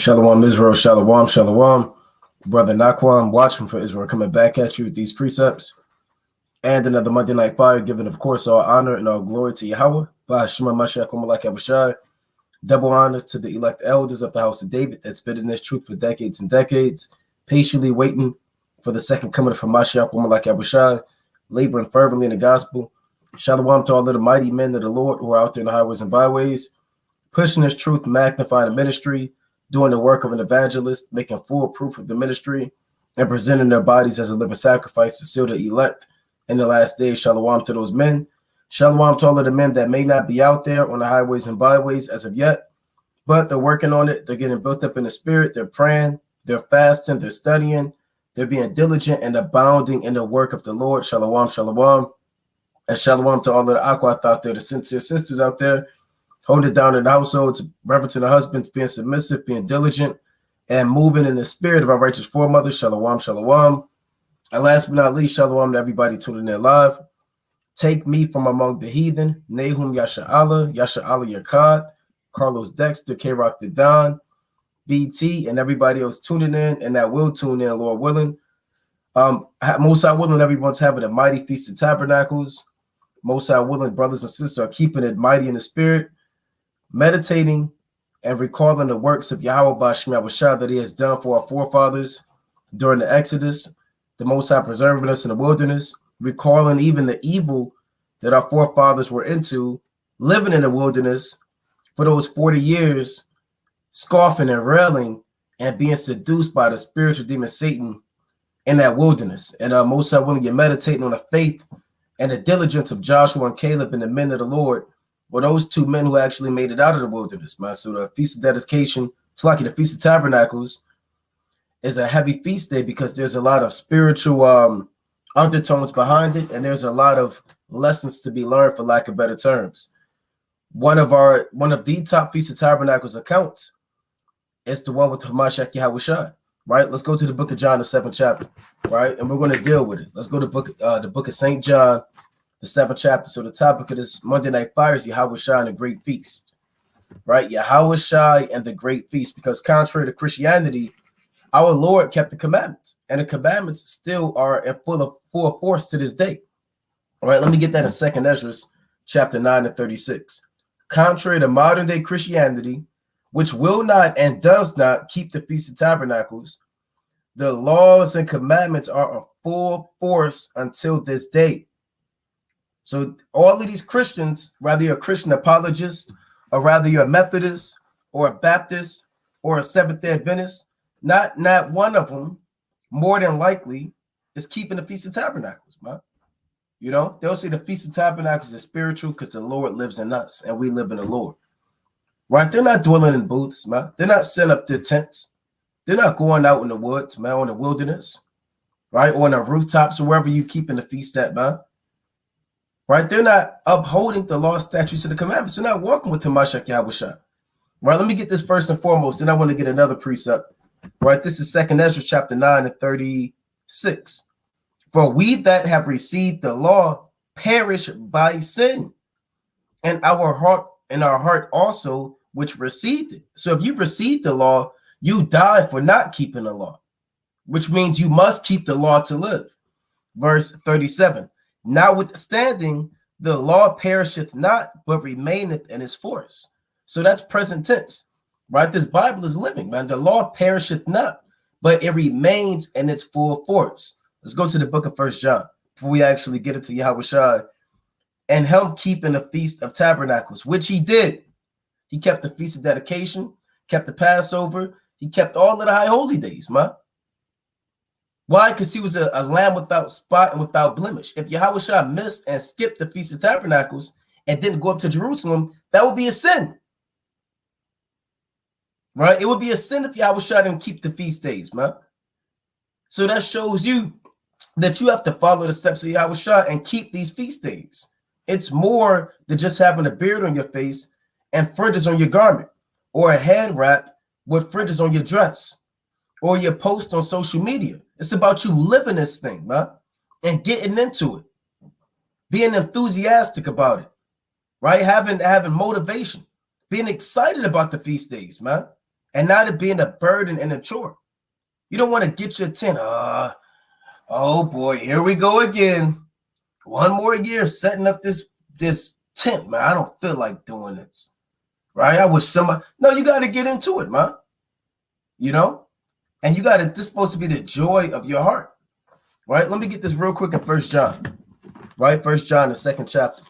Shalom Israel, Shalom, Shalom. Brother Naquam, watching for Israel, coming back at you with these precepts. And another Monday Night Fire, giving, of course, all honor and all glory to Yahweh. Double honors to the elect elders of the house of David that's been in this truth for decades and decades, patiently waiting for the second coming of Mashiach, laboring fervently in the gospel. Shalom to all of the mighty men of the Lord who are out there in the highways and byways, pushing this truth, magnifying the ministry, doing the work of an evangelist, making full proof of the ministry, and presenting their bodies as a living sacrifice to seal the elect in the last days. Shalom to those men. Shalom to all of the men that may not be out there on the highways and byways as of yet, but they're working on it. They're getting built up in the spirit. They're praying. They're fasting. They're studying. They're being diligent and abounding in the work of the Lord. Shalom, shalom. And shalom to all of the Aquath out there, the sincere sisters out there. Hold it down in the households, reverencing the husbands, being submissive, being diligent, and moving in the spirit of our righteous foremothers. Shalom, shalom. And last but not least, shalom to everybody tuning in live. Take me from among the heathen. Nahum Yasha'Allah, Yakad, Carlos Dexter, K-Rock the Don, BT, and everybody else tuning in and that will tune in, Lord willing. Most High willing, everyone's having a mighty feast of tabernacles. Most High willing, brothers and sisters are keeping it mighty in the spirit, meditating and recalling the works of Yahweh Bashmi that he has done for our forefathers during the Exodus, the Most High preserving us in the wilderness, recalling even the evil that our forefathers were into, living in the wilderness for those 40 years, scoffing and railing and being seduced by the spiritual demon Satan in that wilderness. And Most High willing, you're meditating on the faith and the diligence of Joshua and Caleb and the men of the Lord, were those two men who actually made it out of the wilderness, man. So the Feast of Dedication, it's like the Feast of Tabernacles, is a heavy feast day because there's a lot of spiritual undertones behind it, and there's a lot of lessons to be learned, for lack of better terms. One of the top Feast of Tabernacles accounts is the one with Hamashiach Yahawashi, right? Let's go to the book of John, the 7th chapter, right? And we're going to deal with it. Let's go to the book of St. John, the 7th chapter. So the topic of this Monday Night Fire is Yahawashi and the Great Feast, right? Yahawashi and the Great Feast, because contrary to Christianity, our Lord kept the commandments, and the commandments still are in full force to this day. All right, let me get that in 2nd Ezra, chapter 9 and 36. Contrary to modern day Christianity, which will not and does not keep the Feast of Tabernacles, the laws and commandments are in full force until this day. So all of these Christians, whether you're a Christian apologist, or rather you're a Methodist, or a Baptist, or a Seventh-day Adventist, not one of them, more than likely, is keeping the Feast of Tabernacles, man. You know, they'll say the Feast of Tabernacles is spiritual because the Lord lives in us and we live in the Lord. Right? They're not dwelling in booths, man. They're not setting up their tents. They're not going out in the woods, man, on the wilderness, right? Or on the rooftops or wherever you keeping the feast at, man. Right? They're not upholding the law, statutes, and the commandments. They're not walking with Hamashiach Yahawashi. Right? Let me get this first and foremost, and I want to get another precept. Right? This is 2nd Ezra, chapter 9 and 36. For we that have received the law perish by sin, and our heart also which received it. So if you received the law, you died for not keeping the law, which means you must keep the law to live. Verse 37. Notwithstanding, the law perisheth not, but remaineth in its force. So that's present tense, right? This Bible is living, man. The law perisheth not, but it remains in its full force. Let's go to the book of 1 John before we actually get into Yahawashi and him keeping the Feast of Tabernacles, which he did. He kept the Feast of Dedication, kept the Passover. He kept all of the high holy days, man. Why? Because he was a lamb without spot and without blemish. If Yahawashi missed and skipped the Feast of Tabernacles and didn't go up to Jerusalem, that would be a sin. Right? It would be a sin if Yahawashi didn't keep the feast days, man. So that shows you that you have to follow the steps of Yahawashi and keep these feast days. It's more than just having a beard on your face and fringes on your garment, or a head wrap with fringes on your dress, or your post on social media. It's about you living this thing, man, and getting into it, being enthusiastic about it, right? Having motivation, being excited about the feast days, man. and not it being a burden and a chore. You don't want to get your tent. Oh boy, here we go again. One more year setting up this tent, man. I don't feel like doing this. Right? I wish somebody. No, you got to get into it, man. You know? And you got to, this is supposed to be the joy of your heart. Right? Let me get this real quick in 1 John. Right? 1 John, the 2nd chapter.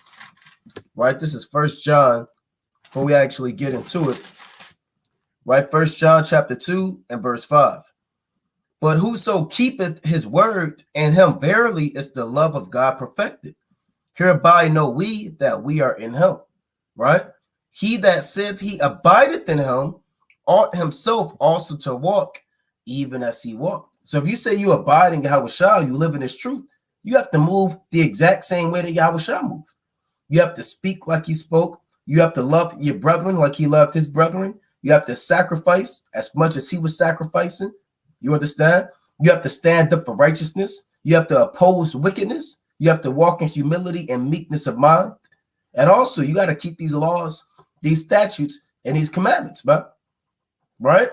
Right? This is 1 John before we actually get into it. Right? 1 John chapter 2 and verse 5. But whoso keepeth his word, in him verily is the love of God perfected. Hereby know we that we are in him. Right? He that saith he abideth in him ought himself also to walk, even as he walked. So if you say you abide in Yahawashi, you live in his truth, you have to move the exact same way that Yahawashi moved. You have to speak like he spoke. You have to love your brethren like he loved his brethren. You have to sacrifice as much as he was sacrificing. You understand? You have to stand up for righteousness. You have to oppose wickedness. You have to walk in humility and meekness of mind. And also, you got to keep these laws, these statutes, and these commandments, man. Right?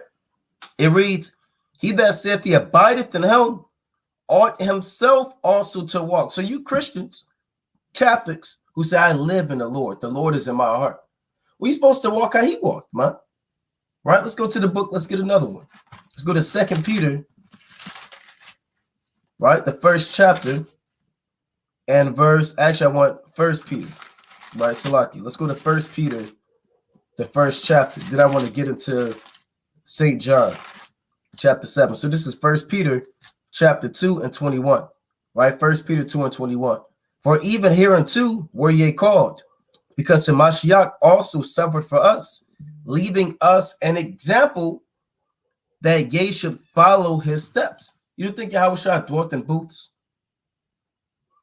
It reads, he that saith he abideth in him ought himself also to walk. So you Christians, Catholics, who say, I live in the Lord is in my heart. We're supposed to walk how he walked, man. Right? Let's go to the book. Let's get another one. Let's go to 2 Peter, right? The 1st chapter and verse. Actually, I want 1 Peter, right? Salaki. Let's go to 1 Peter, the 1st chapter. Then I want to get into St. John, chapter 7. So this is 1 Peter, chapter 2 and 21, right? 1 Peter 2 and 21. For even hereunto were ye called, because the Mashiach also suffered for us, leaving us an example that ye should follow his steps. You don't think Yahawashi dwelt in booths?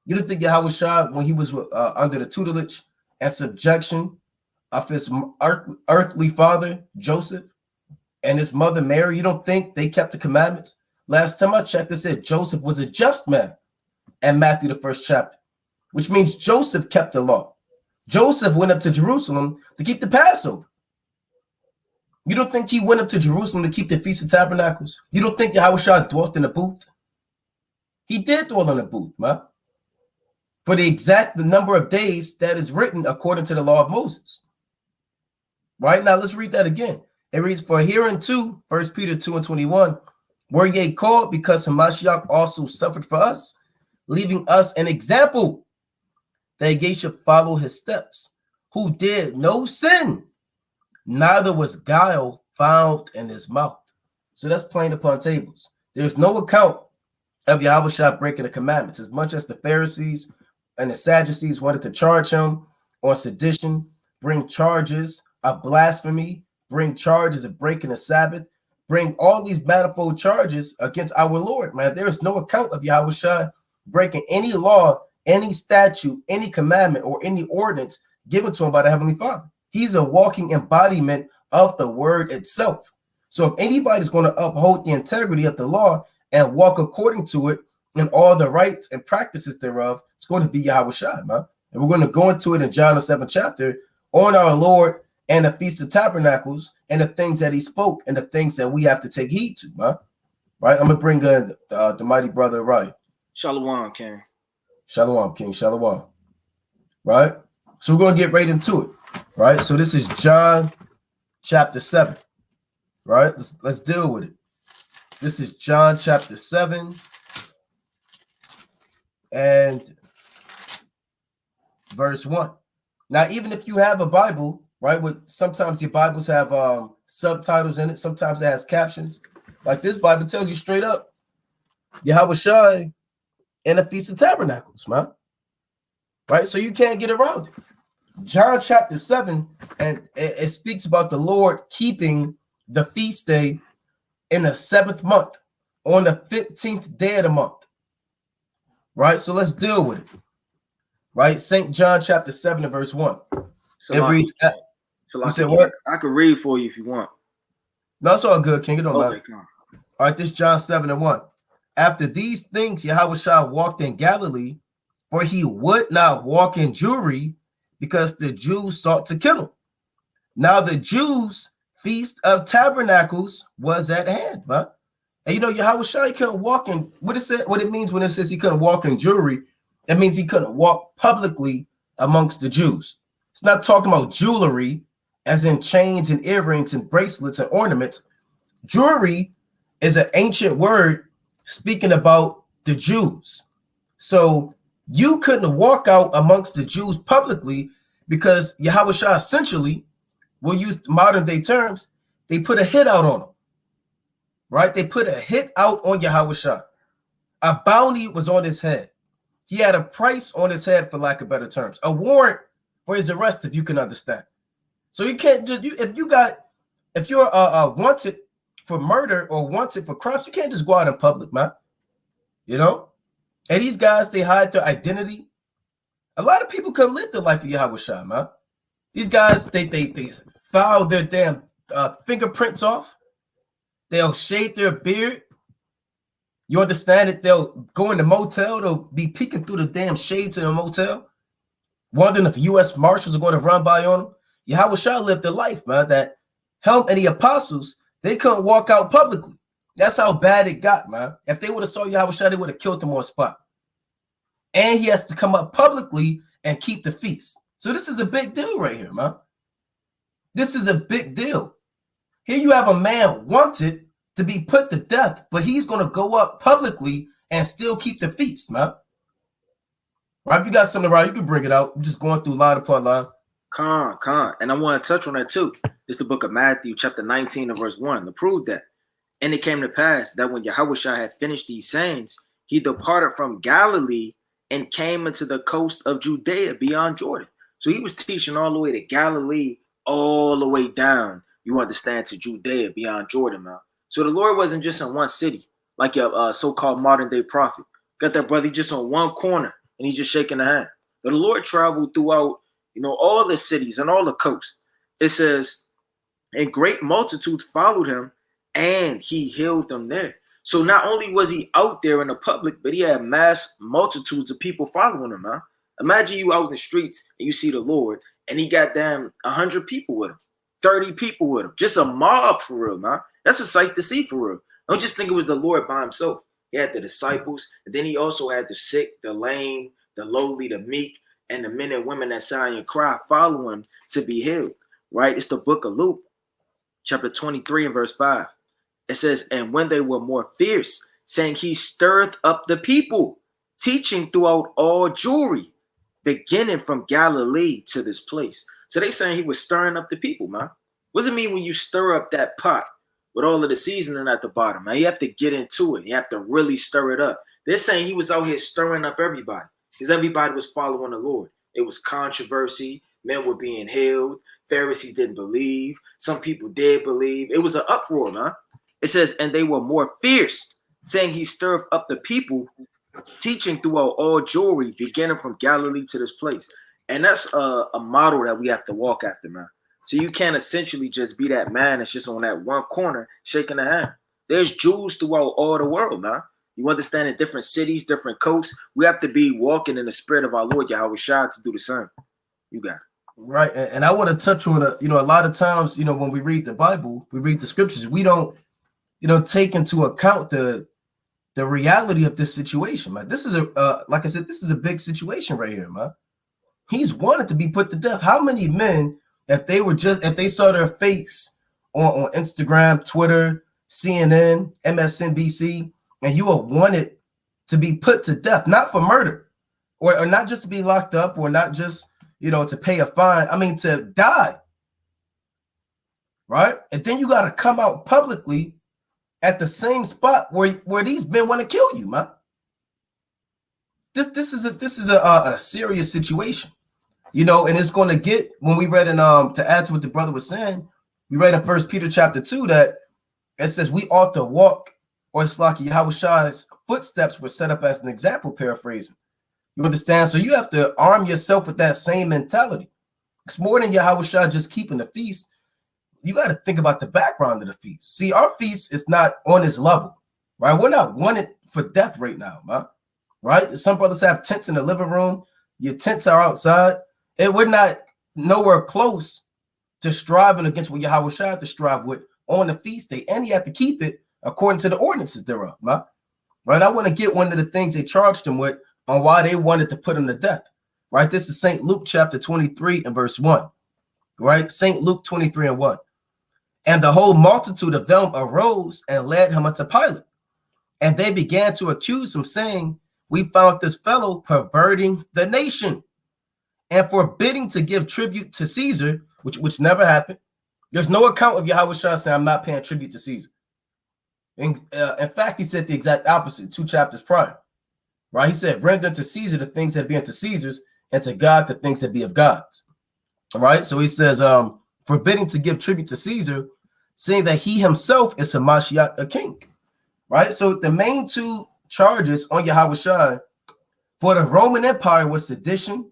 You don't think Yahawashi, when he was under the tutelage and subjection of his earthly father, Joseph, and his mother, Mary, you don't think they kept the commandments? Last time I checked, it said Joseph was a just man in Matthew, the 1st chapter, which means Joseph kept the law. Joseph went up to Jerusalem to keep the Passover. You don't think he went up to Jerusalem to keep the Feast of Tabernacles? You don't think Yahawashi dwelt in a booth? He did dwell in a booth, man. For the exact number of days that is written according to the law of Moses. Right? Now let's read that again. It reads, for hereunto, 1 Peter 2 and 21, were ye called because Hamashiach also suffered for us, leaving us an example that ye should follow his steps, who did no sin, neither was guile found in his mouth. So that's plain upon tables. There's no account of Yahawashi breaking the commandments, as much as the Pharisees and the Sadducees wanted to charge him on sedition, bring charges of blasphemy, bring charges of breaking the Sabbath, bring all these manifold charges against our Lord, man. There is no account of Yahawashi breaking any law, any statute, any commandment, or any ordinance given to him by the Heavenly Father. He's a walking embodiment of the word itself. So if anybody's going to uphold the integrity of the law and walk according to it and all the rights and practices thereof, it's going to be Yahawashi, man. And we're going to go into it in John the 7th chapter on our Lord and the Feast of Tabernacles and the things that he spoke and the things that we have to take heed to, man. Right? I'm going to bring in the mighty brother, right? Shalom, King. Shalom, King. Shalom. Right? So we're going to get right into it. Right? So this is John chapter 7. Right? Let's deal with it. This is John chapter 7 and verse 1. Now, even if you have a Bible, right, with sometimes your Bibles have subtitles in it, sometimes it has captions. Like this Bible tells you straight up, Yahawashi and the Feast of Tabernacles, man. Right? So you can't get around it. John chapter 7, and it speaks about the Lord keeping the feast day in the 7th month, on the 15th day of the month. Right? So let's deal with it. Right? St. John chapter 7 and verse 1. It reads, you said what? I could read for you if you want. No, it's all good, King. It don't matter. Come on. All right, this is John 7 and 1. After these things, Yahawashi walked in Galilee, for he would not walk in Jewry, because the Jews sought to kill him. Now the Jews Feast of Tabernacles was at hand, man. And Yahawashi couldn't walk in what it means when it says he couldn't walk in jewelry. That means he couldn't walk publicly amongst the Jews. It's not talking about jewelry, as in chains and earrings and bracelets and ornaments. Jewelry is an ancient word speaking about the Jews. So you couldn't walk out amongst the Jews publicly because Yahawashi essentially, we'll use modern day terms, they put a hit out on him. Right? They put a hit out on Yahawashi. A bounty was on his head. He had a price on his head, for lack of better terms. A warrant for his arrest, if you can understand. So you can't just if you're wanted for murder or wanted for crimes, you can't just go out in public, man. And these guys, they hide their identity. A lot of people could live the life of Yahawashi, man. These guys, they file their damn fingerprints off. They'll shave their beard. You understand it? They'll go in the motel. They'll be peeking through the damn shades in the motel, wondering if U.S. Marshals are going to run by on them. Yahawashi lived a life, man, that him and the apostles, they couldn't walk out publicly. That's how bad it got, man. If they would have saw Yahawashi, they would have killed him on spot. And he has to come up publicly and keep the feast. So this is a big deal right here, man. This is a big deal. Here you have a man wanted to be put to death, but he's going to go up publicly and still keep the feast, man. Right? If you got something right, you can bring it out. I'm just going through line upon line. Con. And I want to touch on that too. It's the book of Matthew, chapter 19 and verse 1, to prove that. And it came to pass that when Yahawashi had finished these sayings, he departed from Galilee and came into the coast of Judea beyond Jordan. So he was teaching all the way to Galilee, all the way down, you understand, to Judea beyond Jordan, man. So the Lord wasn't just in one city, like your so-called modern day prophet. Got that brother just on one corner and he's just shaking the hand. But the Lord traveled throughout, all the cities and all the coasts. It says, and great multitudes followed him and he healed them there. So not only was he out there in the public, but he had mass multitudes of people following him, man. Imagine you out in the streets and you see the Lord and he got damn 100 people with him, 30 people with him, just a mob for real, man. That's a sight to see for real. Don't just think it was the Lord by himself. He had the disciples, and then he also had the sick, the lame, the lowly, the meek, and the men and women that sigh and cry following him to be healed, right? It's the book of Luke, chapter 23 and verse 5. It says, and when they were more fierce, saying he stirreth up the people, teaching throughout all Jewry, beginning from Galilee to this place. So they saying he was stirring up the people, man. What does it mean when you stir up that pot with all of the seasoning at the bottom, man? You have to get into it. You have to really stir it up. They're saying he was out here stirring up everybody because everybody was following the Lord. It was controversy. Men were being healed. Pharisees didn't believe. Some people did believe. It was an uproar, man. It says, and they were more fierce, saying he stirred up the people, teaching throughout all Jewry, beginning from Galilee to this place. And that's a model that we have to walk after, man. So you can't essentially just be that man that's just on that one corner shaking the hand. There's Jews throughout all the world, man. You understand, in different cities, different coasts, we have to be walking in the spirit of our Lord Yahawashi to do the same. You got it. Right. And I want to touch on, a lot of times, when we read the Bible, we read the scriptures, we don't, take into account the reality of this situation, man. This is like I said, this is a big situation right here, man. He's wanted to be put to death. How many men, if they saw their face on Instagram, Twitter, CNN, MSNBC, and you are wanted to be put to death, not for murder, or not just to be locked up, or not just, to pay a fine. I mean, to die. Right? And then you got to come out publicly at the same spot where these men want to kill you, man. This is a serious situation, and it's going to get, when we read in to add to what the brother was saying, we read in 1 Peter chapter 2 that it says we ought to walk, or it's like Yahawashi's footsteps were set up as an example, paraphrasing. You understand? So you have to arm yourself with that same mentality. It's more than Yahawashi just keeping the feast. You got to think about the background of the feast. See, our feast is not on this level, right? We're not wanted for death right now, man. Right? Some brothers have tents in the living room. Your tents are outside. And we're not nowhere close to striving against what Yahawashi had to strive with on the feast day, and he had to keep it according to the ordinances thereof. Right? I want to get one of the things they charged him with on why they wanted to put him to death. Right? This is St. Luke chapter 23 and verse 1. Right? St. Luke 23 and 1. And the whole multitude of them arose and led him unto Pilate. And they began to accuse him, saying, we found this fellow perverting the nation and forbidding to give tribute to Caesar, which never happened. There's no account of Yahawashi saying, I'm not paying tribute to Caesar. In fact, he said the exact opposite 2 chapters prior. Right? He said, render to Caesar the things that be unto Caesar's, and to God the things that be of God's. All right? So he says, forbidding to give tribute to Caesar, saying that he himself is Hamashiach, a king. Right? So the main 2 charges on Yahawashi for the Roman Empire was sedition,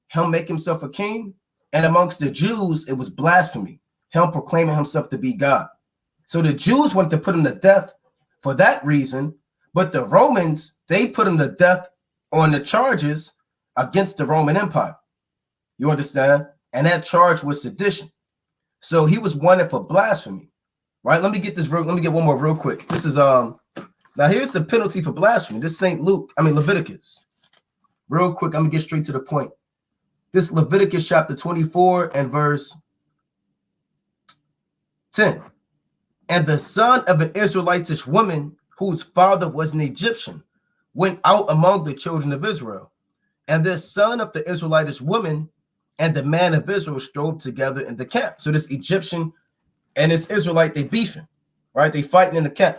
him make himself a king, and amongst the Jews, it was blasphemy, him proclaiming himself to be God. So the Jews wanted to put him to death for that reason, but the Romans, they put him to death on the charges against the Roman Empire. You understand? And that charge was sedition. So he was wanted for blasphemy. Right? Let me get one more real quick. This is now here's the penalty for blasphemy. This is Leviticus. Real quick, I'm gonna get straight to the point. This Leviticus chapter 24 and verse 10. And the son of an Israelitish woman whose father was an Egyptian went out among the children of Israel. And this son of the Israelitish woman and the man of Israel strove together in the camp. So this Egyptian and this Israelite, they beefing, right? They fighting in the camp.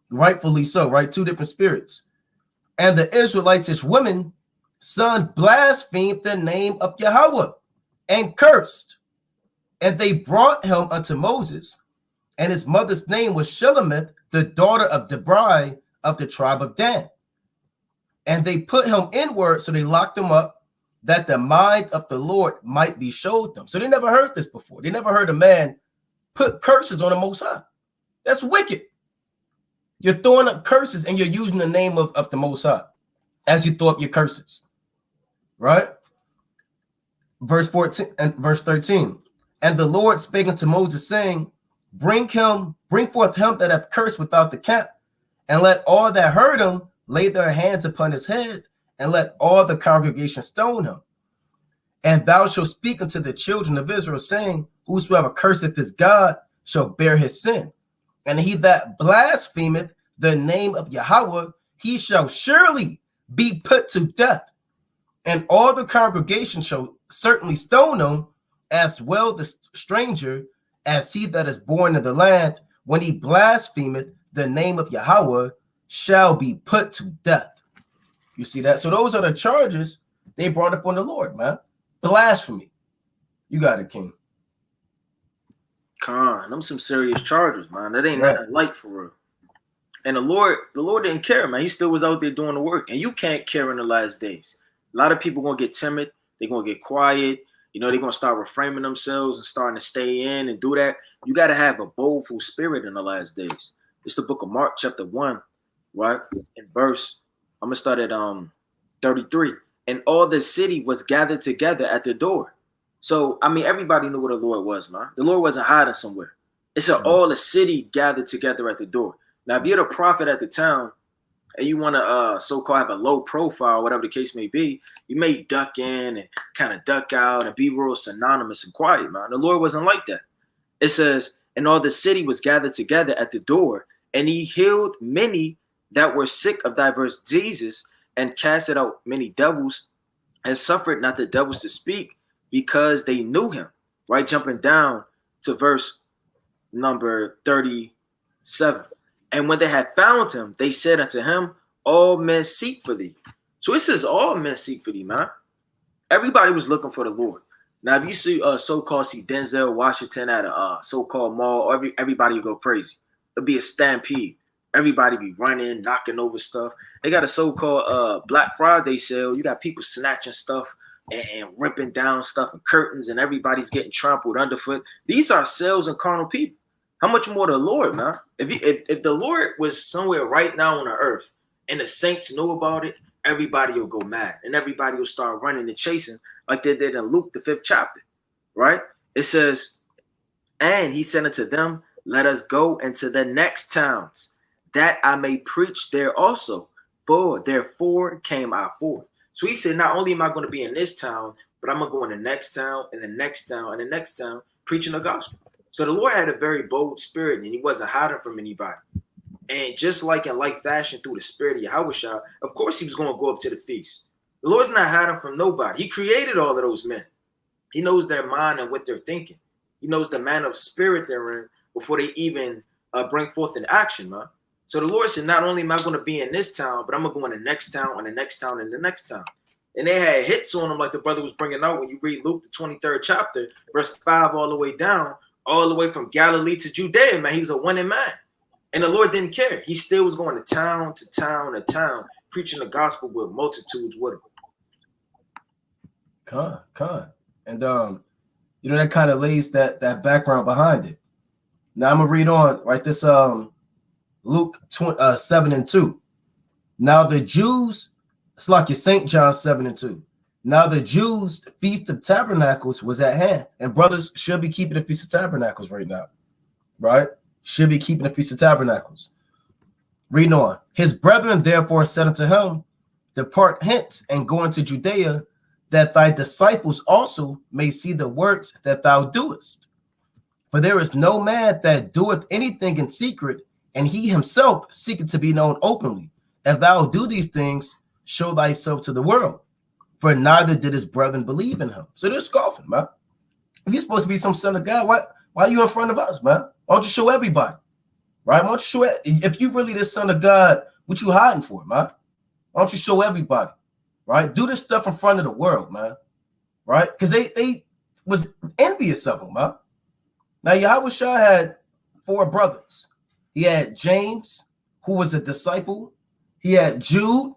Rightfully so, right? 2 different spirits. And the Israelitish woman son blasphemed the name of Yahweh and cursed. And they brought him unto Moses. And his mother's name was Shelemith, the daughter of Debrai of the tribe of Dan. And they put him inward, so they locked him up, that the mind of the Lord might be showed them. So they never heard this before. They never heard a man put curses on the Most High. That's wicked. You're throwing up curses and you're using the name of the Most High as you throw up your curses. Right? Verse 14 and verse 13. And the Lord spake unto Moses, saying, bring forth him that hath cursed without the camp, and let all that heard him lay their hands upon his head, and let all the congregation stone him. And thou shalt speak unto the children of Israel, saying, whosoever curseth his God shall bear his sin. And he that blasphemeth the name of Yahweh, he shall surely be put to death. And all the congregation shall certainly stone him, as well the stranger as he that is born in the land, when he blasphemeth the name of Yahweh, shall be put to death. You see that? So those are the charges they brought up on the Lord, man. Blasphemy. You got it, King. Them some serious charges, man. That ain't nothing light for real. And the Lord didn't care, man. He still was out there doing the work. And you can't care in the last days. A lot of people gonna get timid. They're gonna get quiet. They're gonna start reframing themselves and starting to stay in and do that. You got to have a boldful spirit in the last days. It's the book of Mark, chapter 1, right? In verse, I'm gonna start at 33. And all the city was gathered together at the door. So everybody knew what the Lord was, man. The Lord wasn't hiding somewhere. It said all the city gathered together at the door. Now, if you're the prophet at the town and you want to so-called have a low profile, whatever the case may be, you may duck in and kind of duck out and be real synonymous and quiet, man. The Lord wasn't like that. It says, and all the city was gathered together at the door, and he healed many that were sick of diverse diseases, and casted out many devils, and suffered not the devils to speak, because they knew him. Right? Jumping down to verse number 37. And when they had found him, they said unto him, all men seek for thee. So it says all men seek for thee, man. Everybody was looking for the Lord. Now, if you see so-called Denzel Washington at a so-called mall, everybody would go crazy. It'd be a stampede. Everybody be running, knocking over stuff. They got a so-called Black Friday sale. You got people snatching stuff and ripping down stuff and curtains, and everybody's getting trampled underfoot. These are sales and carnal people. How much more the Lord, man? If the Lord was somewhere right now on the earth and the saints knew about it, everybody will go mad and everybody will start running and chasing like they did in Luke, the 5th chapter, right? It says, and he said unto them, let us go into the next towns, that I may preach there also. For therefore came I forth. So he said, not only am I going to be in this town, but I'm going to go in the next town, and the next town, and the next town, preaching the gospel. So the Lord had a very bold spirit, and he wasn't hiding from anybody. And just like in like fashion through the spirit of Yahawashi, of course he was going to go up to the feast. The Lord's not hiding from nobody. He created all of those men. He knows their mind and what they're thinking. He knows the manner of spirit they're in before they even bring forth an action, man. So the Lord said, not only am I going to be in this town, but I'm going to go in the next town, and the next town, and the next town. And they had hits on them like the brother was bringing out when you read Luke, the 23rd chapter, verse 5 all the way down, all the way from Galilee to Judea, man. He was a winning man. And the Lord didn't care. He still was going to town to town to town, preaching the gospel with multitudes with him. Con. And you know, that kind of lays that background behind it. Now I'm gonna read on, right? This Luke 7:2. Now the Jews, it's like your St. John 7:2. Now the Jews' Feast of Tabernacles was at hand, and brothers should be keeping the Feast of Tabernacles right now, right? Should be keeping the Feast of Tabernacles. Reading on. His brethren therefore said unto him, depart hence and go into Judea, that thy disciples also may see the works that thou doest. For there is no man that doeth anything in secret, and he himself seeketh to be known openly. If thou do these things, show thyself to the world. For neither did his brethren believe in him. So they're scoffing, man. If you're supposed to be some son of God, why are you in front of us, man? Why don't you show everybody? Right? Why don't you show it? If you really the son of God, what you hiding for, man? Why don't you show everybody? Right? Do this stuff in front of the world, man. Right? Because they was envious of him, man. Now, Yahawashi had 4 brothers. He had James, who was a disciple. He had Jude,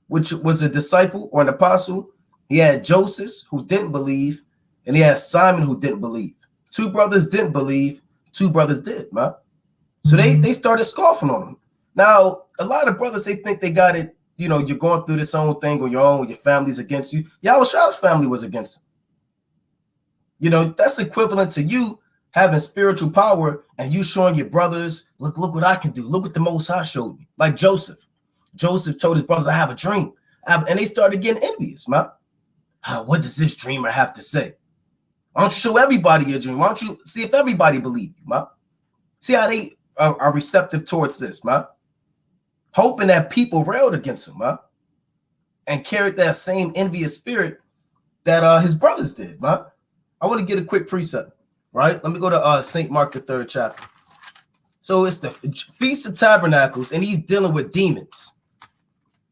which was a disciple or an apostle. He had Joseph, who didn't believe. And he had Simon, who didn't believe. 2 brothers didn't believe. 2 brothers did, man. So they started scoffing on him. Now, a lot of brothers, they think they got it. You know, you're going through this own thing on your own. Your family's against you. Yahushua's family was against him. You know, that's equivalent to you having spiritual power and you showing your brothers, look what I can do. Look what the Most High showed me. Like Joseph. Joseph told his brothers, I have a dream. And they started getting envious, man. What does this dreamer have to say? Why don't you show everybody your dream? Why don't you see if everybody believes you, man? See how they are receptive towards this, man. Hoping that people railed against him, man. And carried that same envious spirit that his brothers did, man. I want to get a quick precept, right? Let me go to St. Mark, the 3rd chapter. So it's the Feast of Tabernacles, and he's dealing with demons.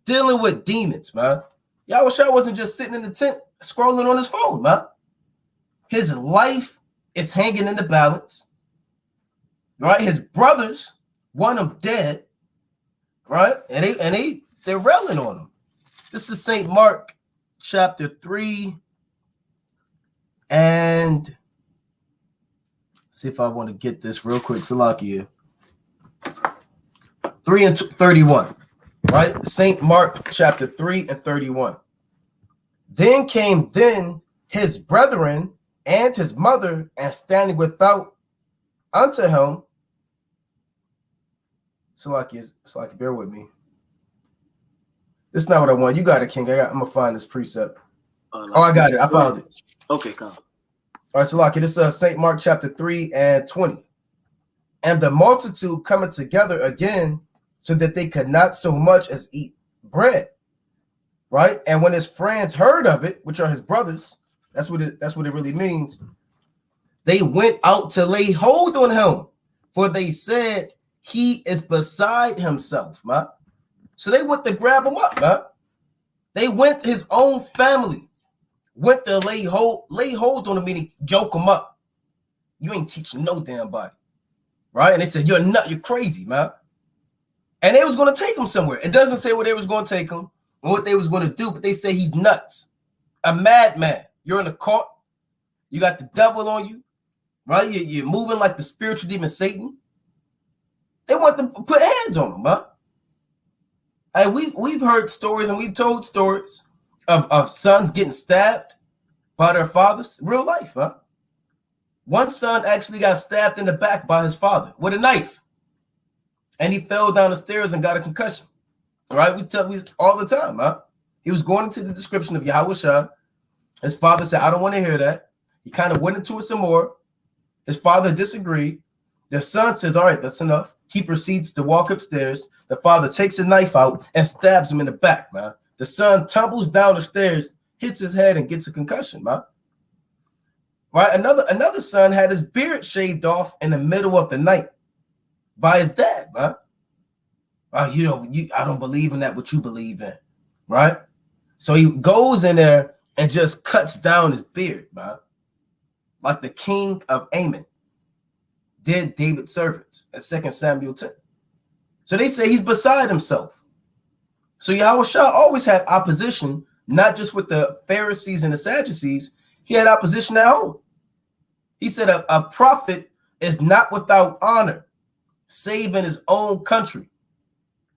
Dealing with demons, man. Yahawashi wasn't just sitting in the tent scrolling on his phone, man. His life is hanging in the balance, right? His brothers want him dead, right? And they're railing on him. This is St. Mark chapter 3, and see if I want to get this real quick. Salakia. 3 and 31, right? St. Mark chapter 3 and 31. Then came his brethren and his mother, and standing without unto him. Salakia, bear with me. This is not what I want. You got it, King. I'm gonna find this precept. I got it. I found it. Okay, come. All right, Salakia. This is St. Mark chapter 3 and 20. And the multitude coming together again, so that they could not so much as eat bread. Right? And when his friends heard of it, which are his brothers, that's what it really means. They went out to lay hold on him, for they said he is beside himself, man. So they went to grab him up, man. They went, his own family went to lay hold on him, meaning yoke him up. You ain't teaching no damn body, right? And they said, you're crazy, man. And they was going to take him somewhere. It doesn't say where they was going to take him or what they was going to do, but they say he's nuts, a madman. You're in the court. You got the devil on you, right? You're moving like the spiritual demon Satan. They want to put hands on him, huh? And we've heard stories and we've told stories of sons getting stabbed by their fathers. Real life, huh? One son actually got stabbed in the back by his father with a knife, and he fell down the stairs and got a concussion. All right, we all the time, huh? He was going into the description of Yahawashi. His father said, "I don't want to hear that." He kind of went into it some more. His father disagreed. The son says, "All right, that's enough." He proceeds to walk upstairs. The father takes a knife out and stabs him in the back, man. The son tumbles down the stairs, hits his head, and gets a concussion, man. Right? Another son had his beard shaved off in the middle of the night by his dad, man. I don't believe in that, what you believe in, right? So he goes in there and just cuts down his beard, man, like the king of Ammon did David's servants at 2 Samuel 10. So they say he's beside himself. So Yahawashi always had opposition, not just with the Pharisees and the Sadducees. He had opposition at home. He said a prophet is not without honor, save in his own country.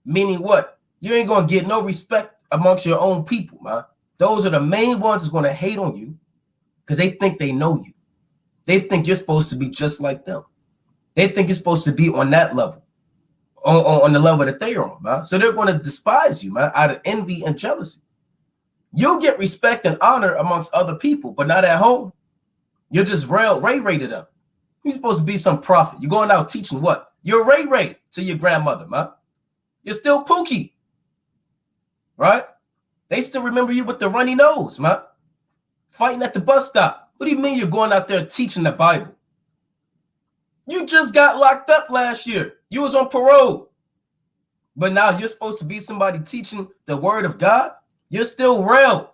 Meaning what? You ain't going to get no respect amongst your own people, man. Those are the main ones that's going to hate on you because they think they know you. They think you're supposed to be just like them. They think you're supposed to be on that level, on the level that they are on, man. So they're going to despise you, man, out of envy and jealousy. You'll get respect and honor amongst other people, but not at home. You're just Ray-rated up. You're supposed to be some prophet. You're going out teaching what? You're Ray to your grandmother, man. You're still Pookie, right? They still remember you with the runny nose, man. Fighting at the bus stop. What do you mean you're going out there teaching the Bible? You just got locked up last year. You was on parole. But now you're supposed to be somebody teaching the word of God? You're still real.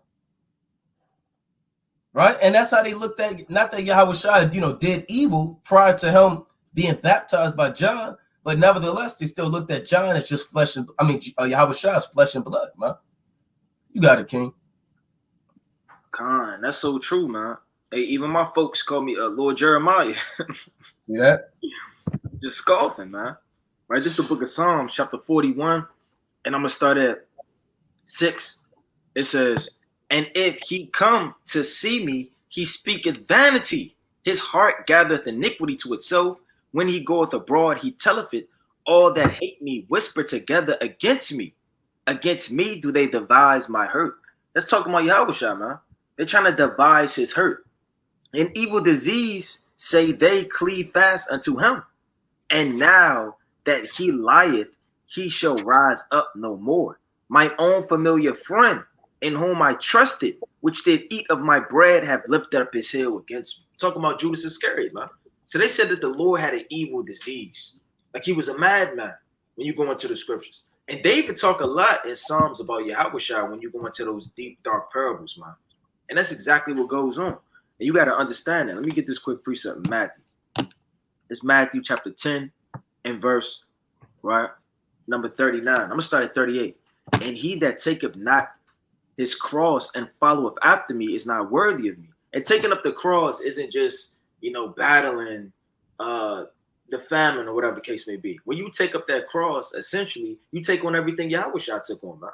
Right? And that's how they looked at, not that Yahawashi, did evil prior to him being baptized by John, but nevertheless, they still looked at John as just Yahawashi is flesh and blood, man. You got it, King. Khan, that's so true, man. Hey, even my folks call me Lord Jeremiah. See that? Just scoffing, man. Right? This is the book of Psalms, chapter 41. And I'm going to start at 6. It says, "And if he come to see me, he speaketh vanity. His heart gathereth iniquity to itself. When he goeth abroad, he telleth it. All that hate me whisper together against me. Against me do they devise my hurt." Let's talk about Yahawashi, man. They're trying to devise his hurt. "An evil disease say they cleave fast unto him. And now that he lieth, he shall rise up no more. My own familiar friend, in whom I trusted, which did eat of my bread, have lifted up his heel against me." Talking about Judas Iscariot, man. So they said that the Lord had an evil disease. Like he was a madman when you go into the scriptures. And David talk a lot in Psalms about Yahawashi when you go into those deep, dark parables, man. And that's exactly what goes on. And you got to understand that. Let me get this quick precept in Matthew. It's Matthew chapter 10 and verse, right, number 39. I'm going to start at 38. "And he that taketh not his cross and followeth after me is not worthy of me." And taking up the cross isn't just, battling the famine or whatever the case may be. When you take up that cross, essentially, you take on everything Yahawashi took on, man.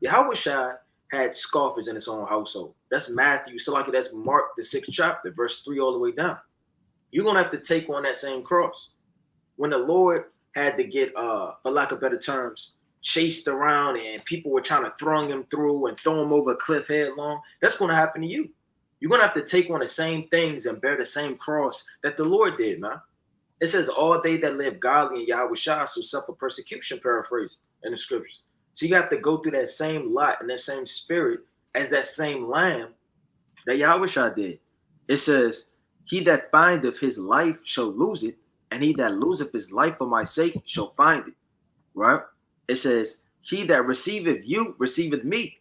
Yahawashi had scoffers in his own household. That's Matthew. So like that's Mark, the 6th chapter, verse 3 all the way down. You're going to have to take on that same cross. When the Lord had to get, for lack of better terms, chased around and people were trying to throw him through and throw him over a cliff headlong, that's going to happen to you. You're going to have to take on the same things and bear the same cross that the Lord did, man. It says, "All they that live godly in Yahawashi shall suffer persecution," paraphrase in the scriptures. So you have to go through that same lot and that same spirit as that same lamb that Yahawashi did. It says, "He that findeth his life shall lose it, and he that loseth his life for my sake shall find it." Right? It says, "He that receiveth you receiveth me,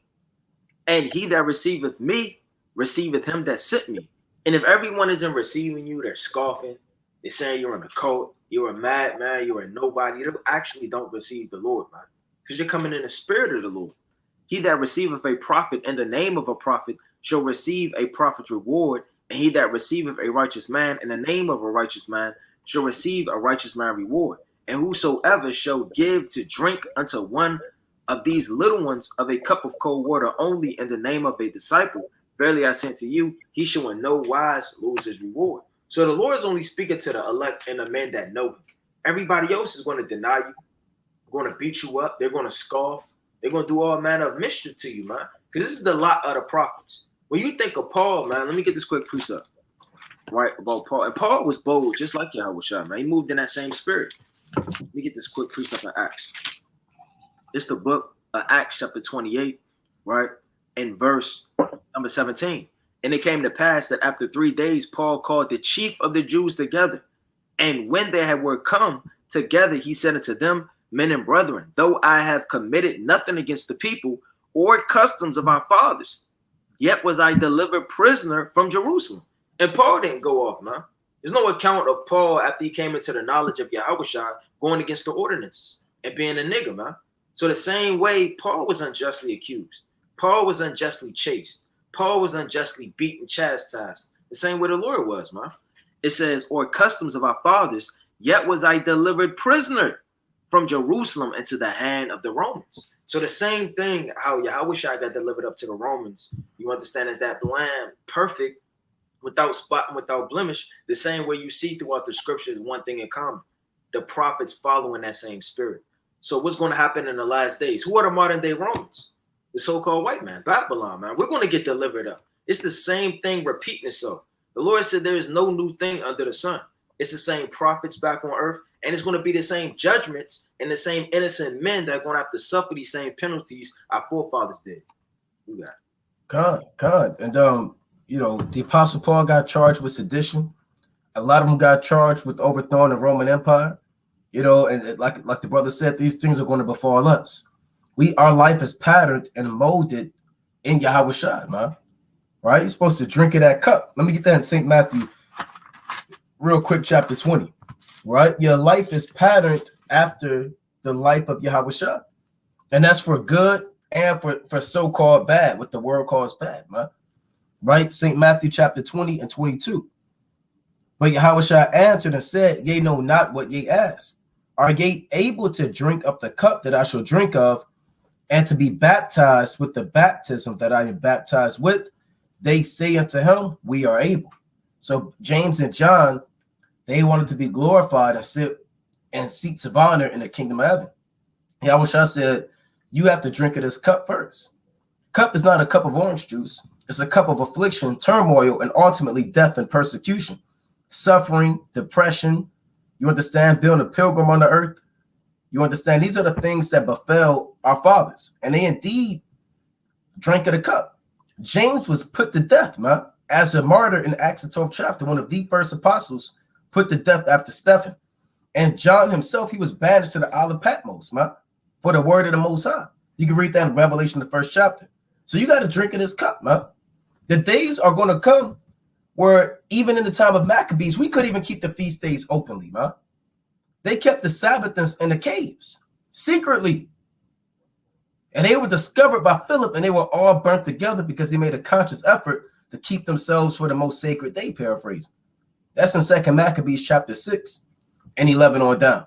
and he that receiveth me receiveth him that sent me." And if everyone isn't receiving you, they're scoffing. They're saying you're in a cult, you're a madman, you're a nobody. You actually don't receive the Lord, man, because you're coming in the spirit of the Lord. "He that receiveth a prophet in the name of a prophet shall receive a prophet's reward, and he that receiveth a righteous man in the name of a righteous man shall receive a righteous man reward. And whosoever shall give to drink unto one of these little ones of a cup of cold water only in the name of a disciple, verily I say to you, he shall in no wise lose his reward." So the Lord is only speaking to the elect and the men that know him. Everybody else is going to deny you, going to beat you up. They're going to scoff. They're going to do all manner of mischief to you, man. Because this is the lot of the prophets. When you think of Paul, man, let me get this quick precept, right, about Paul. And Paul was bold, just like Yahawashi, man. He moved in that same spirit. Let me get this quick precept in Acts. It's the book of Acts chapter 28, right, in verse number 17. And it came to pass that after 3 days, Paul called the chief of the Jews together. And when they were come together, he said unto them, men and brethren, though I have committed nothing against the people or customs of our fathers, yet was I delivered prisoner from Jerusalem. And Paul didn't go off, man. There's no account of Paul after he came into the knowledge of Yahawashi going against the ordinances and being a nigger, man. So the same way Paul was unjustly accused, Paul was unjustly chased, Paul was unjustly beaten, chastised, the same way the Lord was, man. It says, or customs of our fathers, yet was I delivered prisoner from Jerusalem into the hand of the Romans. So the same thing, how Yahawashi got delivered up to the Romans, you understand, is that bland, perfect, without spot and without blemish, the same way you see throughout the scriptures, one thing in common, the prophets following that same spirit. So what's going to happen in the last days? Who are the modern day Romans? The so-called white man, Babylon, man. We're going to get delivered up. It's the same thing repeating itself. The Lord said there is no new thing under the sun. It's the same prophets back on earth, and it's going to be the same judgments and the same innocent men that are going to have to suffer these same penalties our forefathers did. You got it. God. And you know, the Apostle Paul got charged with sedition. A lot of them got charged with overthrowing the Roman Empire. You know, and like the brother said, these things are going to befall us. Our life is patterned and molded in Yahawashi, man. Right? You're supposed to drink of that cup. Let me get that in St. Matthew, real quick, chapter 20. Right? Your life is patterned after the life of Yahawashi. And that's for good and for so-called bad, what the world calls bad, man. Right? St. Matthew chapter 20 and 22. But Yahawashi answered and said, ye know not what ye ask. Are ye able to drink of the cup that I shall drink of, and to be baptized with the baptism that I am baptized with? They say unto him, we are able. So James and John, they wanted to be glorified and sit in seats of honor in the kingdom of heaven. Yahawashi said, you have to drink of this cup first. Cup is not a cup of orange juice. It's a cup of affliction, turmoil, and ultimately death and persecution, suffering, depression. You understand? Being a pilgrim on the earth. You understand? These are the things that befell our fathers, and they indeed drank of the cup. James was put to death, man, as a martyr in Acts the 12th chapter, one of the first apostles put to death after Stephen. And John himself, he was banished to the Isle of Patmos, man, for the word of the Most High. You can read that in Revelation, the 1st chapter. So you got to drink of this cup, man. The days are going to come where even in the time of Maccabees, we couldn't even keep the feast days openly, man. They kept the Sabbaths in the caves secretly. And they were discovered by Philip, and they were all burnt together because they made a conscious effort to keep themselves for the most sacred day, paraphrasing. That's in 2nd Maccabees chapter 6 and 11 on down.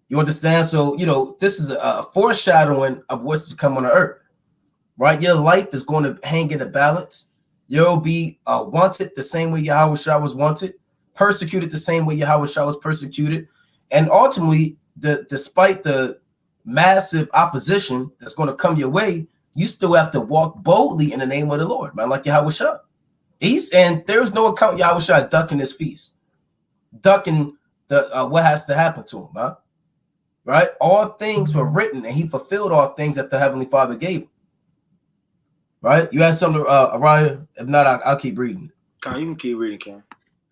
You understand? So, you know, this is a foreshadowing of what's to come on the earth, right? Your life is going to hang in a balance. You'll be wanted the same way Yahawashi was wanted, persecuted the same way Yahawashi was persecuted. And ultimately, despite the massive opposition that's going to come your way, you still have to walk boldly in the name of the Lord, man, like Yahawashi. And there's no account Yahawashi ducking his feast, ducking the what has to happen to him, man. Right? All things were written, and he fulfilled all things that the Heavenly Father gave him. Right? You have something, Araya? If not, I'll keep reading. Con, you can keep reading, Ken.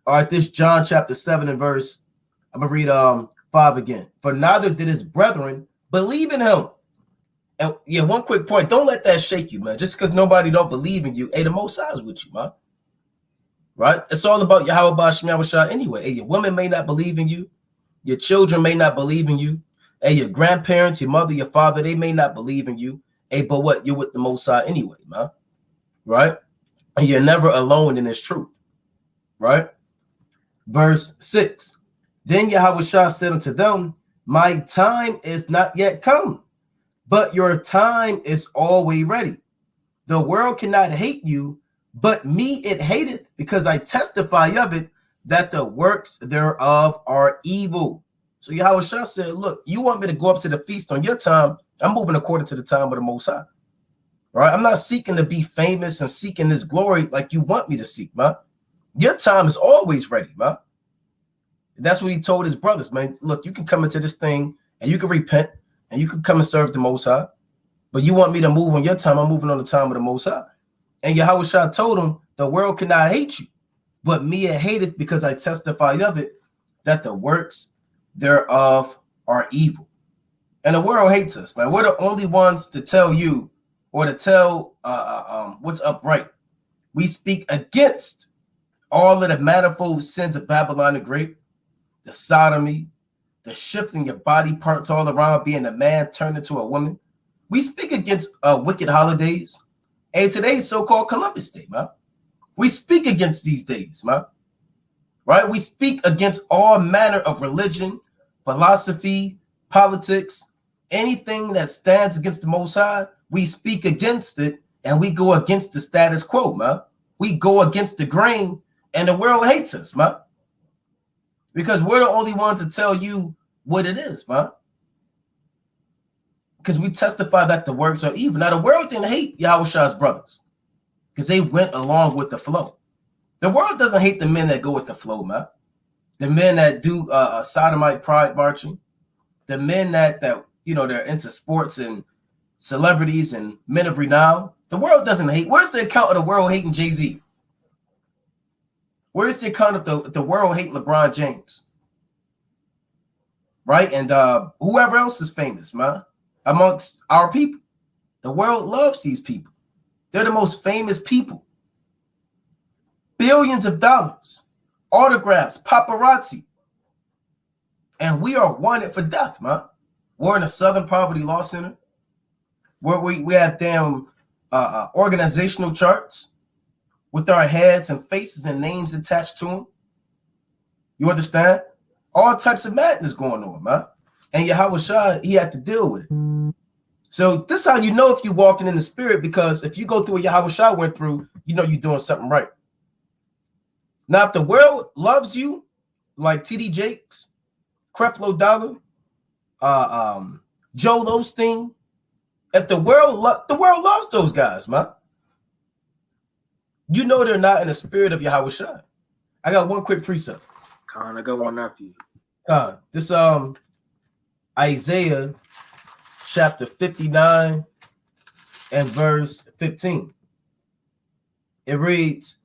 All right, this John chapter 7 and verse, I'm going to read 5 again. For neither did his brethren believe in him. And yeah, one quick point. Don't let that shake you, man. Just because nobody don't believe in you, hey, the Most High is with you, man. Right? It's all about Yahawashi anyway. Hey, your women may not believe in you. Your children may not believe in you. Hey, your grandparents, your mother, your father, they may not believe in you. Hey, but what? You're with the Most High anyway, man. Right? And you're never alone in this truth. Right? Verse 6. Then Yahawashi said unto them, my time is not yet come, but your time is always ready. The world cannot hate you, but me it hateth, because I testify of it, that the works thereof are evil. So Yahawashi said, look, you want me to go up to the feast on your time? I'm moving according to the time of the Most High. Right? I'm not seeking to be famous and seeking this glory like you want me to seek, man. Your time is always ready, man. That's what he told his brothers, man. Look, you can come into this thing and you can repent and you can come and serve the Most High. But you want me to move on your time, I'm moving on the time of the Most High. And Yahawashi told him, the world cannot hate you, but me it hateth because I testify of it, that the works thereof are evil. And the world hates us, man. We're the only ones to tell you or to tell what's upright. We speak against all of the manifold sins of Babylon the Great, the sodomy, the shifting your body parts all around, being a man turned into a woman. We speak against wicked holidays and today's so-called Columbus Day, man. We speak against these days, man. Right? We speak against all manner of religion, philosophy, politics, anything that stands against the Most High. We speak against it, and we go against the status quo, man. We go against the grain, and the world hates us, man. Because we're the only ones to tell you what it is, man. Because we testify that the works are evil. Now, the world didn't hate Yahushua's brothers because they went along with the flow. The world doesn't hate the men that go with the flow, man. The men that do sodomite pride marching, the men that you know, they're into sports and celebrities and men of renown. The world doesn't hate. Where's the account of the world hating Jay-Z? Where's the account of the world hate LeBron James? Right? And whoever else is famous, man, amongst our people. The world loves these people. They're the most famous people. Billions of dollars, autographs, paparazzi. And we are wanted for death, man. We're in a Southern Poverty Law Center where we have damn organizational charts with our heads and faces and names attached to them. You understand? All types of madness going on, man. And Yahawashi, he had to deal with it. So this is how you know if you're walking in the spirit, because if you go through what Yahawashi went through, you know you're doing something right. Now, if the world loves you, like T.D. Jakes, Creflo Dollar, Joel Osteen, if the world loves those guys, man. You know they're not in the spirit of Yahawashi. I got one quick precept. Con, I got one after you. This Isaiah chapter 59 and verse 15. It reads,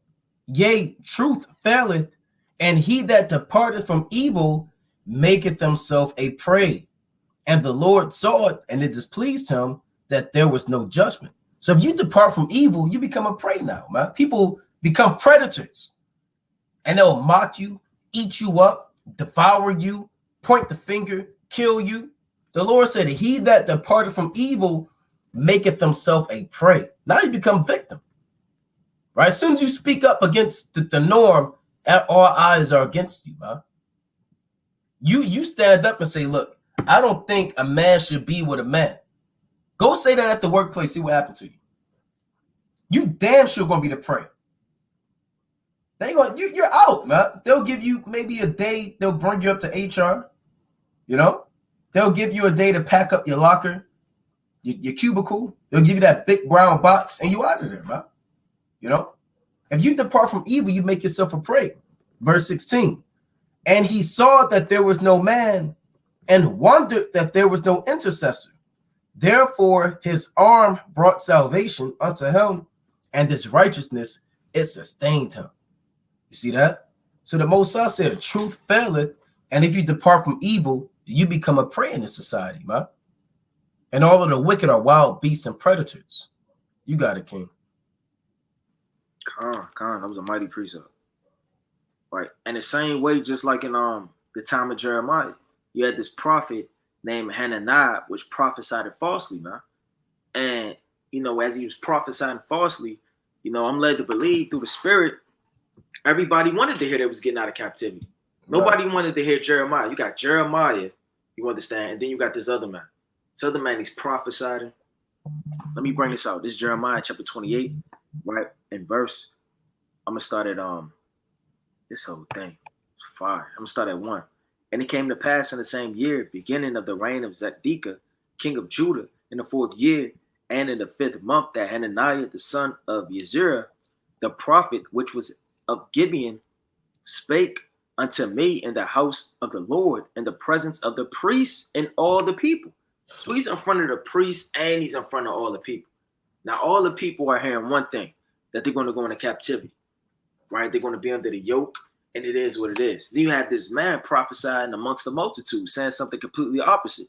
yea, truth faileth, and he that departeth from evil maketh himself a prey. And the Lord saw it, and it displeased him that there was no judgment. So if you depart from evil, you become a prey now, man. People become predators, and they'll mock you, eat you up, devour you, point the finger, kill you. The Lord said, he that departed from evil maketh himself a prey. Now you become victim. Right? As soon as you speak up against the norm, all eyes are against you, man. You stand up and say, look, I don't think a man should be with a man. Go say that at the workplace, see what happens to you. You damn sure gonna be the prey. You're out, man. They'll give you maybe a day, they'll bring you up to HR, you know? They'll give you a day to pack up your locker, your cubicle. They'll give you that big brown box, and you out of there, man. You know? If you depart from evil, you make yourself a prey. Verse 16. And he saw that there was no man, and wondered that there was no intercessor. Therefore, his arm brought salvation unto him, and his righteousness, it sustained him. You see that? So the Most High said, truth faileth, and if you depart from evil, you become a prey in this society, man. And all of the wicked are wild beasts and predators. You got it, King. That was a mighty precept. Right. And the same way, just like in the time of Jeremiah, you had this prophet named Hananiah, which prophesied falsely, man. And, you know, as he was prophesying falsely, you know, I'm led to believe through the spirit, everybody wanted to hear they was getting out of captivity. Right. Nobody wanted to hear Jeremiah. You got Jeremiah, you understand, and then you got this other man. This other man, he's prophesying. Let me bring this out. This is Jeremiah chapter 28, right? In verse, I'm going to start at this whole thing. Fine. I'm gonna start at 1. And it came to pass in the same year, beginning of the reign of Zedekiah, king of Judah, in the 4th year, and in the 5th month, that Hananiah, the son of Yezerah, the prophet, which was of Gibeon, spake unto me in the house of the Lord, in the presence of the priests and all the people. So he's in front of the priests and he's in front of all the people. Now, all the people are hearing one thing, that they're going to go into captivity, right? They're going to be under the yoke, and it is what it is. Then you have this man prophesying amongst the multitude, saying something completely opposite.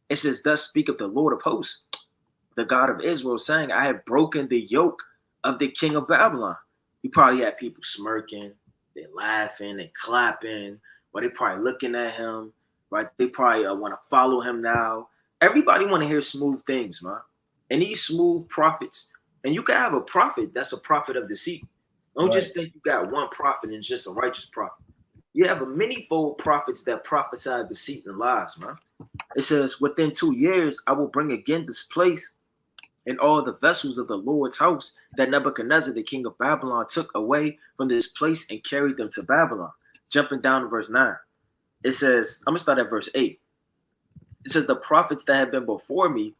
It says, thus speaketh the Lord of hosts, the God of Israel, saying, I have broken the yoke of the king of Babylon. You probably had people smirking, they're laughing, they're clapping, or they probably looking at him, right? They probably want to follow him now. Everybody want to hear smooth things, man. And these smooth prophets, and you can have a prophet that's a prophet of deceit. Don't just think you got one prophet and it's just a righteous prophet. You have a manyfold prophets that prophesy deceit and lies, man. It says, within 2 years, I will bring again this place and all the vessels of the Lord's house that Nebuchadnezzar, the king of Babylon, took away from this place and carried them to Babylon. Jumping down to verse 9. It says, I'm going to start at verse 8. It says, the prophets that have been before me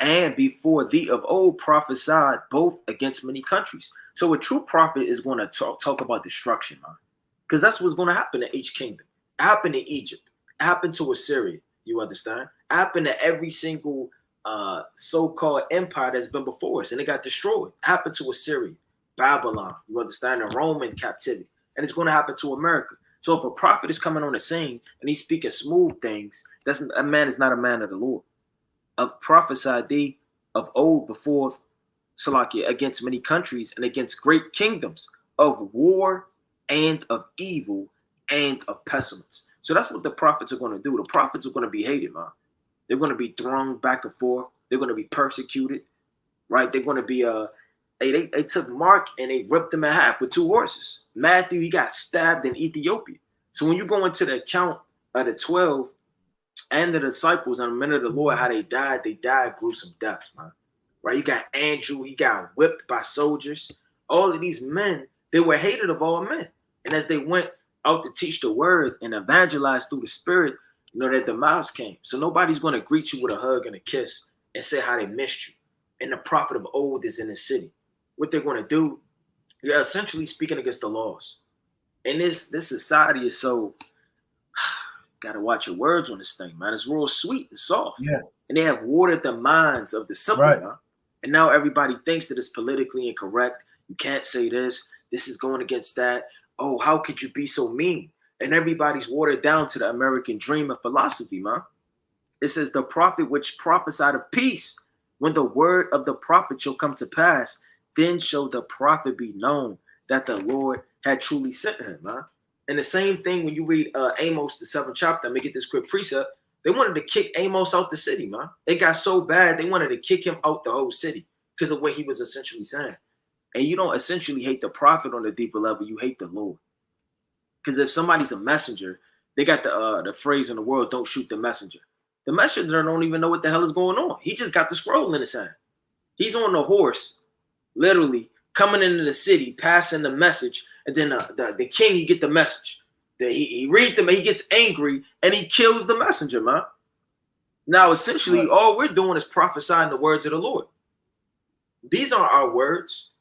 and before thee of old prophesied both against many countries. So a true prophet is going to talk about destruction, man. Because that's what's going to happen to each kingdom. It happened to Egypt. It happened to Assyria. You understand? It happened to every single so-called empire that's been before us, and it got destroyed. It happened to Assyria, Babylon, you understand, the Roman captivity. And it's going to happen to America. So if a prophet is coming on the scene and he's speaking smooth things, a man is not a man of the Lord. Of prophesied thee of old before Salakia against many countries and against great kingdoms of war and of evil and of pestilence. So that's what the prophets are going to do. The prophets are going to be hated, man. They're going to be thrown back and forth. They're going to be persecuted, right? They're going to be they took Mark and they ripped him in half with 2 horses. Matthew, he got stabbed in Ethiopia. So when you go into the account of the 12 and the disciples and the men of the Lord, how they died gruesome deaths, man. Right? You got Andrew, he got whipped by soldiers. All of these men, they were hated of all men. And as they went out to teach the word and evangelize through the spirit, you know, their demise came. So nobody's going to greet you with a hug and a kiss and say how they missed you. And the prophet of old is in the city. What they're going to do, you're essentially speaking against the laws. And this society is so, gotta watch your words on this thing, man. It's real sweet and soft. Yeah. And they have watered the minds of the simple, right. Man. And now everybody thinks that it's politically incorrect. You can't say this. This is going against that. Oh, how could you be so mean? And everybody's watered down to the American dream and philosophy, man. It says, the prophet which prophesied of peace, when the word of the prophet shall come to pass, then shall the prophet be known that the Lord had truly sent him, man. And the same thing when you read Amos, the 7th chapter, let me get this quick precept. They wanted to kick Amos out the city, man. It got so bad, they wanted to kick him out the whole city because of what he was essentially saying. And you don't essentially hate the prophet on a deeper level, you hate the Lord. Because if somebody's a messenger, they got the phrase in the world, don't shoot the messenger. The messenger don't even know what the hell is going on. He just got the scroll in his hand. He's on the horse, literally, coming into the city, passing the message, and then the king, he get the message. He reads them, and he gets angry, and he kills the messenger, man. Now, essentially, all we're doing is prophesying the words of the Lord. These aren't our words.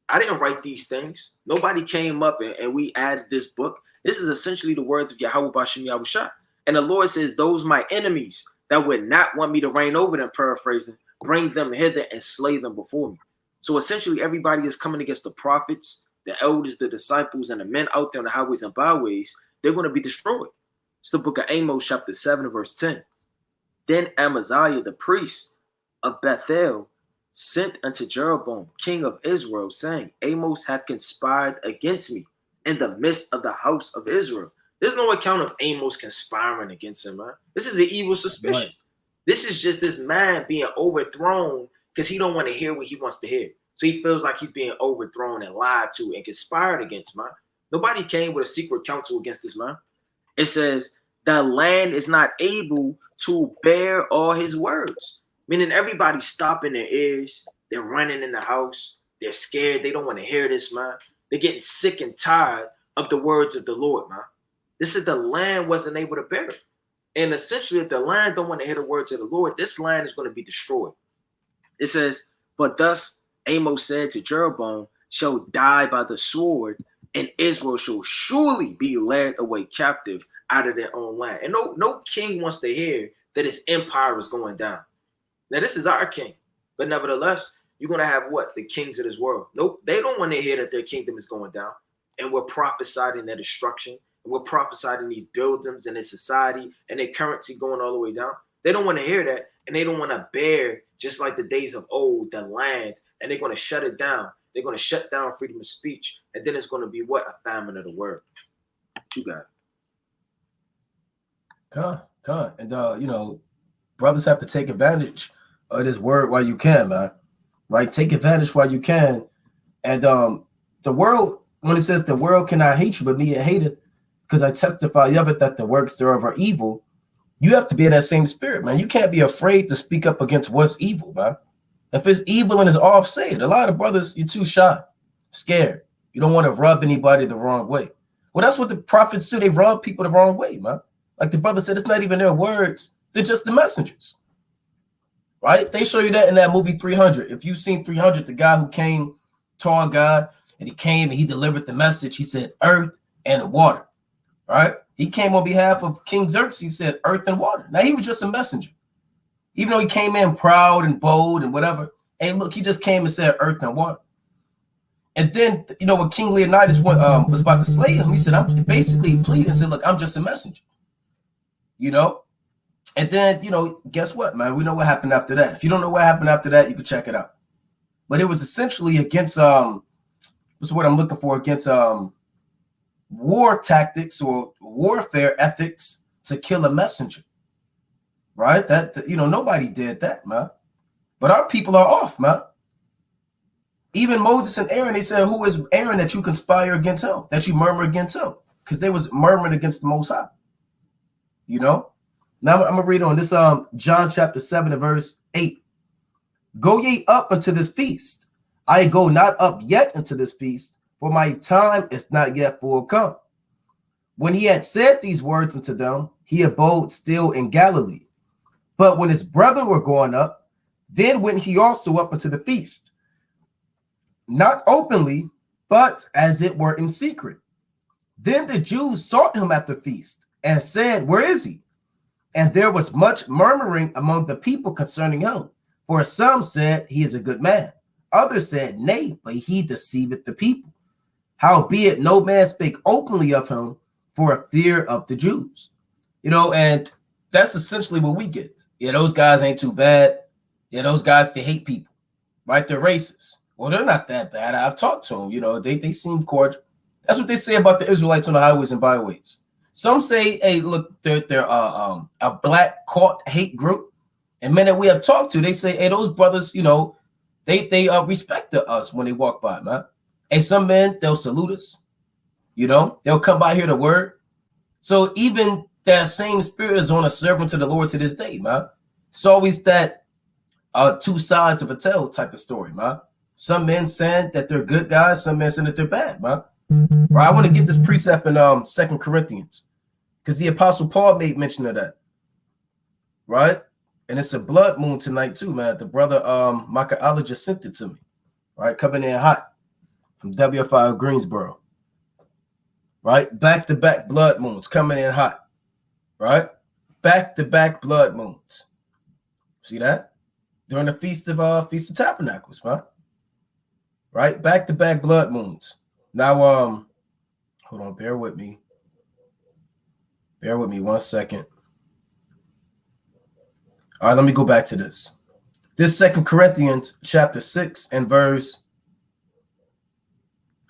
I didn't write these things. Nobody came up and we added this book. This is essentially the words of Yahawashi. And the Lord says, those my enemies that would not want me to reign over them, paraphrasing, bring them hither and slay them before me. So essentially, everybody is coming against the prophets, the elders, the disciples, and the men out there on the highways and byways. They're going to be destroyed. It's the book of Amos, chapter 7, verse 10. Then Amaziah, the priest of Bethel, sent unto Jeroboam, king of Israel, saying, Amos hath conspired against me in the midst of the house of Israel. There's no account of Amos conspiring against him, man. This is an evil suspicion. Right. This is just this man being overthrown because he don't want to hear what he wants to hear. So he feels like he's being overthrown and lied to and conspired against, man. Nobody came with a secret counsel against this man. It says, the land is not able to bear all his words. Meaning everybody's stopping their ears. They're running in the house. They're scared. They don't want to hear this, man. They're getting sick and tired of the words of the Lord, man. This is the land wasn't able to bear it. And essentially, if the land don't want to hear the words of the Lord, this land is going to be destroyed. It says, but thus Amos said to Jeroboam, shall die by the sword, and Israel shall surely be led away captive out of their own land. And no king wants to hear that his empire is going down. Now, this is our king. But nevertheless, you're going to have what? The kings of this world. Nope, they don't want to hear that their kingdom is going down. And we're prophesying their destruction. And we're prophesying these buildings and their society and their currency going all the way down. They don't want to hear that. And they don't want to bear, just like the days of old, the land. And they're going to shut it down. They're going to shut down freedom of speech. And then it's going to be what? A famine of the word. What you got? Con. And, brothers have to take advantage of this word while you can, man. Right? Take advantage while you can. And the world, when it says the world cannot hate you, but me a hater, because I testify of it that the works thereof are evil, you have to be in that same spirit, man. You can't be afraid to speak up against what's evil, man. If it's evil and it's off, say it. A lot of brothers, you're too shy, scared. You don't want to rub anybody the wrong way. Well, that's what the prophets do. They rub people the wrong way, man. Like the brother said, it's not even their words. They're just the messengers, right? They show you that in that movie 300. If you've seen 300, the guy who came, tall guy, and he came and he delivered the message. He said earth and water, right? He came on behalf of King Xerxes. He said earth and water. Now, he was just a messenger. Even though he came in proud and bold and whatever. Hey, look, he just came and said earth and water. And then, when King Leonidas was about to slay him, he said, I'm basically pleading, said, look, I'm just a messenger. And then, guess what, man? We know what happened after that. If you don't know what happened after that, you can check it out. But it was essentially against, what's the word I'm looking for? Against war tactics or warfare ethics to kill a messenger. Right? That nobody did that, man. But our people are off, man. Even Moses and Aaron, they said, who is Aaron that you conspire against him, that you murmur against him? Because they was murmuring against the Most High. Now I'm going to read on this John chapter 7 and verse 8. Go ye up unto this feast. I go not up yet unto this feast, for my time is not yet full come. When he had said these words unto them, he abode still in Galilee. But when his brethren were going up, then went he also up unto the feast, not openly, but as it were in secret. Then the Jews sought him at the feast and said, where is he? And there was much murmuring among the people concerning him. For some said, he is a good man. Others said, nay, but he deceiveth the people. Howbeit no man spake openly of him for a fear of the Jews. And that's essentially what we get. Yeah, those guys ain't too bad. Yeah, those guys, they hate people, right? They're racist. Well, they're not that bad. I've talked to them. They seem cordial. That's what they say about the Israelites on the highways and byways. Some say, hey, look, they're a black caught hate group. And men that we have talked to, they say, hey, those brothers, they respect us when they walk by, man. Hey, some men, they'll salute us. They'll come by here to word. So even that same spirit is on a servant to the Lord to this day, man. It's always that two sides of a tale type of story, man. Some men saying that they're good guys, some men saying that they're bad, man. Right? I want to get this precept in 2 Corinthians, because the Apostle Paul made mention of that. Right? And it's a blood moon tonight too, man. The brother Micah just sent it to me. Right? Coming in hot from WFI Greensboro. Right? Back-to-back blood moons coming in hot. Right? Back-to-back blood moons. See that? During the Feast of Tabernacles, man. Right? Back-to-back blood moons. Now, hold on, bear with me. Bear with me 1 second. All right, let me go back to this. This 2 Corinthians chapter 6 and verse,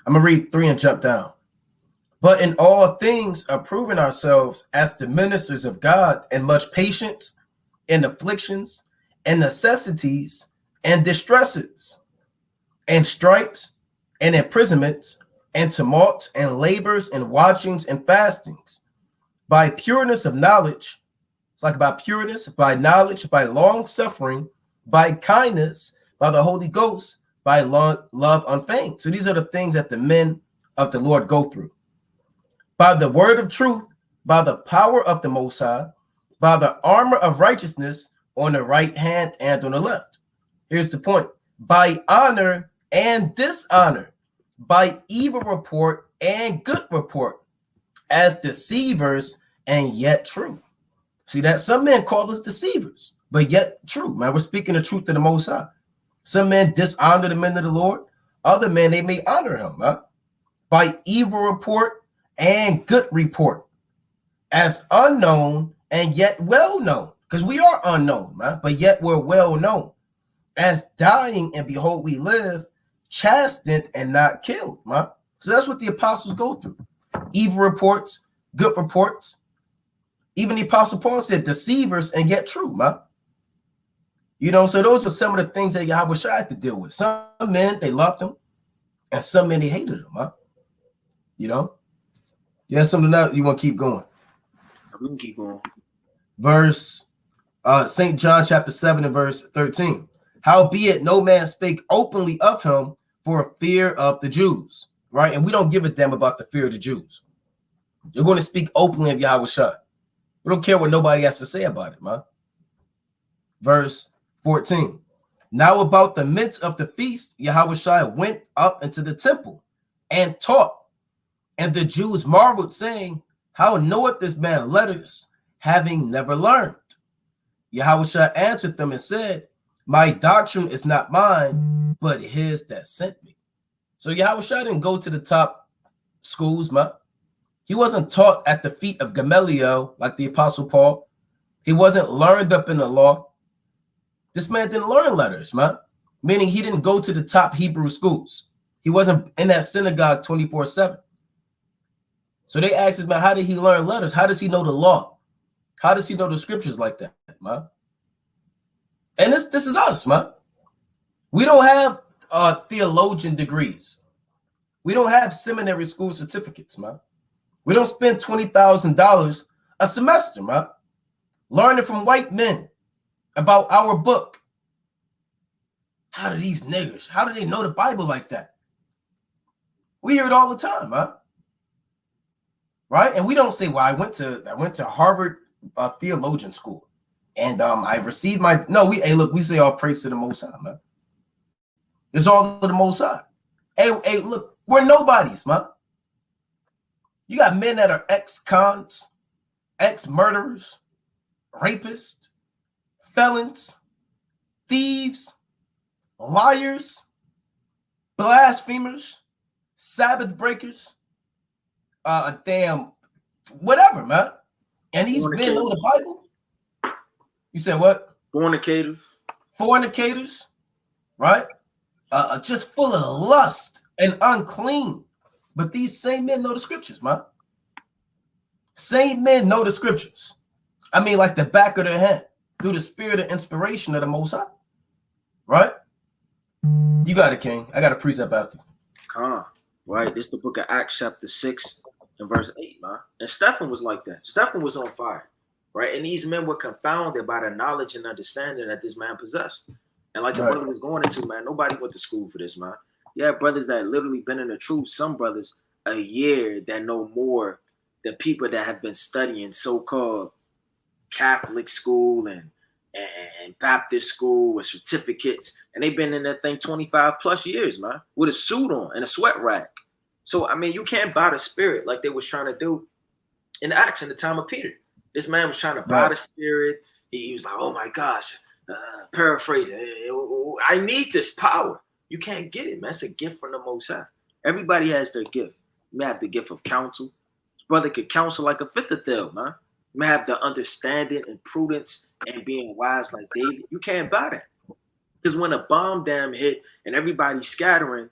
I'm going to read 3 and jump down. But in all things approving ourselves as the ministers of God in much patience, in afflictions, and necessities, and distresses, and stripes, and imprisonments, and tumults, and labors, and watchings, and fastings, by pureness of knowledge. It's like by pureness, by knowledge, by long suffering, by kindness, by the Holy Ghost, by love unfeigned. So these are the things that the men of the Lord go through. By the word of truth, by the power of the Most High, by the armor of righteousness on the right hand and on the left. Here's the point. By honor and dishonor, by evil report and good report, as deceivers and yet true. See that? Some men call us deceivers, but yet true, man. We're speaking the truth to the Most High. Some men dishonor the men of the Lord. Other men, they may honor him, huh? By evil report and good report, as unknown and yet well known, because we are unknown, man, but yet we're well known. As dying and behold we live, chastened and not killed, man. So that's what the apostles go through. Evil reports, good reports. Even the apostle Paul said deceivers and yet true, man. You know, so those are some of the things that Yahawashi had to deal with. Some men, they loved him, and some men, they hated him, huh? You know? You have something else you want to keep going? We can keep going. Verse, St. John chapter 7 and verse 13. Howbeit no man spake openly of him for fear of the Jews, right? And we don't give a damn about the fear of the Jews. You're going to speak openly of Yahawashi. We don't care what nobody has to say about it, man. Verse 14. Now about the midst of the feast, Yahawashi went up into the temple and taught. And the Jews marveled, saying, how knoweth this man letters, having never learned? Yahawashi answered them and said, my doctrine is not mine, but his that sent me. So Yahawashi didn't go to the top schools, man. He wasn't taught at the feet of Gamaliel like the Apostle Paul. He wasn't learned up in the law. This man didn't learn letters, man. Meaning he didn't go to the top Hebrew schools. He wasn't in that synagogue 24/7. So they asked him, man, how did he learn letters? How does he know the law? How does he know the scriptures like that, man? And this is us, man. We don't have theologian degrees. We don't have seminary school certificates, man. We don't spend $20,000 a semester, man, learning from white men about our book. How do these niggers, how do they know the Bible like that? We hear it all the time, man. Right? And we don't say, well, I went to Harvard theologian school and I received my, no, we say all praise to the Most High, man. It's all to the Most High. Hey, look, we're nobodies, man. You got men that are ex-cons, ex-murderers, rapists, felons, thieves, liars, blasphemers, Sabbath breakers, damn, whatever, man. And these men know the Bible. You said what? Fornicators, right? Just full of lust and unclean. But these same men know the scriptures, man. Same men know the scriptures. I mean, like the back of their hand, through the spirit of inspiration of the Most High. Right? You got it, King. I got a precept after. Right? This is the book of Acts chapter 6 and verse 8, man. And Stephen was like that. Stephen was on fire. Right? And these men were confounded by the knowledge and understanding that this man possessed. And like the brother was going into, man, nobody went to school for this, man. You have brothers that literally been in the truth, some brothers a year that know more than people that have been studying so-called Catholic school and Baptist school with certificates. And they've been in that thing 25 plus years, man, with a suit on and a sweat rag. So, I mean, you can't buy the spirit like they was trying to do in Acts in the time of Peter. This man was trying to buy the spirit. He was like, oh my gosh, paraphrasing, I need this power. You can't get it, man. It's a gift from the Most High. Everybody has their gift. You may have the gift of counsel. His brother could counsel like a Ahithophel, man. You may have the understanding and prudence and being wise like David. You can't buy that. Because when a bomb dam hit and everybody's scattering,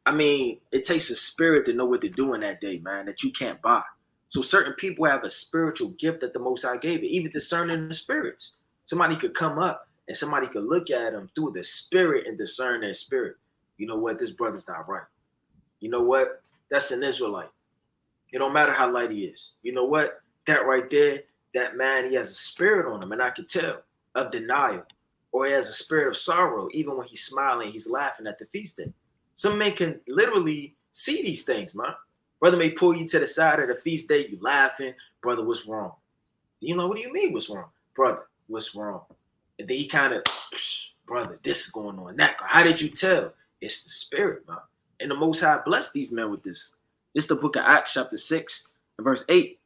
I mean, it takes a spirit to know what to do in that day, man, that you can't buy. So certain people have a spiritual gift that the Most High gave it, even discerning the spirits. Somebody could come up and somebody could look at them through the spirit and discern their spirit. You know what? This brother's not right. You know what? That's an Israelite. It don't matter how light he is. You know what? That right there, that man, he has a spirit on him, and I can tell, of denial. Or he has a spirit of sorrow, even when he's smiling, he's laughing at the feast day. Some men can literally see these things, man. Brother may pull you to the side of the feast day, you laughing, brother, what's wrong? You know, what do you mean what's wrong? Brother, what's wrong? And then he kind of, brother, this is going on. That, how did you tell? It's the Spirit, man. And the Most High blessed these men with this. This is the book of Acts, chapter 6, and verse 8.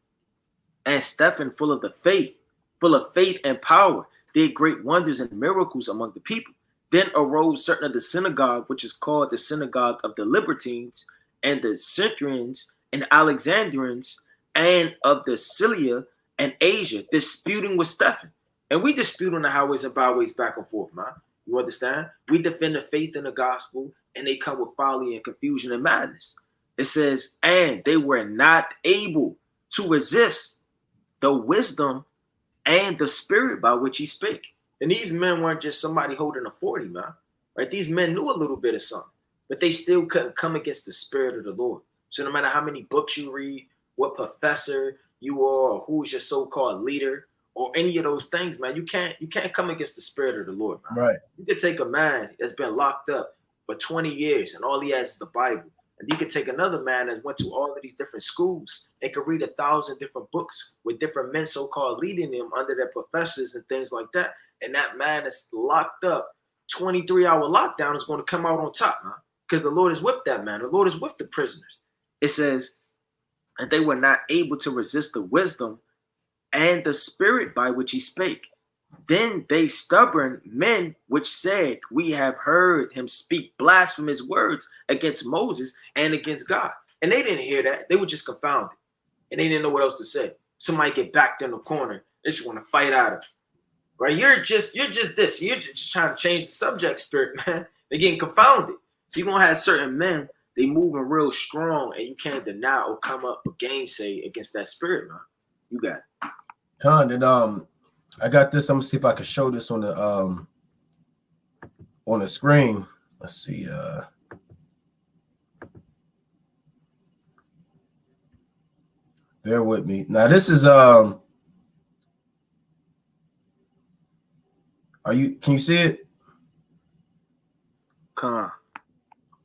And Stephen, full of faith and power, did great wonders and miracles among the people. Then arose certain of the synagogue, which is called the synagogue of the Libertines, and the Cyprians and Alexandrians, and of the Cilicia and Asia, disputing with Stephen. And we dispute on the highways and byways back and forth, man. You understand? We defend the faith in the gospel, and they come with folly and confusion and madness. It says, and they were not able to resist the wisdom and the spirit by which he spake. And these men weren't just somebody holding a 40, man. Right? These men knew a little bit of something, but they still couldn't come against the Spirit of the Lord. So no matter how many books you read, what professor you are, or who's your so-called leader, or any of those things, man, you can't come against the Spirit of the Lord, man. Right. You could take a man that's been locked up for 20 years and all he has is the Bible. And you could take another man that went to all of these different schools and could read 1,000 different books with different men so-called leading them under their professors and things like that. And that man is locked up, 23-hour lockdown is going to come out on top, man, because the Lord is with that man. The Lord is with the prisoners. It says, and they were not able to resist the wisdom and the spirit by which he spake. Then they stubborn men which said, we have heard him speak blasphemous words against Moses and against God. And they didn't hear that. They were just confounded. And they didn't know what else to say. Somebody get backed in the corner. They just want to fight out of it. Right? You're just this. You're just trying to change the subject spirit, man. They're getting confounded. So you're going to have certain men, they moving real strong, and you can't deny or come up with gainsay against that spirit, man. You got it. Con, and I got this. I'm gonna see if I can show this on the screen. Let's see. Bear with me. Now this is can you see it? Con.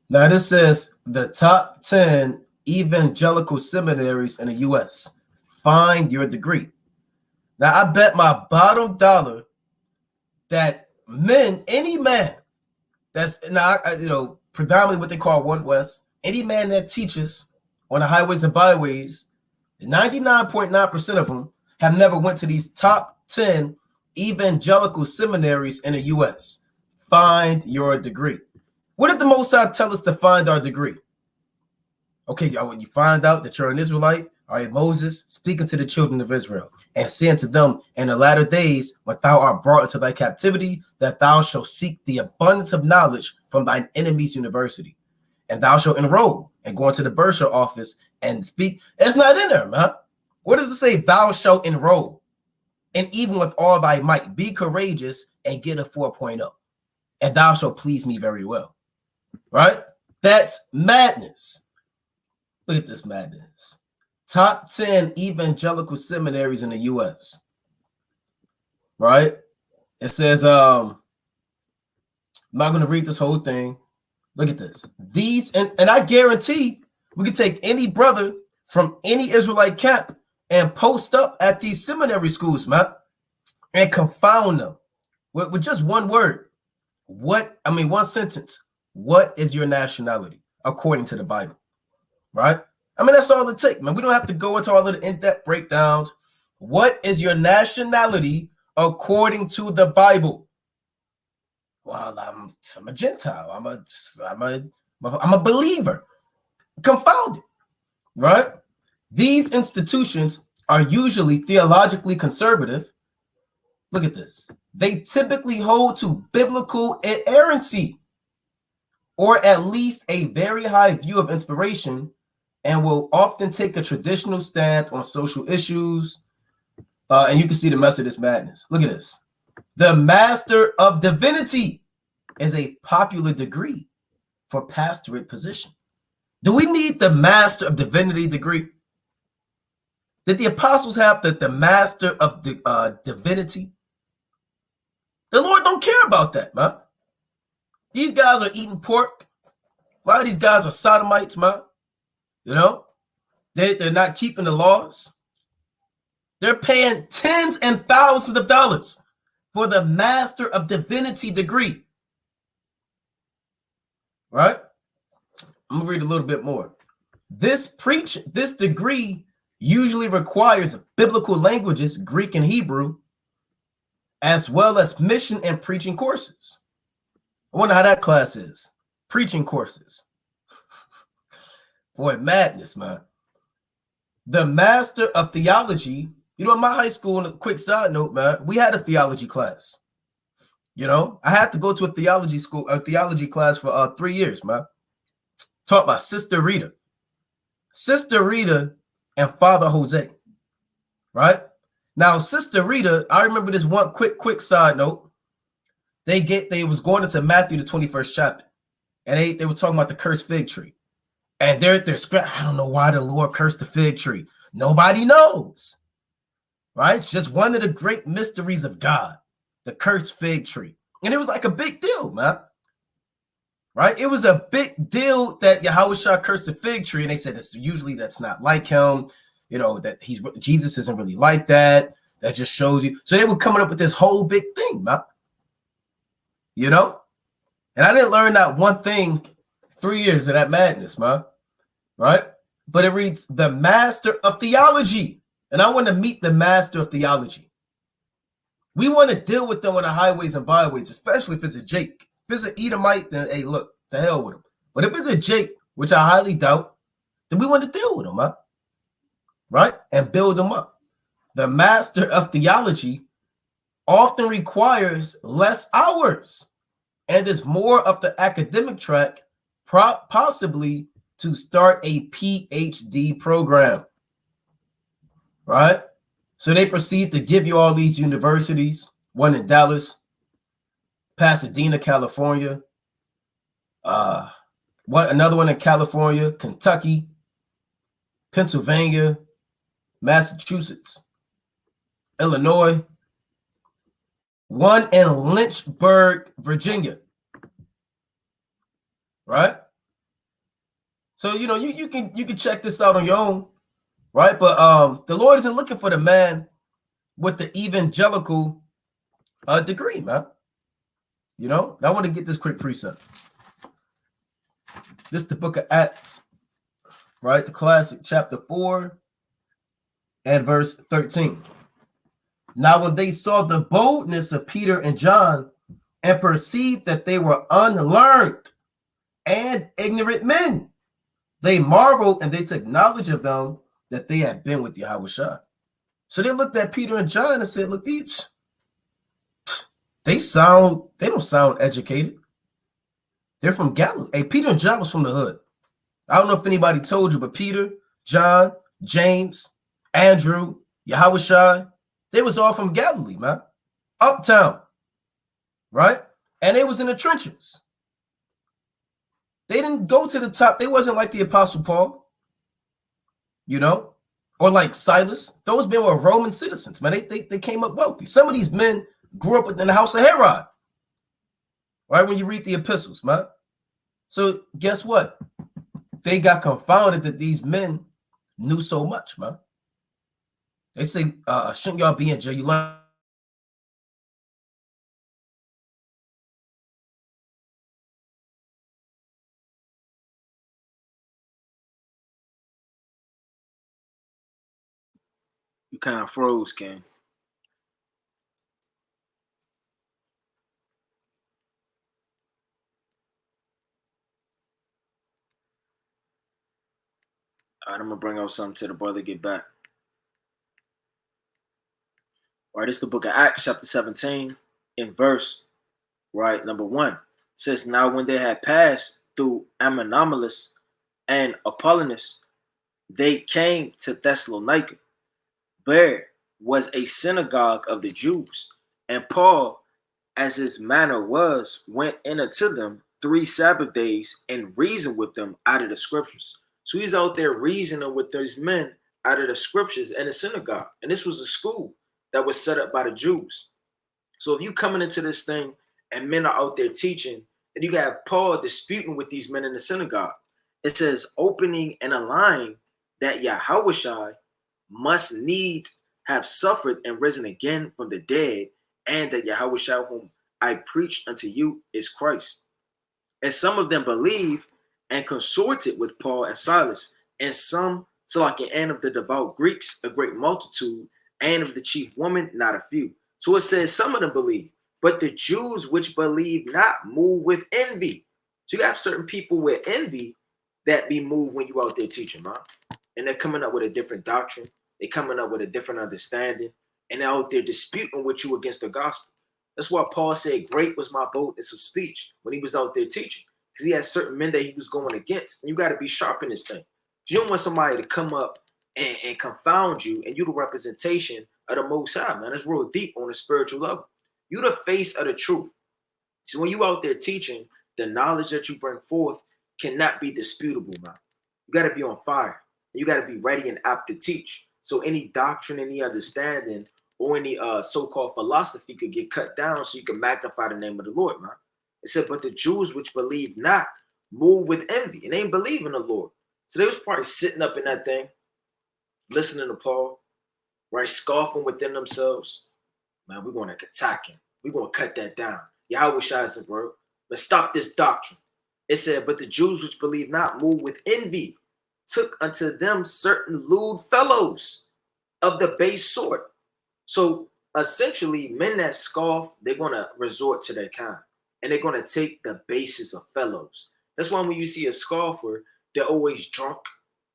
Now this says the top 10 evangelical seminaries in the US. Find your degree. Now I bet my bottom dollar that any man that's now predominantly what they call One West, any man that teaches on the highways and byways, 99.9% of them have never went to these top 10 evangelical seminaries in the US. Find your degree. What did the Most High tell us to find our degree? Okay, y'all, when you find out that you're an Israelite, all right, Moses speaking to the children of Israel and saying to them, in the latter days, when thou art brought into thy captivity, that thou shalt seek the abundance of knowledge from thine enemy's university. And thou shalt enroll and go into the bursar office and speak. It's not in there, man. What does it say? Thou shalt enroll. And even with all thy might, be courageous and get a 4.0. And thou shalt please me very well. Right? That's madness. Look at this madness. Top 10 evangelical seminaries in the U.S. Right? It says, I'm not going to read this whole thing. Look at this. These, and I guarantee we can take any brother from any Israelite camp and post up at these seminary schools, man, and confound them with just one word. One sentence. What is your nationality according to the Bible? Right? I mean, that's all it takes, man. We don't have to go into all of the in-depth breakdowns. What is your nationality according to the Bible? Well, I'm a Gentile. I'm a believer. Confounded, right? These institutions are usually theologically conservative. Look at this. They typically hold to biblical inerrancy, or at least a very high view of inspiration, and will often take a traditional stand on social issues. And you can see the mess of this madness. Look at this. The Master of Divinity is a popular degree for pastorate position. Do we need the Master of Divinity degree? Did the apostles have the Master of Divinity? The Lord don't care about that, man. These guys are eating pork. A lot of these guys are sodomites, man. You know, they're not keeping the laws. They're paying tens and thousands of dollars for the Master of Divinity degree. Right? I'm gonna read a little bit more. This degree usually requires biblical languages, Greek and Hebrew, as well as mission and preaching courses. I wonder how that class is. Preaching courses. Boy, madness, man. The Master of Theology, you know, in my high school, on a quick side note, man, we had a theology class. You know, I had to go to a theology class for 3 years, man. Taught by Sister Rita. Sister Rita and Father Jose, right? Now, Sister Rita, I remember this one quick side note. They was going into Matthew, the 21st chapter, and they were talking about the cursed fig tree. And they're I don't know why the Lord cursed the fig tree. Nobody knows, right? It's just one of the great mysteries of God, the cursed fig tree. And it was like a big deal, man. Right? It was a big deal that Yahawashi cursed the fig tree. And they said that's not like him, you know, that Jesus isn't really like that. That just shows you. So they were coming up with this whole big thing, man. You know? And I didn't learn that one thing 3 years of that madness, man. Right? But it reads the Master of Theology. And I want to meet the Master of Theology. We want to deal with them on the highways and byways, especially if it's a Jake. If it's an Edomite, then hey, look, the hell with him. But if it's a Jake, which I highly doubt, then we want to deal with him, huh? Right? And build them up. The Master of Theology often requires less hours and is more of the academic track, possibly to start a PhD program. Right? So they proceed to give you all these universities, one in Dallas, Pasadena, California, another one in California, Kentucky, Pennsylvania, Massachusetts, Illinois, one in Lynchburg, Virginia. Right? So you know you can check this out on your own, right? But the Lord isn't looking for the man with the evangelical degree, man. You know, and I want to get this quick precept. This is the book of Acts, right? The classic chapter 4 and verse 13. Now, when they saw the boldness of Peter and John and perceived that they were unlearned and ignorant men, they marveled and they took knowledge of them that they had been with Yahawashi. So they looked at Peter and John and said, look, these, they don't sound educated. They're from Galilee. Hey, Peter and John was from the hood. I don't know if anybody told you, but Peter, John, James, Andrew, Yahawashi, they was all from Galilee, man. Uptown, right? And they was in the trenches. They didn't go to the top. They wasn't like the Apostle Paul, you know, or like Silas. Those men were Roman citizens, man. They came up wealthy. Some of these men grew up in the house of Herod, right? When you read the epistles, man. So guess what? They got confounded that these men knew so much, man. They say, shouldn't y'all be in jail? You learn. You kind of froze, Ken. All right, I'm gonna bring out something to the brother get back. All right, this is the book of Acts, chapter 17, in verse, right, number 1. It says, now when they had passed through Ammonopolis and Apollonius, they came to Thessalonica. There was a synagogue of the Jews, and Paul, as his manner was, went in unto them 3 Sabbath days and reasoned with them out of the scriptures. So he's out there reasoning with those men out of the scriptures in a synagogue. And this was a school that was set up by the Jews. So if you coming into this thing and men are out there teaching, and you got Paul disputing with these men in the synagogue, it says opening and a line that Yahawashi must need have suffered and risen again from the dead, and that Yahawashi whom I preached unto you is Christ. And some of them believed and consorted with Paul and Silas, and some, so like an end of the devout Greeks, a great multitude, and of the chief women, not a few. So it says some of them believe, but the Jews which believe not move with envy. So you have certain people with envy that be moved when you out there teaching, man. And they're coming up with a different doctrine. They're coming up with a different understanding, and they're out there disputing with you against the gospel. That's why Paul said, great was my boldness of speech when he was out there teaching, because he had certain men that he was going against. And you got to be sharp in this thing. You don't want somebody to come up and confound you, and you the representation of the Most High, man. It's real deep on a spiritual level. You the face of the truth. So when you out there teaching, the knowledge that you bring forth cannot be disputable, man. You got to be on fire. You got to be ready and apt to teach. So any doctrine, any understanding, or any so-called philosophy could get cut down so you can magnify the name of the Lord, man. It said, but the Jews which believe not move with envy, and they ain't believe in the Lord. So they was probably sitting up in that thing, listening to Paul, right, scoffing within themselves. Man, we're going to attack him. We're going to cut that down. Yahawashi is the word. Let's stop this doctrine. It said, but the Jews which believe not move with envy, took unto them certain lewd fellows of the base sort. So essentially, men that scoff, they're going to resort to their kind, and they're going to take the basis of fellows. That's why when you see a scoffer, they're always drunk.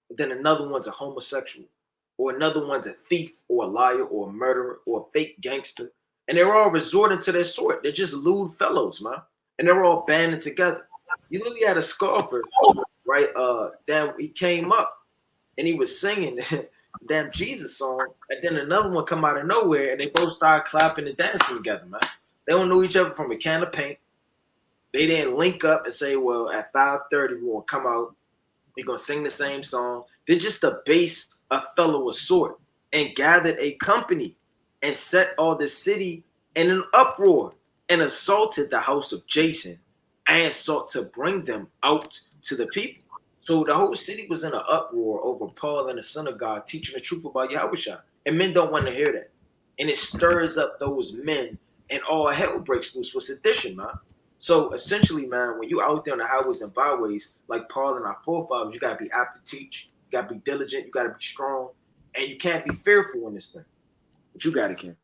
Then another one's a homosexual, or another one's a thief, or a liar, or a murderer, or a fake gangster. And they're all resorting to their sort. They're just lewd fellows, man. And they're all banding together. You literally had a scoffer, right? That he came up and he was singing damn Jesus song, and then another one come out of nowhere, and they both started clapping and dancing together, man. They don't know each other from a can of paint. They didn't link up and say, well, at 5:30 we're gonna come out, we're gonna sing the same song. They're just a base, a fellow of sort, and gathered a company and set all the city in an uproar and assaulted the house of Jason and sought to bring them out to the people. So the whole city was in an uproar over Paul in the synagogue teaching the truth about Yahawashi. And men don't want to hear that. And it stirs up those men, and all hell breaks loose with sedition, man. So essentially, man, when you out there on the highways and byways, like Paul and our forefathers, you got to be apt to teach. You got to be diligent. You got to be strong. And you can't be fearful in this thing. But you got to, Ken.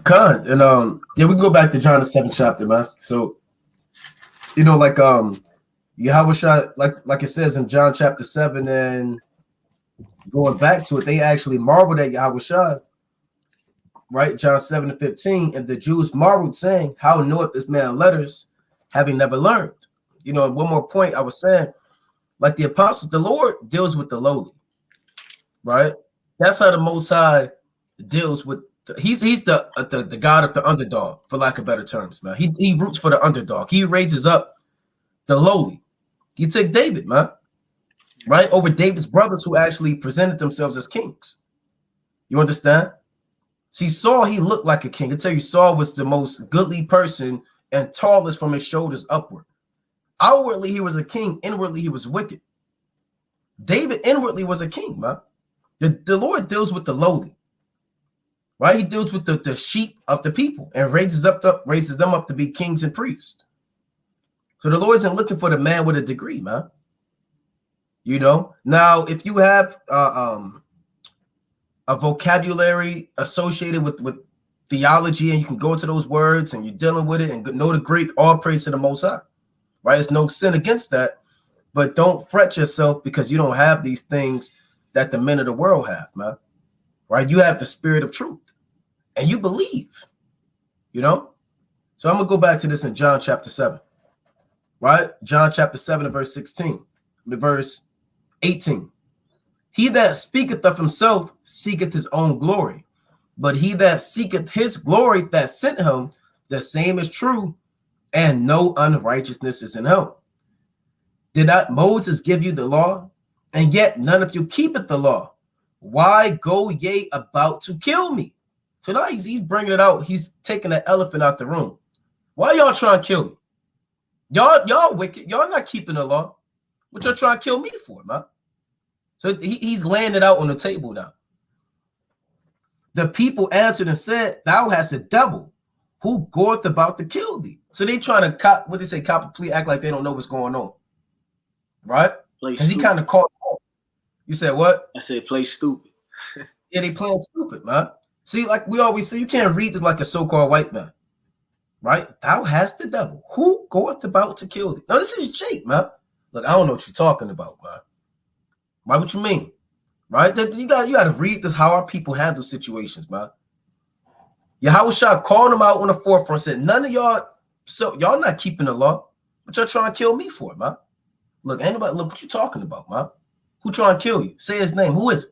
Con. And yeah, we can go back to John the 7th chapter, man. So, you know, like Yahawashi, like it says in John chapter 7, and going back to it, they actually marveled at Yahawashi, right? John 7:15, and the Jews marveled, saying, how knoweth this man letters, having never learned? You know, one more point I was saying, like the apostles, the Lord deals with the lowly, right? That's how the Most High deals with. He's the God of the underdog, for lack of better terms, man. He roots for the underdog. He raises up the lowly. You take David, man, right? Over David's brothers who actually presented themselves as kings. You understand? See, Saul, he looked like a king. I tell you, Saul was the most goodly person and tallest from his shoulders upward. Outwardly, he was a king. Inwardly, he was wicked. David inwardly was a king, man. The Lord deals with the lowly, right? He deals with the sheep of the people and raises them up to be kings and priests. So the Lord isn't looking for the man with a degree, man. You know, now if you have a vocabulary associated with theology, and you can go into those words and you're dealing with it and know the Greek, all praise to the Most High, right? There's no sin against that, but don't fret yourself because you don't have these things that the men of the world have, man, right? You have the spirit of truth and you believe, you know? So I'm going to go back to this in John chapter 7. Right? John chapter 7 and verse 16, verse 18. He that speaketh of himself seeketh his own glory, but he that seeketh his glory that sent him, the same is true, and no unrighteousness is in him. Did not Moses give you the law? And yet none of you keepeth the law. Why go ye about to kill me? So now he's bringing it out. He's taking the elephant out the room. Why y'all trying to kill me? Y'all wicked. Y'all not keeping the law. What y'all trying to kill me for, man? So he's laying it out on the table now. The people answered and said, Thou hast a devil, who goeth about to kill thee. So they trying to cop what they say, cop a plea, act like they don't know what's going on. Right? Because he kind of caught. You said what? I said play stupid. Yeah, they playing stupid, man. See, like we always say, you can't read this like a so-called white man. Right? Thou hast the devil, who goeth about to kill thee. Now, this is Jake, man. Look, I don't know what you're talking about, man. Right? What you mean? Right? You got to read this, how our people handle situations, man. Yahawashi called them out on the forefront, said, none of y'all, so y'all not keeping the law, but y'all trying to kill me for it, man. Look, anybody, look what you talking about, man. Who trying to kill you? Say his name. Who is it?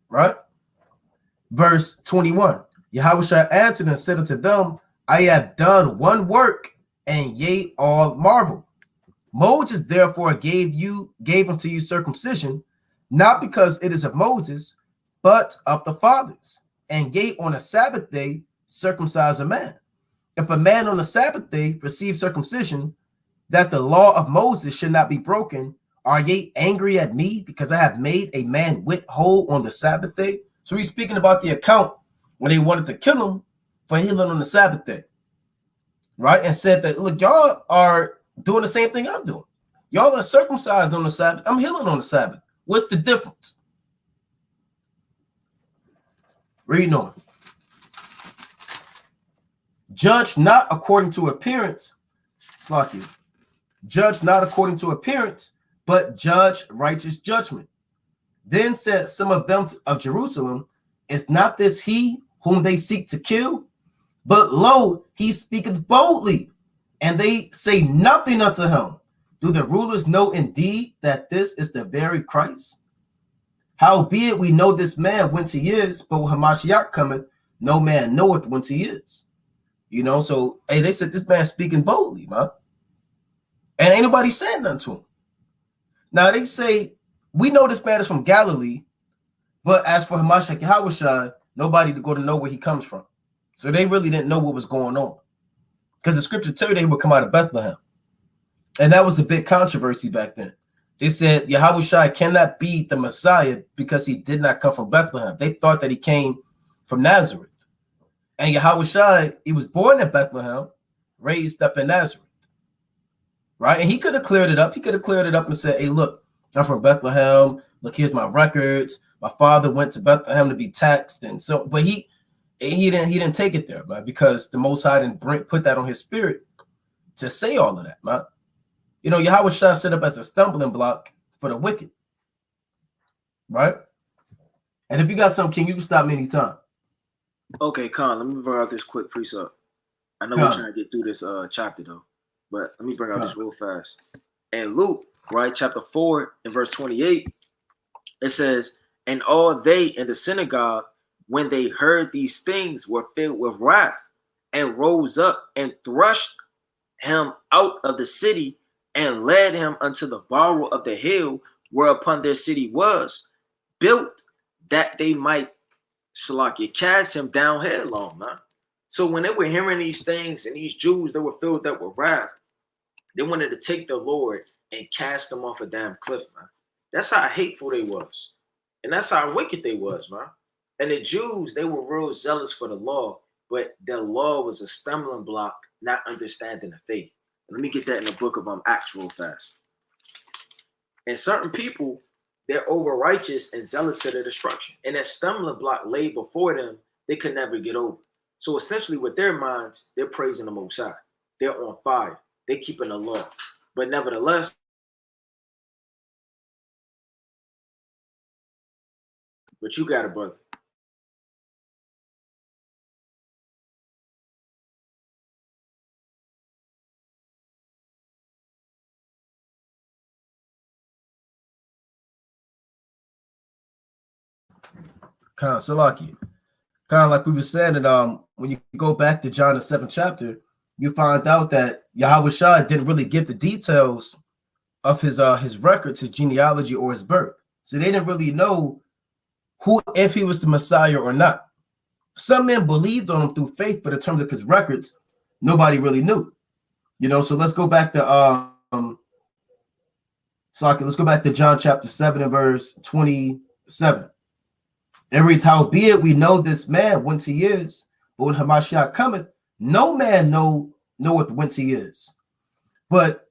Right? Verse 21. Yahawashi answered and said unto them, I have done one work, and ye all marvel. Moses therefore gave unto you circumcision, not because it is of Moses, but of the fathers, and ye on a Sabbath day circumcise a man. If a man on the Sabbath day receive circumcision, that the law of Moses should not be broken, are ye angry at me because I have made a man whole on the Sabbath day? So he's speaking about the account when they wanted to kill him for healing on the Sabbath day, right? And said that, look, y'all are doing the same thing I'm doing. Y'all are circumcised on the Sabbath. I'm healing on the Sabbath. What's the difference? Read on. Judge not according to appearance. Slack you. Judge not according to appearance, but judge righteous judgment. Then said some of them of Jerusalem, is not this he whom they seek to kill? But lo, he speaketh boldly, and they say nothing unto him. Do the rulers know indeed that this is the very Christ? Howbeit we know this man whence he is, but when Hamashiach cometh, no man knoweth whence he is. You know, so hey, they said this man speaking boldly, man. And ain't nobody saying nothing to him. Now they say, we know this man is from Galilee, but as for Hamashiach Yahawashi, nobody to go to know where he comes from. So they really didn't know what was going on. Because the scripture tell you they would come out of Bethlehem. And that was a big controversy back then. They said Yahawashi cannot be the Messiah because he did not come from Bethlehem. They thought that he came from Nazareth. And Yahawashi, he was born in Bethlehem, raised up in Nazareth. Right? And he could have cleared it up. He could have cleared it up and said, hey, look, I'm from Bethlehem. Look, here's my records. My father went to Bethlehem to be taxed. And so, but he didn't take it there, man, because the Most High didn't put that on his spirit to say all of that, man. You know, Yahawashi set up as a stumbling block for the wicked. Right? And if you got something, King, you can stop me anytime. Okay, Khan, let me bring out this quick precept. I know we're trying to get through this chapter, though, but let me bring out this real fast. And Luke, right, chapter 4 and verse 28, it says, and all they in the synagogue, when they heard these things, were filled with wrath, and rose up and thrust him out of the city, and led him unto the borrow of the hill whereupon their city was built, that they might cast him down headlong, man. So when they were hearing these things, and these Jews, they were filled up with wrath, they wanted to take the Lord and cast him off a damn cliff, man. That's how hateful they was. And that's how wicked they was, man. And the Jews, they were real zealous for the law, but the law was a stumbling block, not understanding the faith. Let me get that in the book of Acts real fast. And certain people, they're over righteous and zealous to their destruction. And that stumbling block laid before them, they could never get over. So essentially with their minds, they're praising the Most High. They're on fire. They're keeping the law. But nevertheless, but you got it, brother. Kind of Salaki. Kind of like we were saying that when you go back to John the 7th chapter, you find out that Yahawashi didn't really give the details of his records, his genealogy, or his birth. So they didn't really know if he was the Messiah or not. Some men believed on him through faith, but in terms of his records, nobody really knew. You know, so let's go back to let's go back to John chapter 7 and verse 27. It reads, howbeit we know this man whence he is, but when Hamashiach cometh, no man knoweth whence he is. But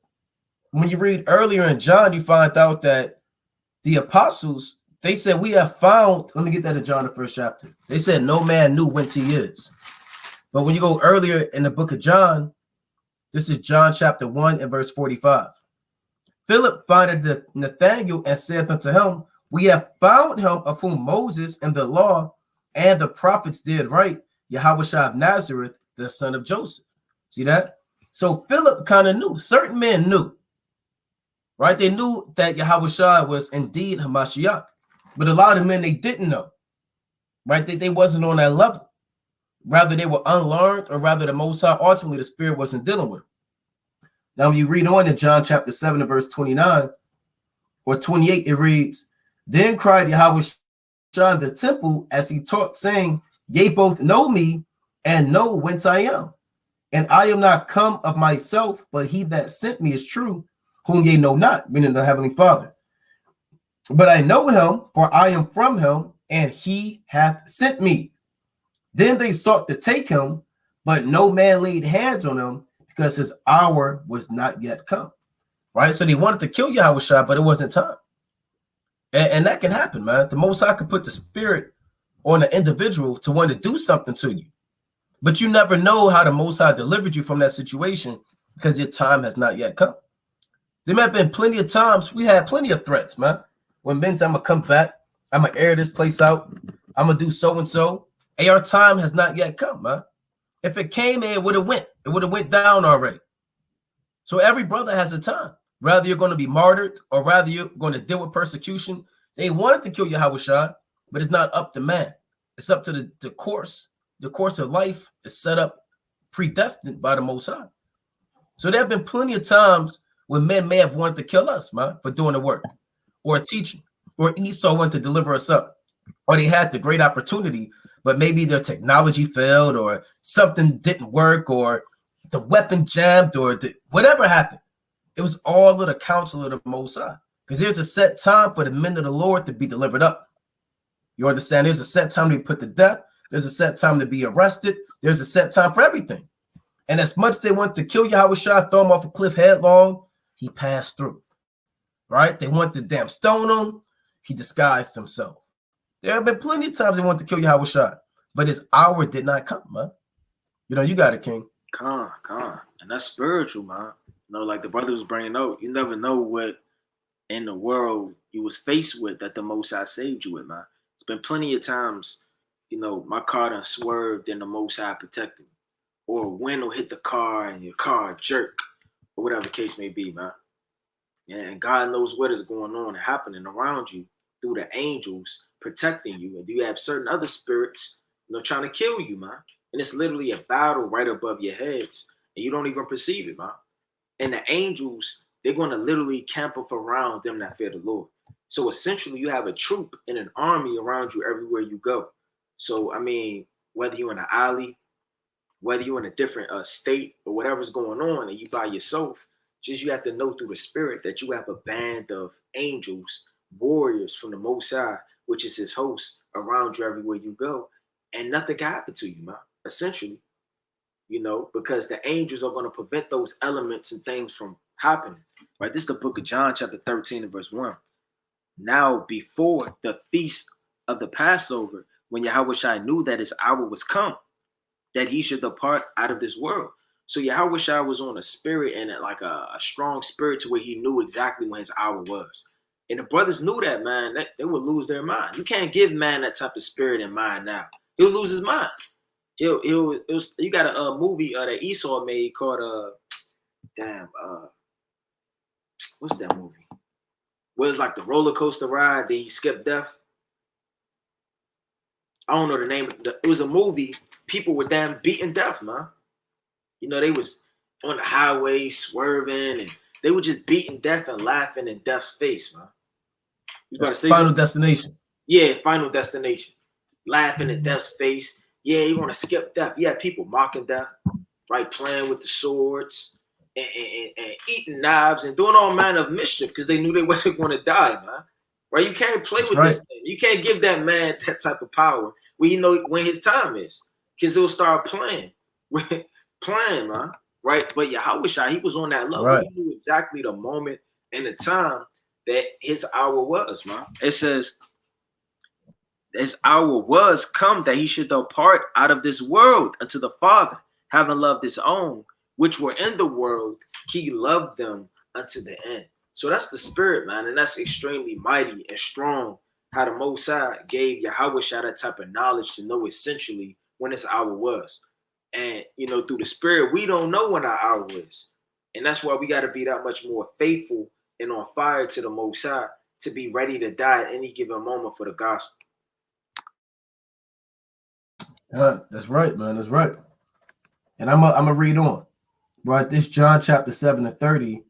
when you read earlier in John, you find out that the apostles, they said, we have found, let me get that in John, the first chapter. They said no man knew whence he is. But when you go earlier in the book of John, this is John chapter 1 and verse 45. Philip findeth Nathanael and saith unto him, we have found him of whom Moses and the law and the prophets did write, Yahawashi of Nazareth, the son of Joseph. See that? So Philip kind of knew. Certain men knew. Right? They knew that Yahawashi was indeed Hamashiach. But a lot of men, they didn't know. Right? They wasn't on that level. Rather, they were unlearned, or rather, the Most High, ultimately, the Spirit wasn't dealing with them. Now, when you read on in John chapter 7 and verse 29 or 28, it reads, then cried Yahawashi in the temple as he taught, saying, ye both know me and know whence I am. And I am not come of myself, but he that sent me is true, whom ye know not, meaning the Heavenly Father. But I know him, for I am from him, and he hath sent me. Then they sought to take him, but no man laid hands on him, because his hour was not yet come. Right? So they wanted to kill Yahawashi, but it wasn't time. And that can happen, man. The Most High could put the Spirit on an individual to want to do something to you. But you never know how the Most High delivered you from that situation, because your time has not yet come. There may have been plenty of times, we had plenty of threats, man. When men say, I'm going to come back, I'm going to air this place out, I'm going to do so-and-so. Hey, our time has not yet come, man. If it came, it would have went down already. So every brother has a time. Rather you're going to be martyred, or rather you're going to deal with persecution. They wanted to kill Yahawashi, but it's not up to man. It's up to the course. The course of life is set up, predestined by the Most High. So there have been plenty of times when men may have wanted to kill us, man, for doing the work, or teaching, or Esau wanted to deliver us up, or they had the great opportunity, but maybe their technology failed, or something didn't work, or the weapon jammed, or whatever happened. It was all of the counsel of the Most High, because there's a set time for the men of the Lord to be delivered up. You understand? There's a set time to be put to death. There's a set time to be arrested. There's a set time for everything. And as much as they want to kill Yahawashi, throw him off a cliff headlong, he passed through. Right? They want to damn stone him. He disguised himself. There have been plenty of times they want to kill Yahawashi, but his hour did not come, man. You know, you got it, King. Con. And that's spiritual, man. You know, like the brother was bringing out, you never know what in the world you was faced with that the Most High saved you with, man. It's been plenty of times, you know, my car done swerved and the Most High protected me. Or a wind will hit the car and your car jerk, or whatever the case may be, man. And God knows what is going on and happening around you through the angels protecting you. And you have certain other spirits, you know, trying to kill you, man. And it's literally a battle right above your heads, and you don't even perceive it, man. And the angels, they're going to literally camp up around them that fear the Lord. So essentially, you have a troop and an army around you everywhere you go. So, I mean, whether you're in an alley, whether you're in a different state, or whatever's going on, and you by yourself, just you have to know through the Spirit that you have a band of angels, warriors from the Most High, which is his host, around you everywhere you go. And nothing can happen to you, man, essentially. You know, because the angels are going to prevent those elements and things from happening. Right? This is the book of John, chapter 13 and verse 1. Now, before the feast of the Passover, when Yahawashi knew that his hour was come, that he should depart out of this world. So Yahawashi was on a spirit, and like a strong spirit, to where he knew exactly when his hour was. And the brothers knew that, man, that they would lose their mind. You can't give man that type of spirit and mind now. He'll lose his mind. You got a movie that Esau made called what's that movie? Where it's like the roller coaster ride, then he skipped death. I don't know the name. It was a movie. People were damn beating death, man. You know, they was on the highway swerving, and they were just beating death and laughing in death's face, man. Final Destination. Yeah, Final Destination. Laughing at death's face. Yeah, you want to skip death. You have people mocking death, right? Playing with the swords and eating knives and doing all manner of mischief because they knew they wasn't going to die, man. right? You can't play That's with right. this thing. You can't give that man that type of power when you know when his time is, because he'll start playing, playing, man, right? But Yahawashi, he was on that level. Right. He knew exactly the moment and the time that his hour was, man. It says his hour was come that he should depart out of this world unto the Father, having loved his own, which were in the world, he loved them unto the end. So that's the spirit, man, and that's extremely mighty and strong. How the Most High gave Yahawashi that type of knowledge to know essentially when his hour was. And through the spirit, we don't know when our hour is. And that's why we got to be that much more faithful and on fire to the Most High to be ready to die at any given moment for the gospel. That's right, man. That's right. And I'm gonna read on. Right, this John chapter 7 and 30.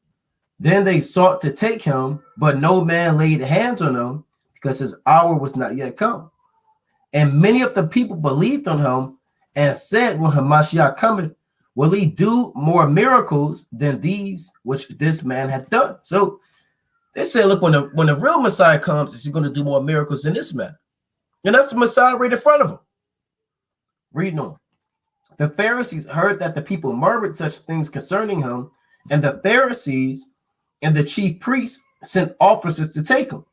Then they sought to take him, but no man laid hands on him because his hour was not yet come. And many of the people believed on him and said, when Hamashiach cometh, will he do more miracles than these which this man hath done? So they said, look, when the real Messiah comes, is he going to do more miracles than this man? And that's the Messiah right in front of him. Reading on. The Pharisees heard that the people murmured such things concerning him, and the Pharisees and the chief priests sent officers to take him.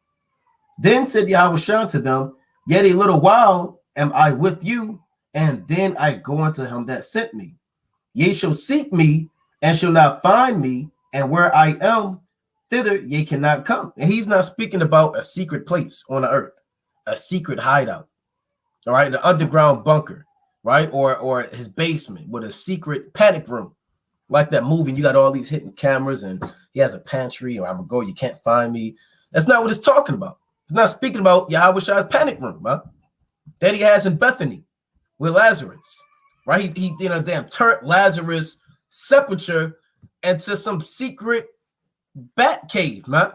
Then said Yahawashi to them, yet a little while am I with you, and then I go unto him that sent me. Ye shall seek me, and shall not find me, and where I am, thither ye cannot come. And he's not speaking about a secret place on the earth, a secret hideout, all right, the underground bunker, right, or his basement with a secret panic room, like that movie. You got all these hidden cameras, and he has a pantry, or I'm gonna go, you can't find me. That's not what it's talking about. It's not speaking about Yahawashi's panic room, huh? That he has in Bethany with Lazarus, right? He turned Lazarus' sepulcher into some secret bat cave, man,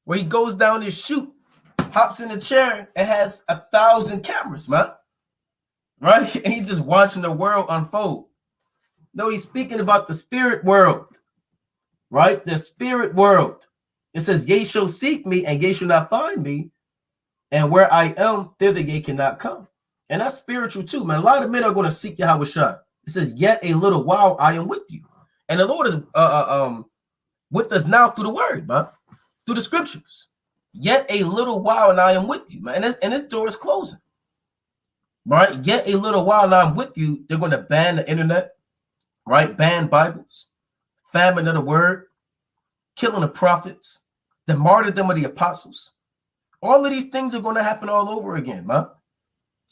where he goes down this chute, hops in the chair, and has 1,000 cameras, man, right? And he's just watching the world unfold. No, he's speaking about the spirit world, right? The spirit world. It says, ye shall seek me, and ye shall not find me, and where I am, thither ye cannot come. And that's spiritual too, man. A lot of men are going to seek Yahawashi. It says, yet a little while I am with you. And the Lord is with us now through the word, man, through the scriptures. Yet a little while and I am with you, man. And this door is closing, right? Yet a little while and I'm with you. They're going to ban the internet, right? Ban Bibles, famine of the word, killing the prophets, the martyrdom of the apostles. All of these things are going to happen all over again, man.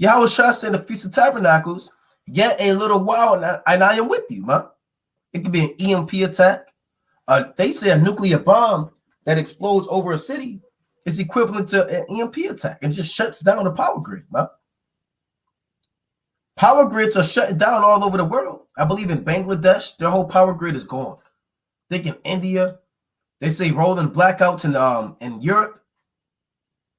Yahawashi said in the Feast of Tabernacles, yet a little while and I am with you, man. It could be an EMP attack. They say a nuclear bomb that explodes over a city is equivalent to an EMP attack and just shuts down the power grid, man. Power grids are shutting down all over the world. I believe in Bangladesh, their whole power grid is gone. I think in India, they say rolling blackouts in Europe.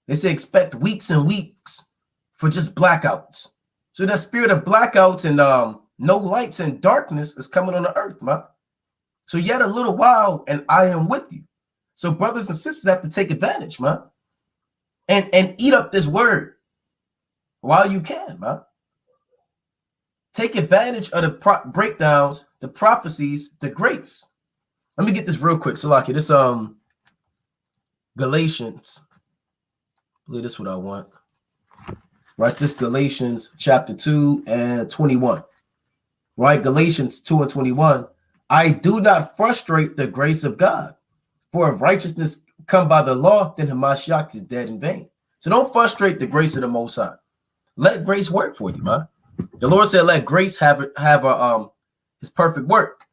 They say expect weeks and weeks for just blackouts. So that spirit of blackouts and no lights and darkness is coming on the earth, man. So yet a little while and I am with you. So brothers and sisters have to take advantage, man. And eat up this word while you can, man. Take advantage of the breakdowns, the prophecies, the grace. Let me get this real quick. Salaki, this Galatians. I believe this is what I want. Right, this Galatians chapter 2 and 21. Right, Galatians 2 and 21. I do not frustrate the grace of God, for if righteousness come by the law, then Hamashiach is dead in vain. So don't frustrate the grace of the Most High. Let grace work for you, man. The Lord said, let grace have his perfect work,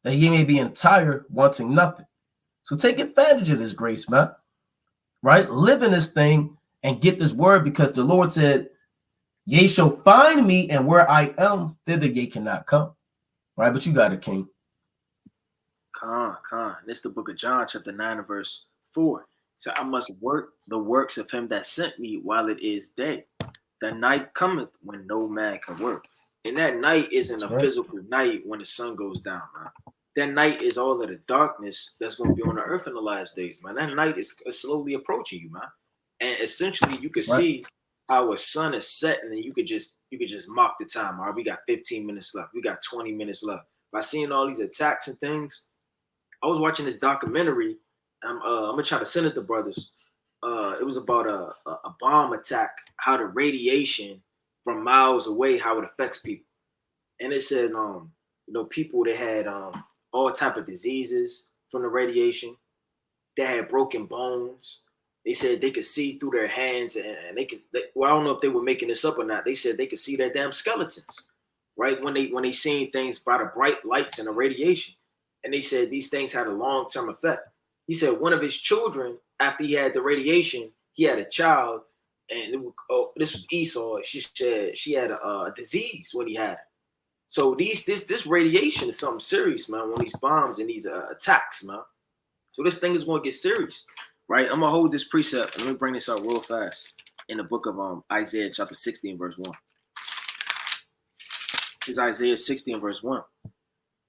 that ye may be entire, wanting nothing. So take advantage of this grace, man. Right? Live in this thing and get this word, because the Lord said, ye shall find me, and where I am, thither ye cannot come. Right? But you got it, King. This is the book of John, chapter 9 and verse 4. So I must work the works of him that sent me while it is day. The night cometh when no man can work. And that night isn't a physical night when the sun goes down, man. that night is all of the darkness that's going to be on the earth in the last days, man. That night is slowly approaching you, man. And essentially, you can see how a sun is setting, and you could just mark the time. All right, we got 15 minutes left. We got 20 minutes left. By seeing all these attacks and things, I was watching this documentary. I'm gonna try to send it to brothers. It was about a bomb attack, how the radiation from miles away, how it affects people. And it said, people that had all type of diseases from the radiation. They had broken bones. They said they could see through their hands, and I don't know if they were making this up or not. They said they could see their damn skeletons, right? When they seen things by the bright lights and the radiation. And they said these things had a long-term effect. He said one of his children, after he had the radiation, he had a child, and this was Esau. She said she had a disease when he had it. So this radiation is something serious, man. When these bombs and these attacks, man. So this thing is going to get serious, right? I'm gonna hold this precept and let me bring this out real fast in the book of Isaiah chapter 60 and verse 1. It's Isaiah 60 and verse 1.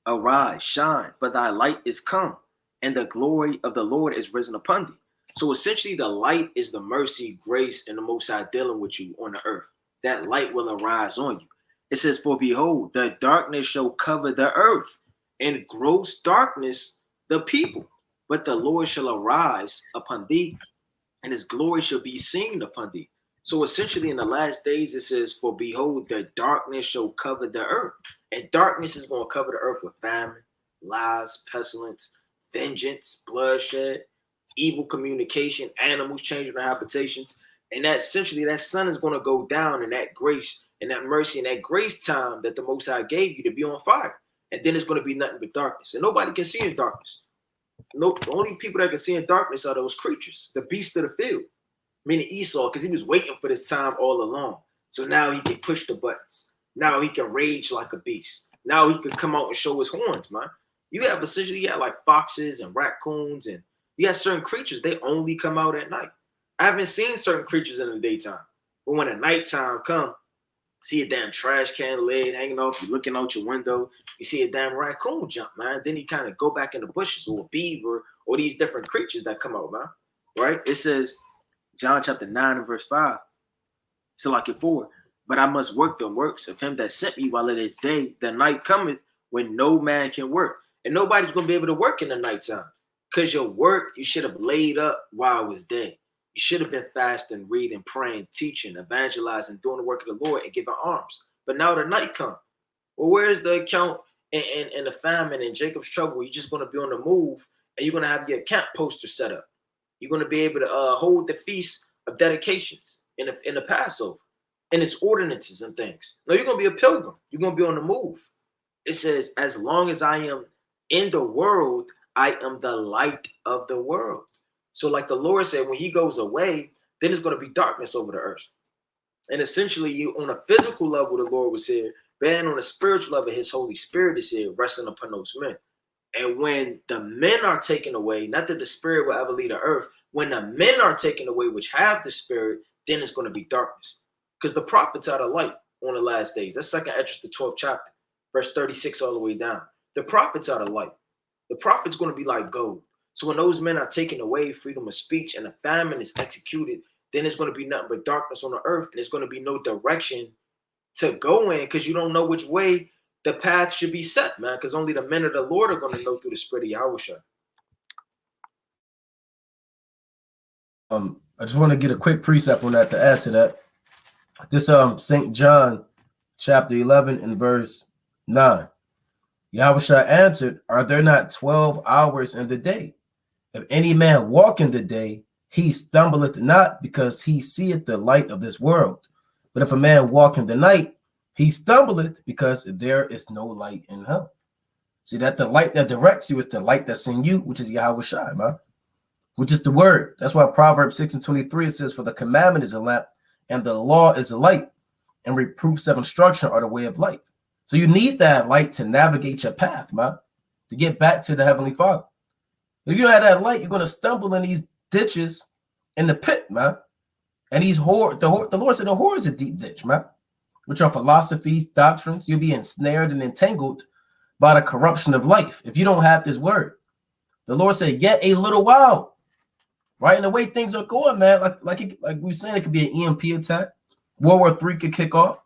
Arise, shine, for thy light is come, and the glory of the Lord is risen upon thee. So essentially, the light is the mercy, grace, and the Most High dealing with you on the earth. That light will arise on you. It says, for behold, the darkness shall cover the earth, and gross darkness the people. But the Lord shall arise upon thee, and his glory shall be seen upon thee. So essentially, in the last days, it says, for behold, the darkness shall cover the earth. And darkness is going to cover the earth with famine, lies, pestilence, vengeance, bloodshed, evil communication, animals changing their habitations. And that essentially, that sun is going to go down, and that grace and that mercy and that grace time that the Most High gave you to be on fire. And then it's going to be nothing but darkness. And nobody can see in darkness. No, the only people that can see in darkness are those creatures, the beasts of the field, meaning Esau, because he was waiting for this time all along. So now he can push the buttons. Now he can rage like a beast. Now he can come out and show his horns, man. You have like foxes and raccoons, and you have certain creatures, they only come out at night. I haven't seen certain creatures in the daytime, but when the nighttime come, see a damn trash can lid hanging off, you're looking out your window, you see a damn raccoon jump, man. Then you kind of go back in the bushes, or a beaver, or these different creatures that come out, man. Right? It says, John chapter 9 and verse 5. So like it 4. But I must work the works of him that sent me while it is day. The night cometh when no man can work. And nobody's going to be able to work in the nighttime. Because your work, you should have laid up while it was day. You should have been fasting, reading, praying, teaching, evangelizing, doing the work of the Lord, and giving alms. But now the night come. Well, where's the account in the famine and Jacob's trouble? You're just going to be on the move, and you're going to have your camp poster set up. You're going to be able to hold the feast of dedications in the Passover and its ordinances and things. No, you're going to be a pilgrim. You're going to be on the move. It says, as long as I am in the world, I am the light of the world. So like the Lord said, when he goes away, then there's going to be darkness over the earth. And essentially, you on a physical level, the Lord was here, but then on a spiritual level, his Holy Spirit is here, resting upon those men. And when the men are taken away, not that the Spirit will ever leave the earth, when the men are taken away, which have the Spirit, then it's going to be darkness. Because the prophets are the light on the last days. That's 2nd Esdras, the 12th chapter, verse 36 all the way down. The prophets are the light. The prophet's going to be like gold. So when those men are taken away, freedom of speech, and the famine is executed, then there's going to be nothing but darkness on the earth, and there's going to be no direction to go in, because you don't know which way the path should be set, man, because only the men of the Lord are going to know through the Spirit of Yahawashi. I just want to get a quick precept on that to add to that. This St. John chapter 11 and verse 9. Yahawashi answered, are there not 12 hours in the day? If any man walk in the day, he stumbleth not, because he seeth the light of this world. But if a man walk in the night, he stumbleth, because there is no light in him. See, that the light that directs you is the light that's in you, which is Yahawashi, man, which is the word. That's why Proverbs 6 and 23, it says, for the commandment is a lamp, and the law is a light, and reproofs of instruction are the way of life. So you need that light to navigate your path, man, to get back to the Heavenly Father. If you don't have that light, you're going to stumble in these ditches in the pit, man. And these the Lord said the whore is a deep ditch, man, which are philosophies, doctrines. You'll be ensnared and entangled by the corruption of life if you don't have this word. The Lord said, yet a little while, right? And the way things are going, man, like we were saying, it could be an EMP attack. World War III could kick off.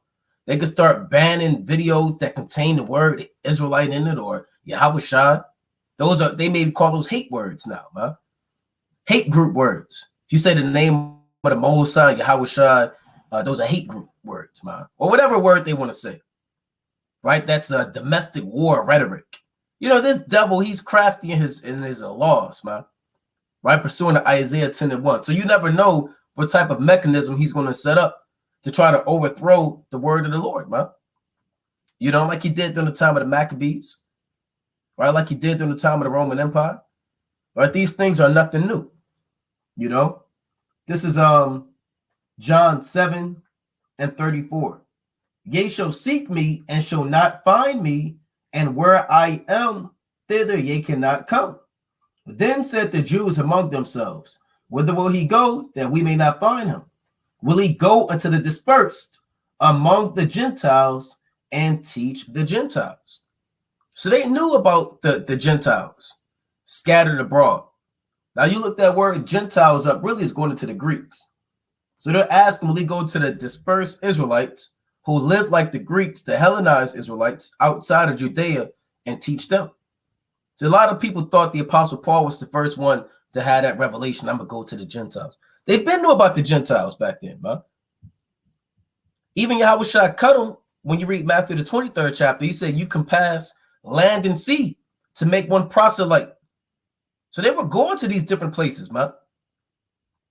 They could start banning videos that contain the word Israelite in it or Yahawashi. They may call those hate words now, man. Hate group words. If you say the name of the Mosai, Yahawashi, those are hate group words, man. Or whatever word they want to say. Right? That's a domestic war rhetoric. You know, this devil, he's crafty in his laws, man. Right? Pursuing to Isaiah 10:1. So you never know what type of mechanism he's going to set up to try to overthrow the word of the Lord, man. You know, like he did during the time of the Maccabees, right? Like he did during the time of the Roman Empire. Right? These things are nothing new. You know, this is John 7:34. Ye shall seek me and shall not find me, and where I am, thither ye cannot come. Then said the Jews among themselves, whither will he go, that we may not find him? Will he go unto the dispersed among the Gentiles and teach the Gentiles? So they knew about the Gentiles scattered abroad. Now you look that word Gentiles up, really is going into the Greeks. So they're asking, will he go to the dispersed Israelites who live like the Greeks, the Hellenized Israelites outside of Judea, and teach them? So a lot of people thought the Apostle Paul was the first one to have that revelation. I'm going to go to the Gentiles. They've been knew about the Gentiles back then, man. Even Yahawashi cut them. When you read Matthew the 23rd chapter, he said you can pass land and sea to make one proselyte. So they were going to these different places, man.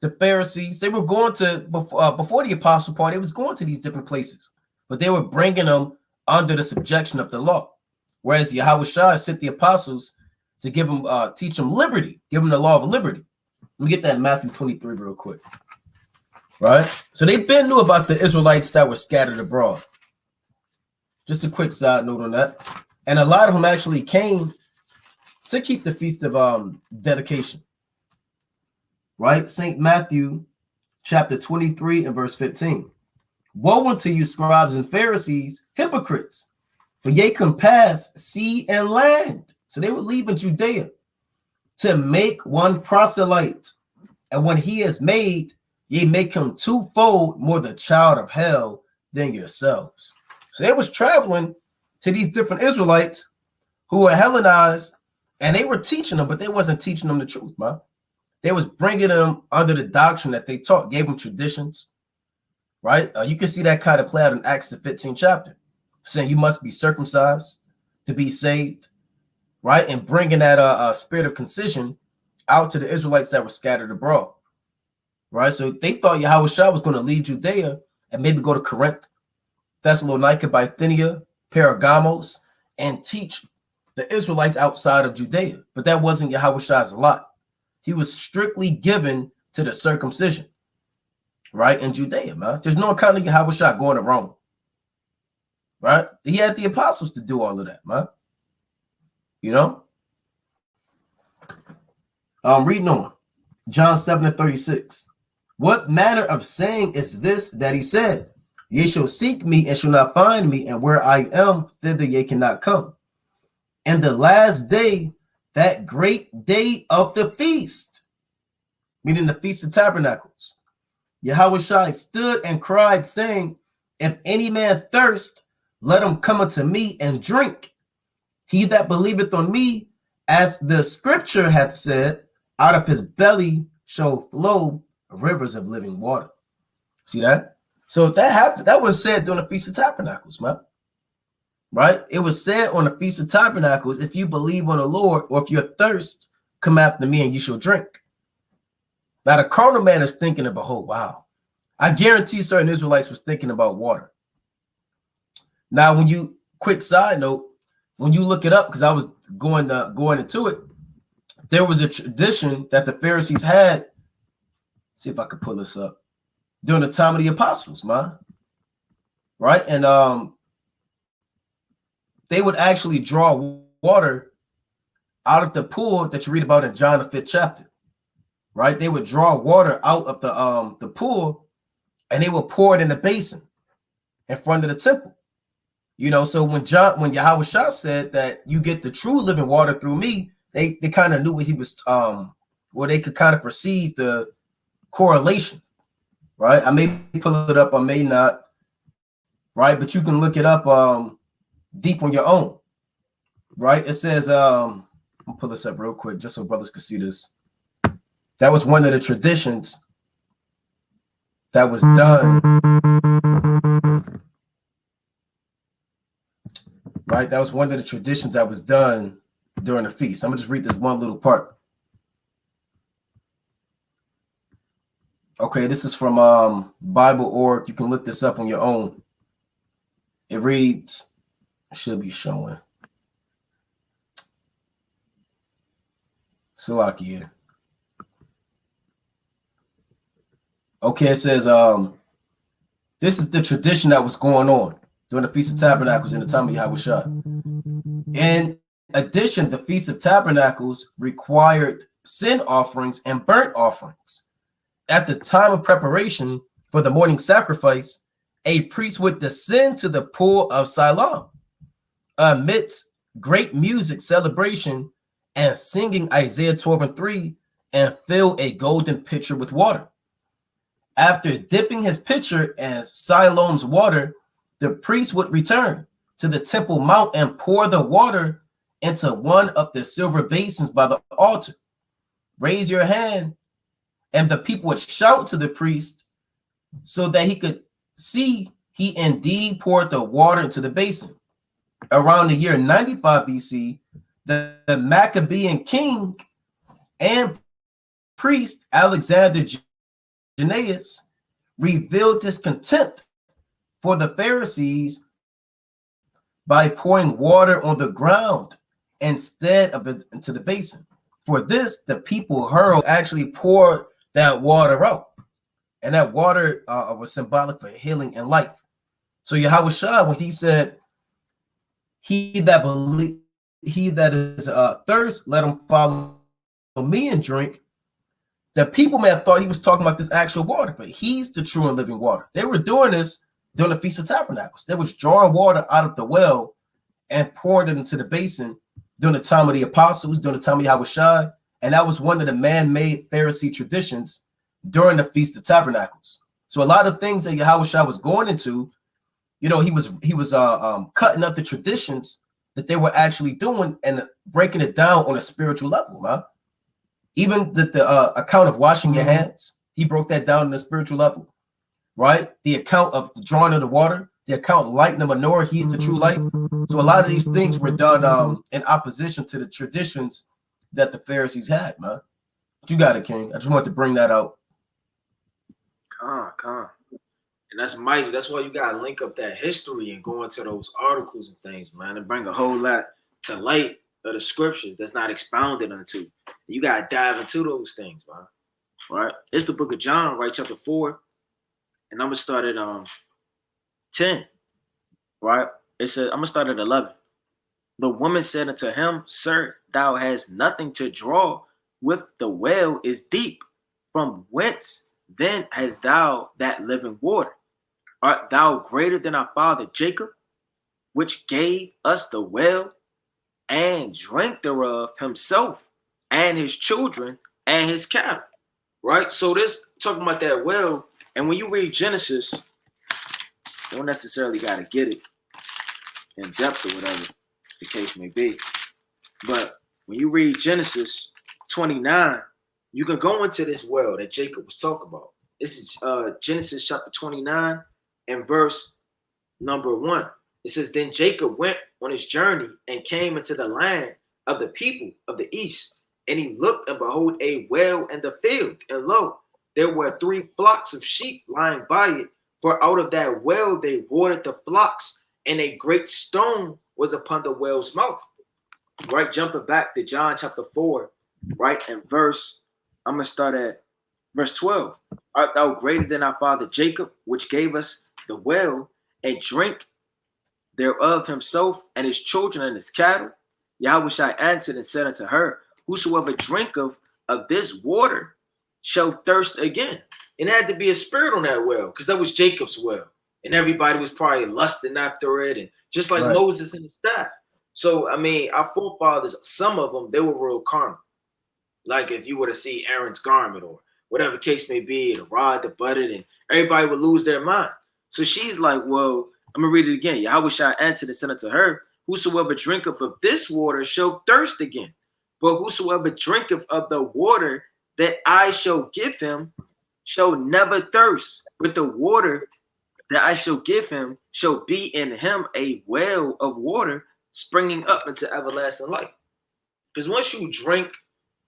The Pharisees, they were going to, before the Apostle Paul, they was going to these different places. But they were bringing them under the subjection of the law. Whereas Yahawashi sent the apostles to give them, teach them liberty, give them the law of liberty. Let me get that in Matthew 23 real quick. Right? So they've been knew about the Israelites that were scattered abroad. Just a quick side note on that. And a lot of them actually came to keep the Feast of Dedication. Right? St. Matthew chapter 23 and verse 15. Woe unto you, scribes and Pharisees, hypocrites, for ye compass sea and land. So they were leaving Judea to make one proselyte. And when he is made, ye make him twofold more the child of hell than yourselves. So they was traveling to these different Israelites who were Hellenized, and they were teaching them, but they wasn't teaching them the truth, man. They was bringing them under the doctrine that they taught, gave them traditions, right? You can see that kind of play out in Acts the 15th chapter, saying you must be circumcised to be saved, right? And bringing that spirit of concision out to the Israelites that were scattered abroad, right? So they thought Yahawashi was going to leave Judea and maybe go to Corinth, Thessalonica, Bithynia, Pergamos, and teach the Israelites outside of Judea. But that wasn't Yahawashi's lot. He was strictly given to the circumcision, right? In Judea, man. There's no account of Yahawashi going to Rome, right? He had the apostles to do all of that, man. You know? Reading on. John 7:36. What manner of saying is this that he said? Ye shall seek me and shall not find me, and where I am, thither ye cannot come. And the last day, that great day of the feast, meaning the Feast of Tabernacles, Yahawashi stood and cried, saying, if any man thirst, let him come unto me and drink. He that believeth on me, as the scripture hath said, out of his belly shall flow rivers of living water. See that? So that happened. That was said during the Feast of Tabernacles, man. Right? It was said on the Feast of Tabernacles, if you believe on the Lord, or if you're thirst, come after me and you shall drink. Now the carnal man is thinking about, oh, wow. I guarantee certain Israelites was thinking about water. Now, when you, quick side note, when you look it up, because I was going into it, there was a tradition that the Pharisees had. See if I could pull this up. During the time of the apostles, man. Right? And they would actually draw water out of the pool that you read about in John the 5th chapter. Right? They would draw water out of the pool, and they would pour it in the basin in front of the temple. You know, so when Yahawashi said that you get the true living water through me, they kind of knew what he was well, they could kind of perceive the correlation, right? I may pull it up, I may not, right? But you can look it up deep on your own, right? It says I'll pull this up real quick just so brothers can see this. That was one of the traditions that was done. Right, that was one of the traditions that was done during the feast. I'm gonna just read this one little part. Okay, this is from Bible.org. You can look this up on your own. It reads, should be showing. Salakia. Okay, it says this is the tradition that was going on during the Feast of Tabernacles in the time of Yahawashi. In addition, the Feast of Tabernacles required sin offerings and burnt offerings. At the time of preparation for the morning sacrifice, a priest would descend to the pool of Siloam amidst great music, celebration, and singing Isaiah 12:3, and fill a golden pitcher with water. After dipping his pitcher in Siloam's water, the priest would return to the Temple Mount and pour the water into one of the silver basins by the altar. Raise your hand, and the people would shout to the priest so that he could see he indeed poured the water into the basin. Around the year 95 BC, the Maccabean king and priest Alexander Jannaeus revealed his contempt for the Pharisees by pouring water on the ground instead of it into the basin. For this, the people actually poured that water out, and that water was symbolic for healing and life. So Yahawashi, when he said, he that is thirst, let him follow me and drink, the people may have thought he was talking about this actual water, but he's the true and living water. They were doing this during the Feast of Tabernacles. They was drawing water out of the well and pouring it into the basin during the time of the apostles, during the time of Yahawashi, and that was one of the man-made Pharisee traditions during the Feast of Tabernacles. So a lot of things that Yahawashi was going into, you know, he was cutting up the traditions that they were actually doing and breaking it down on a spiritual level, man. Even the account of washing your hands, he broke that down on a spiritual level, right? The account of the drawing of the water, the account of lighting the menorah, he's the true light. So a lot of these things were done in opposition to the traditions that the Pharisees had, man. But you got it, King. I just wanted to bring that out. Con. And that's mighty. That's why you gotta link up that history and go into those articles and things, man, and bring a whole lot to light of the scriptures that's not expounded unto. You gotta dive into those things, man. Right? It's the book of John, right? Chapter 4. And I'm gonna start at 10. Right? It says, I'm gonna start at 11. The woman said unto him, Sir, thou hast nothing to draw with, the well is deep. From whence then hast thou that living water? Art thou greater than our father Jacob, which gave us the well, and drank thereof himself, and his children, and his cattle? Right? So this talking about that well, and when you read Genesis, you don't necessarily got to get it in depth or whatever the case may be. But when you read Genesis 29, you can go into this well that Jacob was talking about. This is Genesis chapter 29 and verse number 1. It says, Then Jacob went on his journey and came into the land of the people of the east. And he looked, and behold, a well in the field. And lo, there were 3 flocks of sheep lying by it. For out of that well they watered the flocks, and a great stone was upon the well's mouth. Right, jumping back to John chapter 4, right, and I'm going to start at verse 12. Art thou greater than our father Jacob, which gave us the well, and drank thereof himself, and his children, and his cattle? Yahawashi answered and said unto her, Whosoever drinketh of this water shall thirst again. And it had to be a spirit on that well, because that was Jacob's well. and everybody was probably lusting after it, and just like Right. Moses and his staff. So I mean, our forefathers, some of them, they were real carnal. Like if you were to see Aaron's garment or whatever the case may be, the rod, the budded, and everybody would lose their mind. So she's like, well, I'm gonna read it again. Yahawashi answered and said unto her, whosoever drinketh of this water shall thirst again. But whosoever drinketh of the water that I shall give him shall never thirst. But the water that I shall give him shall be in him a well of water springing up into everlasting life. Because once you drink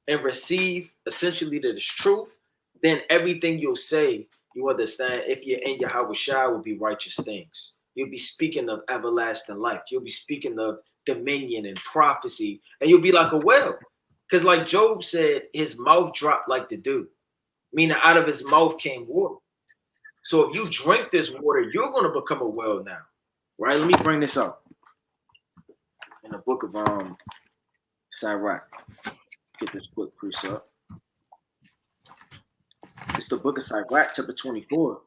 and receive essentially this truth, then everything you'll say, you understand, if you're in Yahawashi, will be righteous things. You'll be speaking of everlasting life. You'll be speaking of dominion and prophecy, and you'll be like a well. Because like Job said, his mouth dropped like the dew, meaning out of his mouth came water. So if you drink this water, you're going to become a well now, right? Let me bring this up in the book of Sirach. Get this quick precept. It's the book of Sirach, chapter 24,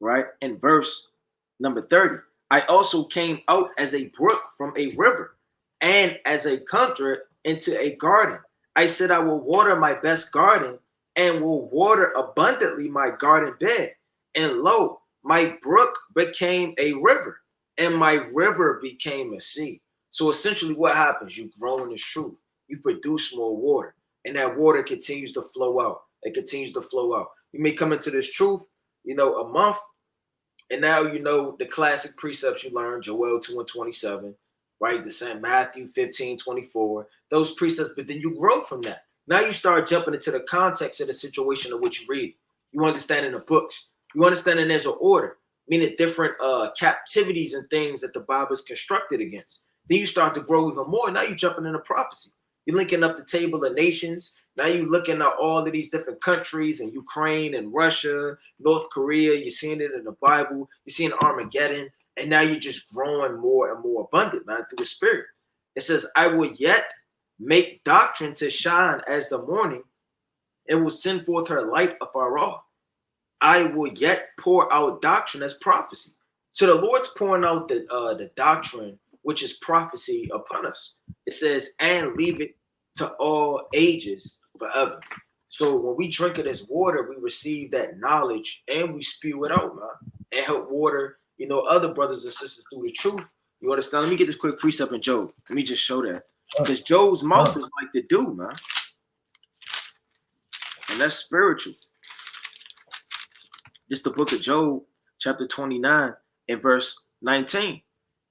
right? In verse number 30. I also came out as a brook from a river, and as a conduit into a garden. I said, I will water my best garden, and will water abundantly my garden bed. And lo, my brook became a river, and my river became a sea. So essentially what happens? You grow in this truth. You produce more water, and that water continues to flow out. It continues to flow out. You may come into this truth, a month, and now you know the classic precepts you learned, Joel 2:27, right? The same Matthew 15:24, those precepts, but then you grow from that. Now you start jumping into the context of the situation of what you read. You understand in the books. You understand that there's an order, meaning different captivities and things that the Bible is constructed against. Then you start to grow even more. Now you're jumping into prophecy. You're linking up the table of nations. Now you're looking at all of these different countries and Ukraine and Russia, North Korea. You're seeing it in the Bible. You're seeing Armageddon. And now you're just growing more and more abundant, man, through the Spirit. It says, I will yet make doctrine to shine as the morning, and will send forth her light afar off. I will yet pour out doctrine as prophecy. So the Lord's pouring out the doctrine, which is prophecy, upon us. It says, and leave it to all ages forever. So when we drink it as water, we receive that knowledge and we spew it out, man, and help water, other brothers and sisters through the truth. You understand? Let me get this quick precept in Job. Let me just show that. Because Job's mouth is like the dew, man. And that's spiritual. This is the book of Job, chapter 29, and verse 19.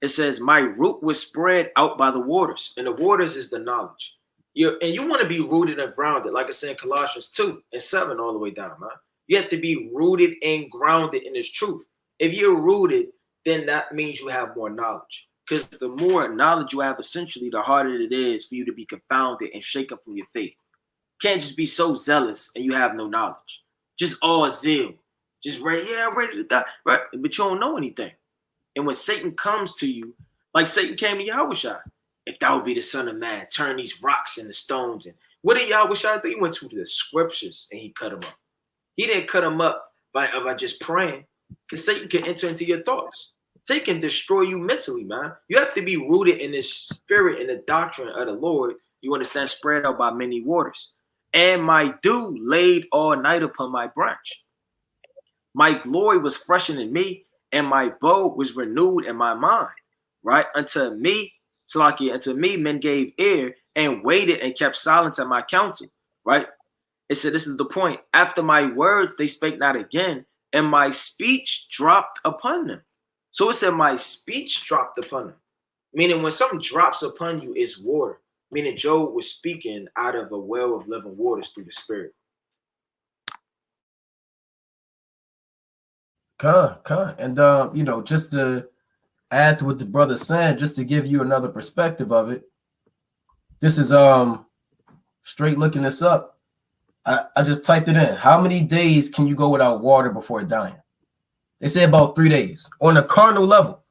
It says, my root was spread out by the waters, and the waters is the knowledge. You want to be rooted and grounded, like I said in Colossians 2:7 all the way down, man. You have to be rooted and grounded in this truth. If you're rooted, then that means you have more knowledge. Because the more knowledge you have, essentially, the harder it is for you to be confounded and shaken from your faith. You can't just be so zealous and you have no knowledge. Just all zeal. Just ready, I'm ready to die. Right? But you don't know anything. And when Satan comes to you, like Satan came to Yahawashi, if thou be the son of man, turn these rocks into stones. And what did Yahawashi do? He went to the scriptures and he cut them up. He didn't cut them up by just praying, because Satan can enter into your thoughts. Satan can destroy you mentally, man. You have to be rooted in the spirit and the doctrine of the Lord. You understand? Spread out by many waters. And my dew laid all night upon my branch. My glory was freshened in me, and my bow was renewed in my mind. Right? Unto me, men gave ear and waited and kept silence at my counsel. Right? It said, this is the point. After my words, they spake not again, and my speech dropped upon them. So it said, my speech dropped upon them. Meaning when something drops upon you, it's water. Meaning Job was speaking out of a well of living waters through the Spirit. And just to add to what the brother said, just to give you another perspective of it, this is straight looking this up. I just typed it in. How many days can you go without water before dying? They say about 3 days. On a carnal level.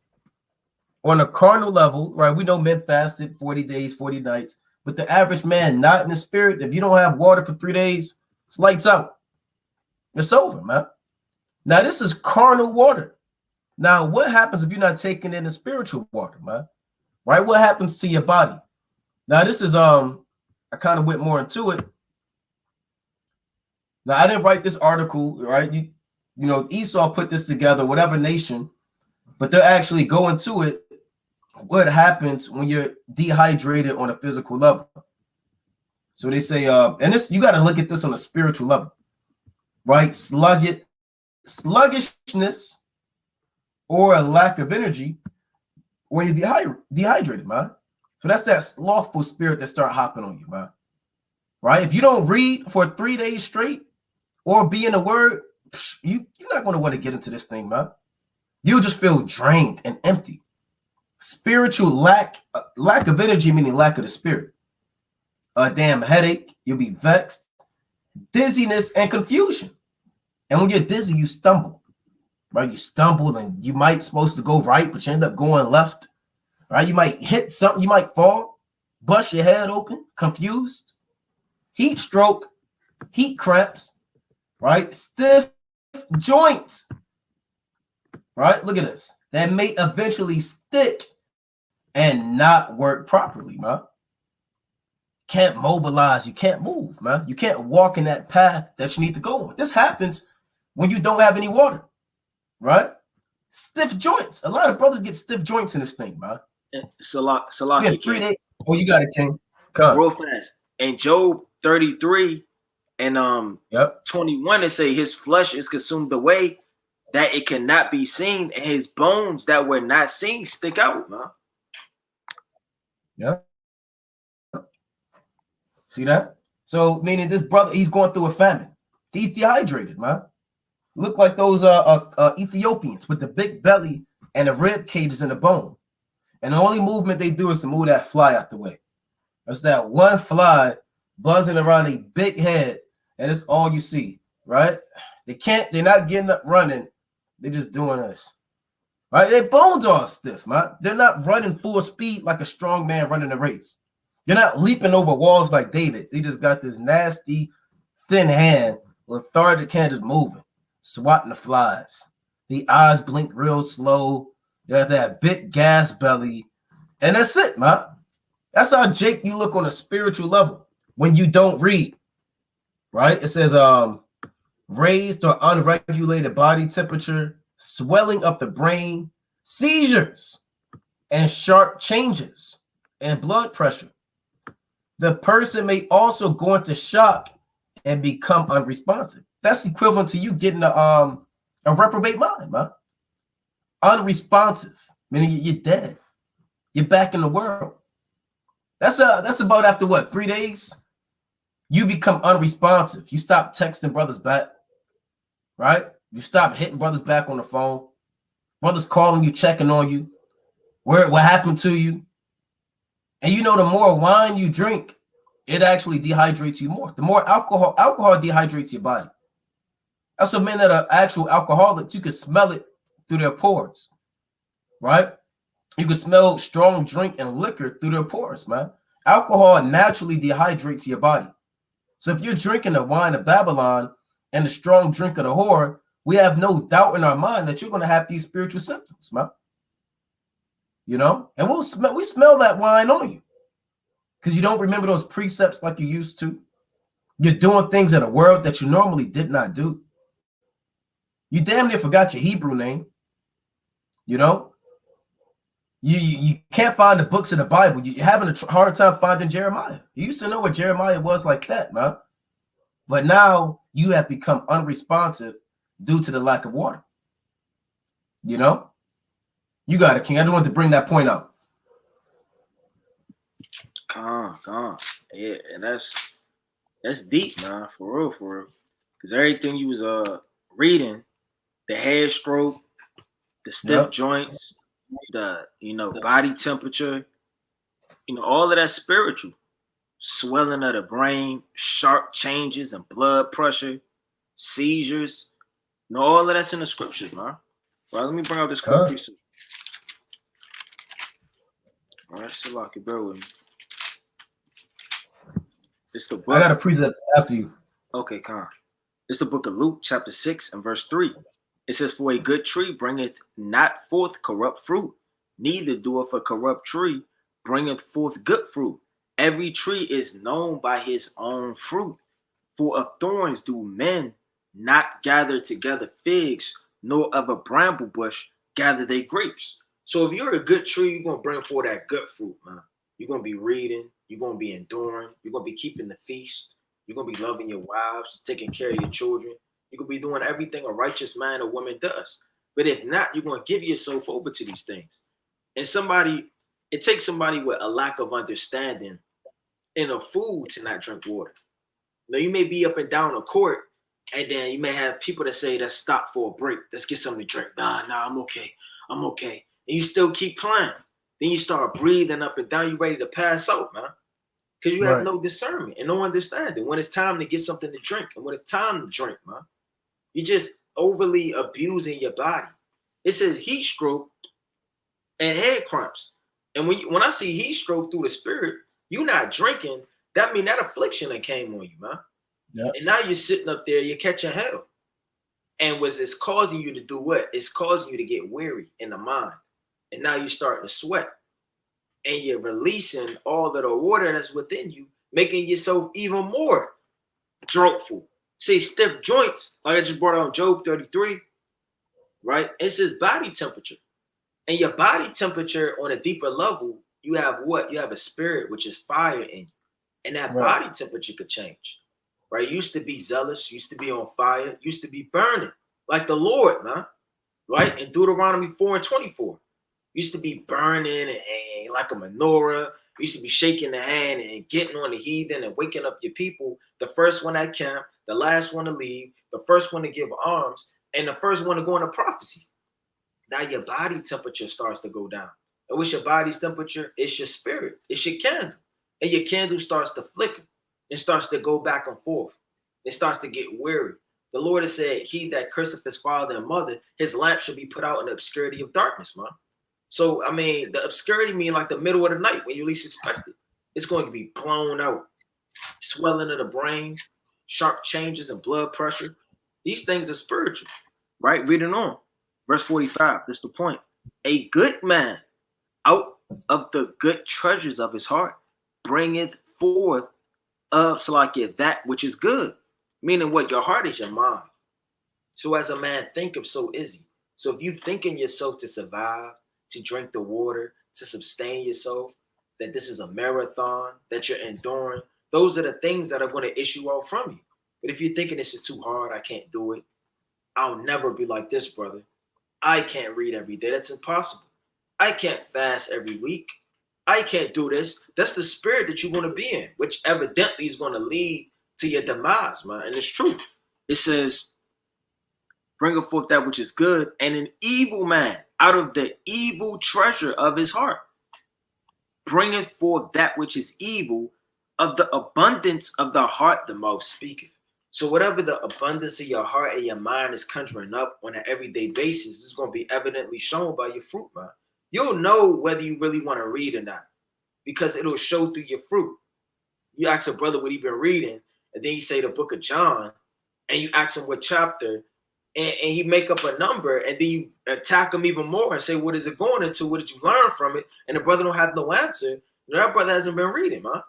Right? We know men fasted 40 days, 40 nights. But the average man, not in the spirit, if you don't have water for 3 days, it's lights out. It's over, man. Now, this is carnal water. Now, what happens if you're not taking in the spiritual water, man? Right? What happens to your body? Now, this is I kind of went more into it. Now, I didn't write this article, right? You know, Esau put this together, whatever nation, but they're actually going to it. What happens when you're dehydrated on a physical level? So they say, and this you got to look at this on a spiritual level, right? Sluggishness or a lack of energy when you're dehydrated, man. So that's that slothful spirit that start hopping on you, man. Right? If you don't read for 3 days straight or be in the word, you're not going to want to get into this thing, man. You'll just feel drained and empty. Spiritual lack of energy, meaning lack of the spirit. A damn headache, you'll be vexed, dizziness, and confusion. And when you're dizzy, you stumble. Right? You stumble and you might supposed to go right, but you end up going left. Right? You might hit something, you might fall, bust your head open, confused, heat stroke, heat cramps, right? Stiff joints. Right? Look at this. That may eventually stick and not work properly, man. Can't mobilize, you can't move, man. You can't walk in that path that you need to go on. This happens when you don't have any water, right? Stiff joints. A lot of brothers get stiff joints in this thing, man. Salaki, 3 days. Oh, you got it, King. Come. Real fast. And Job 33 and 21, they say his flesh is consumed away, that it cannot be seen, and his bones that were not seen stick out, man. Yeah. See that? So meaning this brother, he's going through a famine. He's dehydrated, man. Look like those Ethiopians with the big belly and the rib cages in the bone. And the only movement they do is to move that fly out the way. That's that one fly buzzing around a big head, and it's all you see, right? They're not getting up running. They're just doing this. Right? Their bones are stiff, man. They're not running full speed like a strong man running a race. They're not leaping over walls like David. They just got this nasty, thin hand, lethargic hand just moving, swatting the flies. The eyes blink real slow. They got that big gas belly. And that's it, man. That's how, Jake, you look on a spiritual level when you don't read. Right? It says raised or unregulated body temperature, swelling up the brain, seizures, and sharp changes in blood pressure. The person may also go into shock and become unresponsive. That's equivalent to you getting a reprobate mind, man. Unresponsive, meaning you're dead. You're back in the world. That's about after what, 3 days? You become unresponsive. You stop texting brothers back, right? You stop hitting brothers back on the phone. Brothers calling you, checking on you. What happened to you? And you know, the more wine you drink, it actually dehydrates you more. The more alcohol dehydrates your body. That's what men that are actual alcoholics, you can smell it through their pores, right? You can smell strong drink and liquor through their pores, man. Alcohol naturally dehydrates your body. So if you're drinking the wine of Babylon and the strong drink of the whore, we have no doubt in our mind that you're going to have these spiritual symptoms, man. You know, and we smell that wine on you because you don't remember those precepts like you used to. You're doing things in the world that you normally did not do. You damn near forgot your Hebrew name. You know, you can't find the books of the Bible. You're having a hard time finding Jeremiah. You used to know what Jeremiah was like that, man. But now you have become unresponsive due to the lack of water. You know? You got it, King. I just wanted to bring that point out. Come on. Yeah, and that's deep, man. For real. Because everything you was reading, the head stroke, the stiff joints, the body temperature, all of that spiritual. Swelling of the brain, sharp changes in blood pressure, seizures. All of that's in the scriptures, man. Right, let me bring out this quick piece. All right, Salaki, bear with me. It's the book. I got a precept after you. Okay, Con. It's the book of Luke, chapter 6 and verse 3. It says, for a good tree bringeth not forth corrupt fruit, neither doeth a corrupt tree bringeth forth good fruit. Every tree is known by his own fruit. For of thorns do men not gather together figs, nor of a bramble bush gather they grapes. So if you're a good tree, you're going to bring forth that good fruit, man. You're going to be reading. You're going to be enduring. You're going to be keeping the feast. You're going to be loving your wives, taking care of your children. You could be doing everything a righteous man or woman does. But if not, you're going to give yourself over to these things. And it takes somebody with a lack of understanding and a fool to not drink water. Now, you may be up and down a court, and then you may have people that say, let's stop for a break. Let's get something to drink. Nah, I'm okay. I'm okay. And you still keep playing. Then you start breathing up and down. You ready to pass out, man. Because you have no discernment and no understanding when it's time to get something to drink and when it's time to drink, man. You're just overly abusing your body. It says heat stroke and head cramps. And when I see heat stroke through the spirit, you're not drinking. That means that affliction that came on you, man. Yep. And now you're sitting up there, you're catching hell. And it's causing you to do what? It's causing you to get weary in the mind. And now you're starting to sweat. And you're releasing all of the water that's within you, making yourself even more drogful. Say stiff joints, like I just brought out Job 33, right? It says body temperature. And your body temperature on a deeper level, you have what? You have a spirit, which is fire in you. And that body temperature could change, right? Used to be zealous, used to be on fire, used to be burning, like the Lord, man, right? In Deuteronomy 4:24. Used to be burning and like a menorah. Used to be shaking the hand and getting on the heathen and waking up your people. The first one at camp, the last one to leave, the first one to give arms, and the first one to go into prophecy. Now your body temperature starts to go down. And what's your body's temperature? It's your spirit. It's your candle. And your candle starts to flicker. It starts to go back and forth. It starts to get weary. The Lord has said, he that curseth his father and mother, his lamp shall be put out in the obscurity of darkness, man. So, I mean, the obscurity mean like the middle of the night when you least expect it. It's going to be blown out. Swelling of the brain, sharp changes in blood pressure. These things are spiritual, right? Reading on. Verse 45, that's the point. A good man out of the good treasures of his heart bringeth forth of Salakia that which is good. Meaning what? Your heart is your mind. So as a man thinketh, so is he. So if you think in yourself to survive, to drink the water, to sustain yourself, that this is a marathon, that you're enduring, those are the things that are going to issue out from you. But if you're thinking this is too hard, I can't do it, I'll never be like this, brother. I can't read every day. That's impossible. I can't fast every week. I can't do this. That's the spirit that you're going to be in, which evidently is going to lead to your demise, man. And it's true. It says, bring forth that which is good, and an evil man out of the evil treasure of his heart bringeth forth that which is evil. Of the abundance of the heart the mouth speaketh. So whatever the abundance of your heart and your mind is conjuring up on an everyday basis is going to be evidently shown by your fruit, man. You'll know whether you really want to read or not because it'll show through your fruit. You ask a brother what he been reading, and then you say the book of John, and you ask him what chapter, and he make up a number, and then you attack him even more and say, what is it going into? What did you learn from it? And the brother don't have no answer. That brother hasn't been reading, man.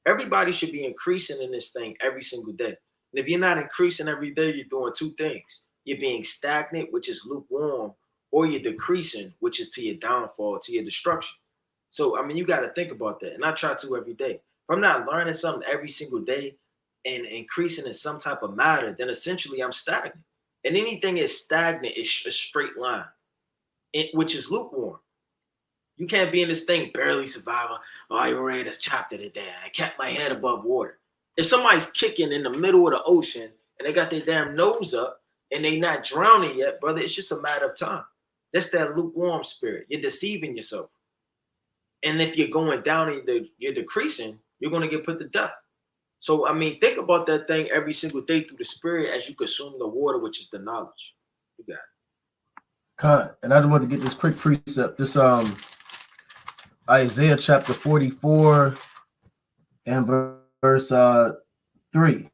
Everybody should be increasing in this thing every single day. And if you're not increasing every day, you're doing two things. You're being stagnant, which is lukewarm, or you're decreasing, which is to your downfall, to your destruction. So, I mean, you got to think about that. And I try to every day. If I'm not learning something every single day and increasing in some type of matter, then essentially I'm stagnant. And anything is stagnant is a straight line, which is lukewarm. You can't be in this thing barely surviving. Oh, I read this chapter today. I kept my head above water. If somebody's kicking in the middle of the ocean and they got their damn nose up and they not drowning yet, brother, it's just a matter of time. That's that lukewarm spirit. You're deceiving yourself. And if you're going down and you're decreasing, you're going to get put to death. So, I mean, think about that thing every single day through the spirit as you consume the water, which is the knowledge. You got it. And I just want to get this quick precept. This Isaiah chapter 44 and verse 3.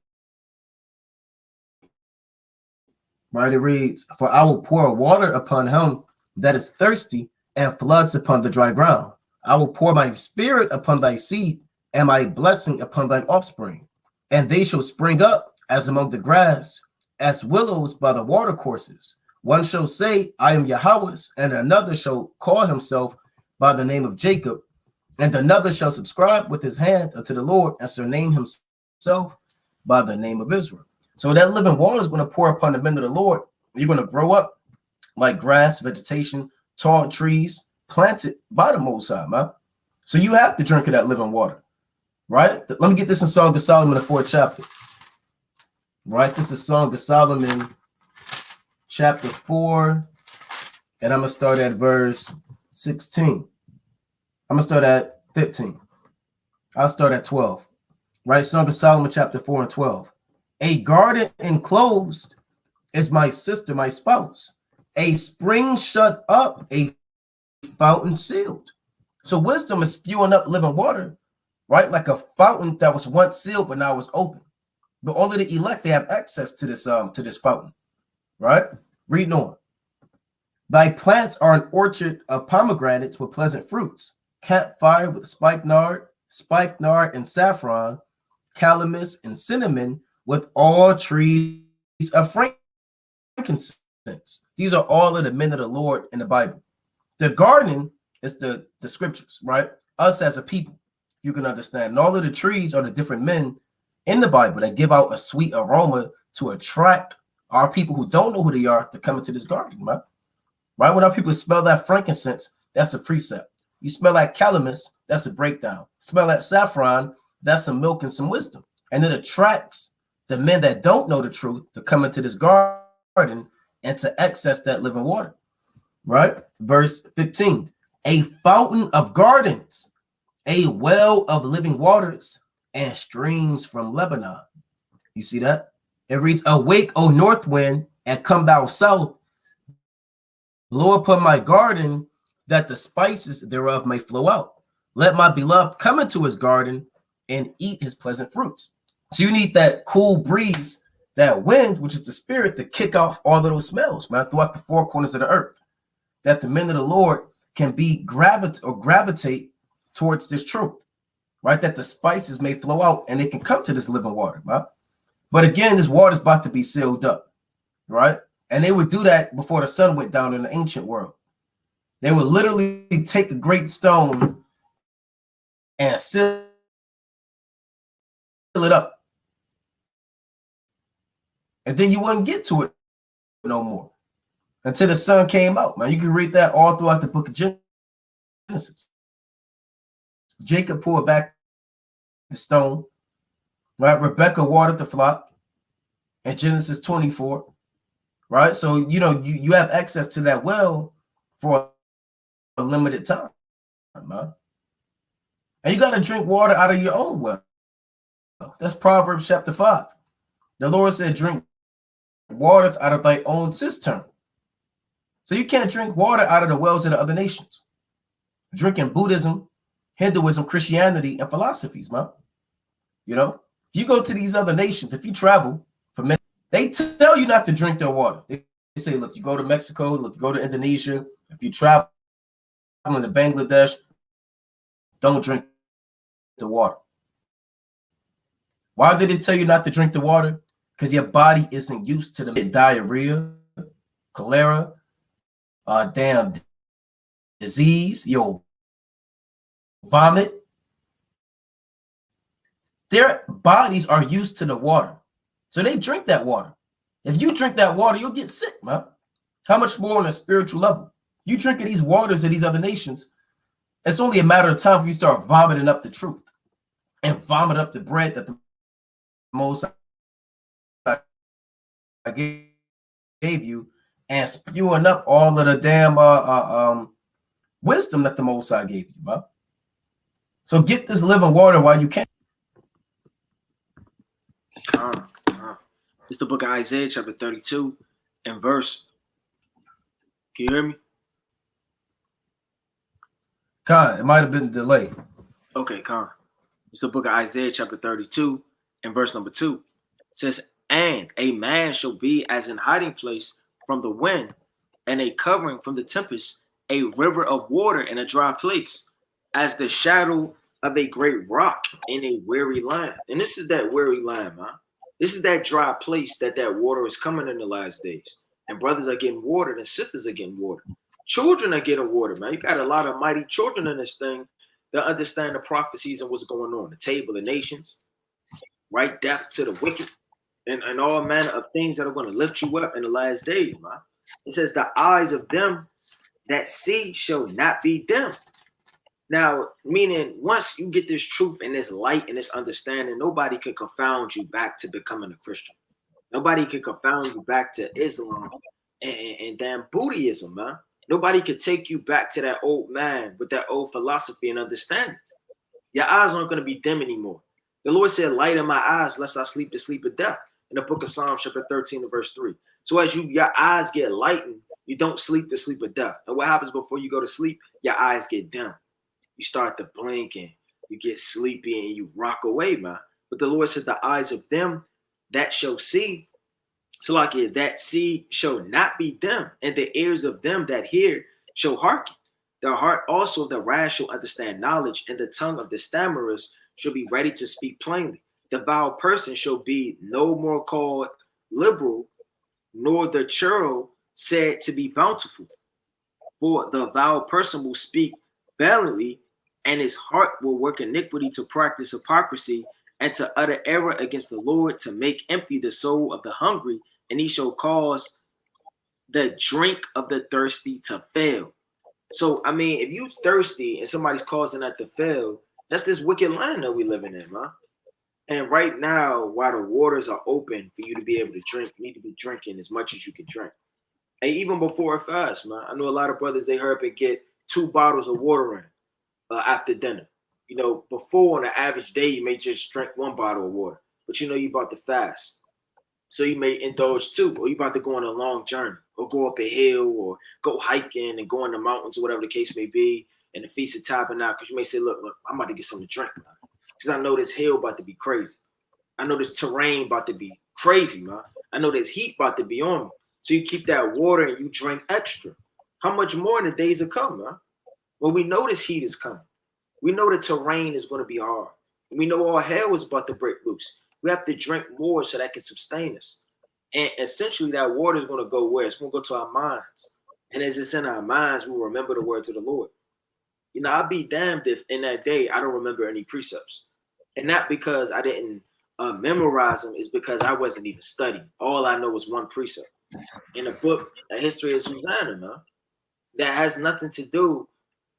Right? It reads, "For I will pour water upon him that is thirsty, and floods upon the dry ground. I will pour my spirit upon thy seed, and my blessing upon thine offspring. And they shall spring up as among the grass, as willows by the watercourses. One shall say, I am Yahawashi, and another shall call himself by the name of Jacob, and another shall subscribe with his hand unto the Lord, and surname himself by the name of Israel." So that living water is going to pour upon the men of the Lord. You're going to grow up like grass, vegetation, tall trees, planted by the Most High, man. So you have to drink of that living water, right? Let me get this in Song of Solomon, the 4th chapter. Right? This is Song of Solomon, chapter 4, and I'm going to start at verse 16. I'm going to start at 15. I'll start at 12. Right? Song of Solomon, chapter 4 and 12. "A garden enclosed is my sister, my spouse. A spring shut up, a fountain sealed." So wisdom is spewing up living water, right? Like a fountain that was once sealed, but now is open. But only the elect, they have access to this fountain, right? Reading on. "Thy plants are an orchard of pomegranates with pleasant fruits, campfire with spikenard and saffron, calamus and cinnamon, with all trees of frankincense." These are all of the men of the Lord in the Bible. The garden is the scriptures, right? Us as a people, you can understand. And all of the trees are the different men in the Bible that give out a sweet aroma to attract our people who don't know who they are to come into this garden, right? Right? When our people smell that frankincense, that's a precept. You smell that calamus, that's a breakdown. Smell that saffron, that's some milk and some wisdom. And it attracts the men that don't know the truth to come into this garden and to access that living water, right? Verse 15, "A fountain of gardens, a well of living waters, and streams from Lebanon." You see that? It reads, "Awake, O north wind, and come thou south, blow upon my garden, that the spices thereof may flow out. Let my beloved come into his garden and eat his pleasant fruits." So you need that cool breeze, that wind, which is the spirit, to kick off all of those smells, man, throughout the four corners of the earth, that the men of the Lord can be gravitate towards this truth, right? That the spices may flow out and they can come to this living water, right? But again, this water is about to be sealed up, right? And they would do that before the sun went down in the ancient world. They would literally take a great stone and seal it up. And then you wouldn't get to it no more until the sun came out, man. You can read that all throughout the book of Genesis. Jacob poured back the stone, right? Rebecca watered the flock in Genesis 24, right? So, you have access to that well for a limited time, man. And you got to drink water out of your own well. That's Proverbs chapter 5. The Lord said, drink waters out of thy own cistern. So you can't drink water out of the wells of the other nations. Drinking Buddhism, Hinduism, Christianity, and philosophies, man. If you go to these other nations, if you travel for many, they tell you not to drink their water. They say, look, you go to Mexico, look, you go to Indonesia, if you travel to Bangladesh, don't drink the water. Why did it tell you not to drink the water? Because your body isn't used to the diarrhea, cholera, disease, you'll vomit. Their bodies are used to the water. So they drink that water. If you drink that water, you'll get sick, man. How much more on a spiritual level? You drinking these waters of these other nations, it's only a matter of time before you start vomiting up the truth and vomit up the bread that the Most High gave you, and spewing up all of the damn wisdom that the Most High gave you, man. So get this living water while you can. It's the book of Isaiah, chapter 32, and verse. Can you hear me? Con, it might have been a delay. Okay, Con. It's the book of Isaiah, chapter 32, and verse number 2. It says, And a man shall be as an hiding place from the wind, and a covering from the tempest, a river of water in a dry place, as the shadow of a great rock in a weary land. And this is that weary land, man. This is that dry place that water is coming in the last days. And brothers are getting watered and sisters are getting watered. Children are getting watered, man. You got a lot of mighty children in this thing that understand the prophecies and what's going on. The table of nations, right? Death to the wicked, and all manner of things that are going to lift you up in the last days, man. It says the eyes of them that see shall not be dim. Now, meaning once you get this truth and this light and this understanding, nobody can confound you back to becoming a Christian. Nobody can confound you back to Islam and damn Buddhism, man. Nobody could take you back to that old man with that old philosophy and understanding. Your eyes aren't going to be dim anymore. The Lord said, light in my eyes, lest I sleep the sleep of death. In the book of Psalms, chapter 13, verse 3. So as your eyes get lightened, you don't sleep the sleep of death. And what happens before you go to sleep? Your eyes get dim. You start to blink and you get sleepy and you rock away, man. But the Lord said, the eyes of them that shall see, so like that see shall not be dim, and the ears of them that hear shall hearken. The heart also of the rash shall understand knowledge, and the tongue of the stammerers shall be ready to speak plainly. The vile person shall be no more called liberal, nor the churl said to be bountiful. For the vile person will speak valiantly, and his heart will work iniquity to practice hypocrisy and to utter error against the Lord, to make empty the soul of the hungry, and he shall cause the drink of the thirsty to fail. So, I mean, if you thirsty and somebody's causing that to fail, that's this wicked land that we living in, man. And right now, while the waters are open for you to be able to drink, you need to be drinking as much as you can drink. And even before a fast, man, I know a lot of brothers, they hurry up and get 2 bottles of water in after dinner. You know, before on an average day, you may just drink 1 bottle of water, but you know you about to fast. So you may indulge 2, or you about to go on a long journey, or go up a hill, or go hiking and go in the mountains, or whatever the case may be, and the Feast of Tabernacles. You may say, look, I'm about to get something to drink, man, because I know this hill about to be crazy. I know this terrain about to be crazy, man. I know this heat about to be on me. So you keep that water and you drink extra. How much more in the days to come, man? Well, we know this heat is coming. We know the terrain is going to be hard. We know all hell is about to break loose. We have to drink more so that can sustain us. And essentially that water is going to go where? It's going to go to our minds. And as it's in our minds, we'll remember the words of the Lord. You know, I'd be damned if in that day I don't remember any precepts. And not because I didn't memorize them, is because I wasn't even studying. All I know was 1 precept. In a book, A History of Susanna, man, that has nothing to do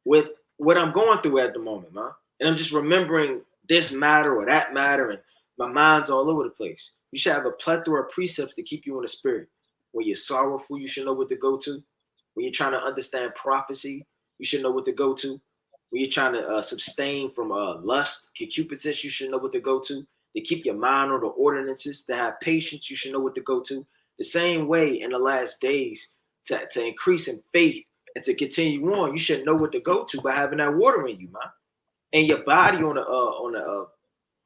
with what I'm going through at the moment, man. And I'm just remembering this matter or that matter, and my mind's all over the place. You should have a plethora of precepts to keep you in the spirit. When you're sorrowful, you should know what to go to. When you're trying to understand prophecy, you should know what to go to. When you're trying to sustain from lust, concupiscence, you should know what to go to. To keep your mind on the ordinances, to have patience, you should know what to go to. The same way in the last days, to increase in faith and to continue on, you should know what to go to by having that water in you, man. And your body on a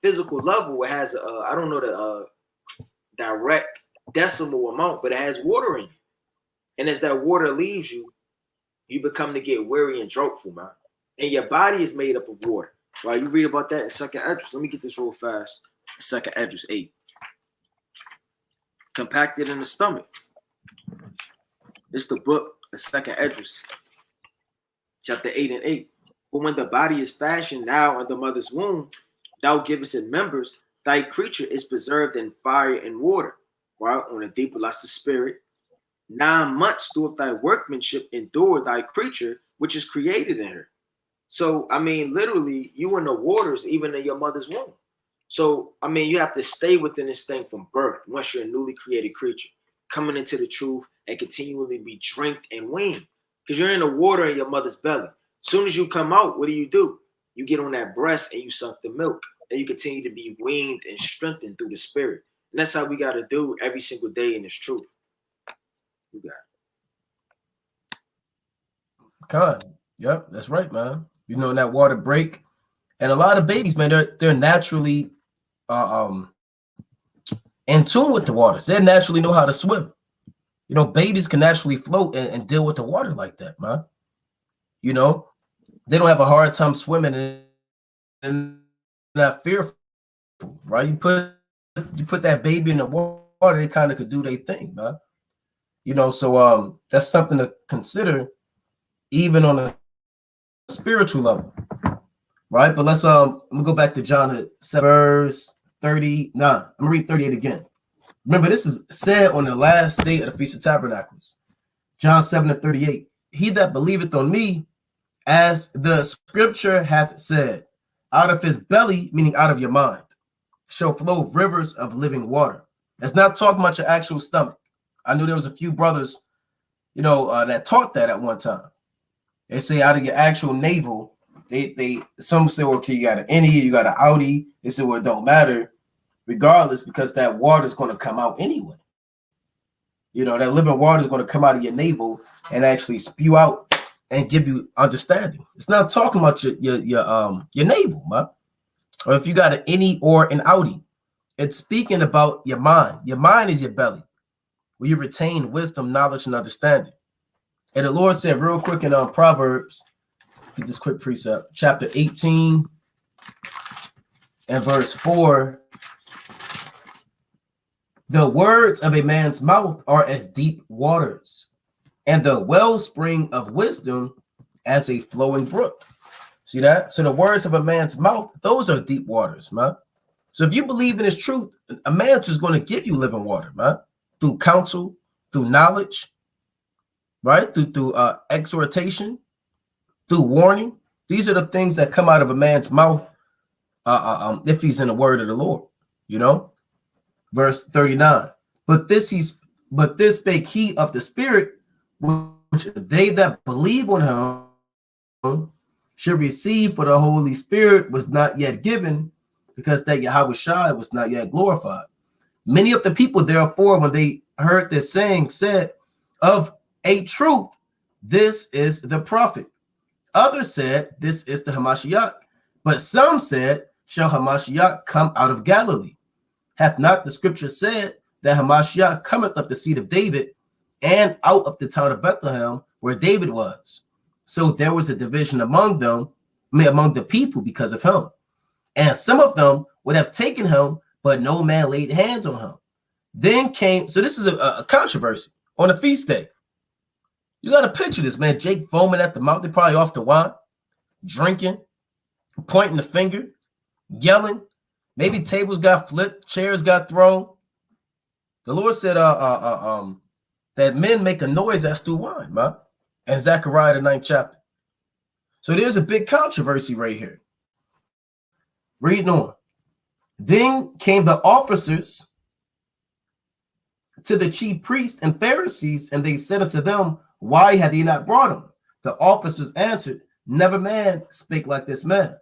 physical level, it has I don't know the direct decimal amount, but it has water in you. And as that water leaves you, you become to get weary and droughful, man. And your body is made up of water. Right? You read about that in 2nd Esdras. Let me get this real fast. 2nd Esdras 8. Compacted in the stomach. It's the book of 2nd Esdras, chapter 8 and 8. For when the body is fashioned now in the mother's womb, thou givest it members, thy creature is preserved in fire and water, right? On a deeper lust of spirit. 9 months doeth thy workmanship endure thy creature, which is created in her. So, I mean, literally, you in the waters, even in your mother's womb. So, I mean, you have to stay within this thing from birth once you're a newly created creature, coming into the truth and continually be drinked and weaned. Because you're in the water in your mother's belly. As soon as you come out, what do? You get on that breast and you suck the milk. And you continue to be weaned and strengthened through the spirit. And that's how we got to do every single day in this truth. You got it. God, yep, that's right, man. You know, in that water break. And a lot of babies, man, they're naturally in tune with the waters. They naturally know how to swim. You know, babies can naturally float and deal with the water like that, man. You know, they don't have a hard time swimming and not fearful, right? You put that baby in the water, they kind of could do their thing, man. You know, so that's something to consider, even on a spiritual level, right? But let's go back to John 7, verse 39. I'm gonna read 38 again. Remember, this is said on the last day of the Feast of Tabernacles. John 7:38. He that believeth on me, as the scripture hath said, out of his belly, meaning out of your mind, shall flow rivers of living water. That's not talking about your actual stomach. I knew there was a few brothers, you know, that taught that at one time. They say out of your actual navel, some say, well, okay, you got an innie, you got an outie. They say, well, it don't matter, regardless, because that water is going to come out anyway. You know, that living water is going to come out of your navel and actually spew out and give you understanding. It's not talking about your navel, man. Or if you got an innie or an outie. It's speaking about your mind. Your mind is your belly, where you retain wisdom, knowledge, and understanding. And the Lord said real quick in Proverbs, get this quick precept, chapter 18 and verse 4. The words of a man's mouth are as deep waters, and the wellspring of wisdom as a flowing brook. See that? So the words of a man's mouth, those are deep waters, man. So if you believe in his truth, a man's just going to give you living water, man, through counsel, through knowledge, right? Through exhortation, through warning. These are the things that come out of a man's mouth if he's in the word of the Lord, you know? Verse 39. But this spake he of the Spirit, which they that believe on him should receive, for the Holy Spirit was not yet given, because that Yahawashi was not yet glorified. Many of the people, therefore, when they heard this saying, said, of a truth, this is the prophet. Others said, this is the Hamashiach. But some said, shall Hamashiach come out of Galilee? Hath not the scripture said that Hamashiach cometh of the seed of David, and out of the town of Bethlehem, where David was? So there was a division among them, among the people, because of him. And some of them would have taken him, but no man laid hands on him. Then came, so this is a controversy on a feast day. You got to picture this, man. Jake foaming at the mouth. They're probably off the wine, drinking, pointing the finger, yelling. Maybe tables got flipped, chairs got thrown. The Lord said that men make a noise as through wine, man. And Zechariah, the 9th chapter. So there's a big controversy right here. Reading on. Then came the officers to the chief priests and Pharisees, and they said unto them, why had ye not brought him? The officers answered, never man spake like this man.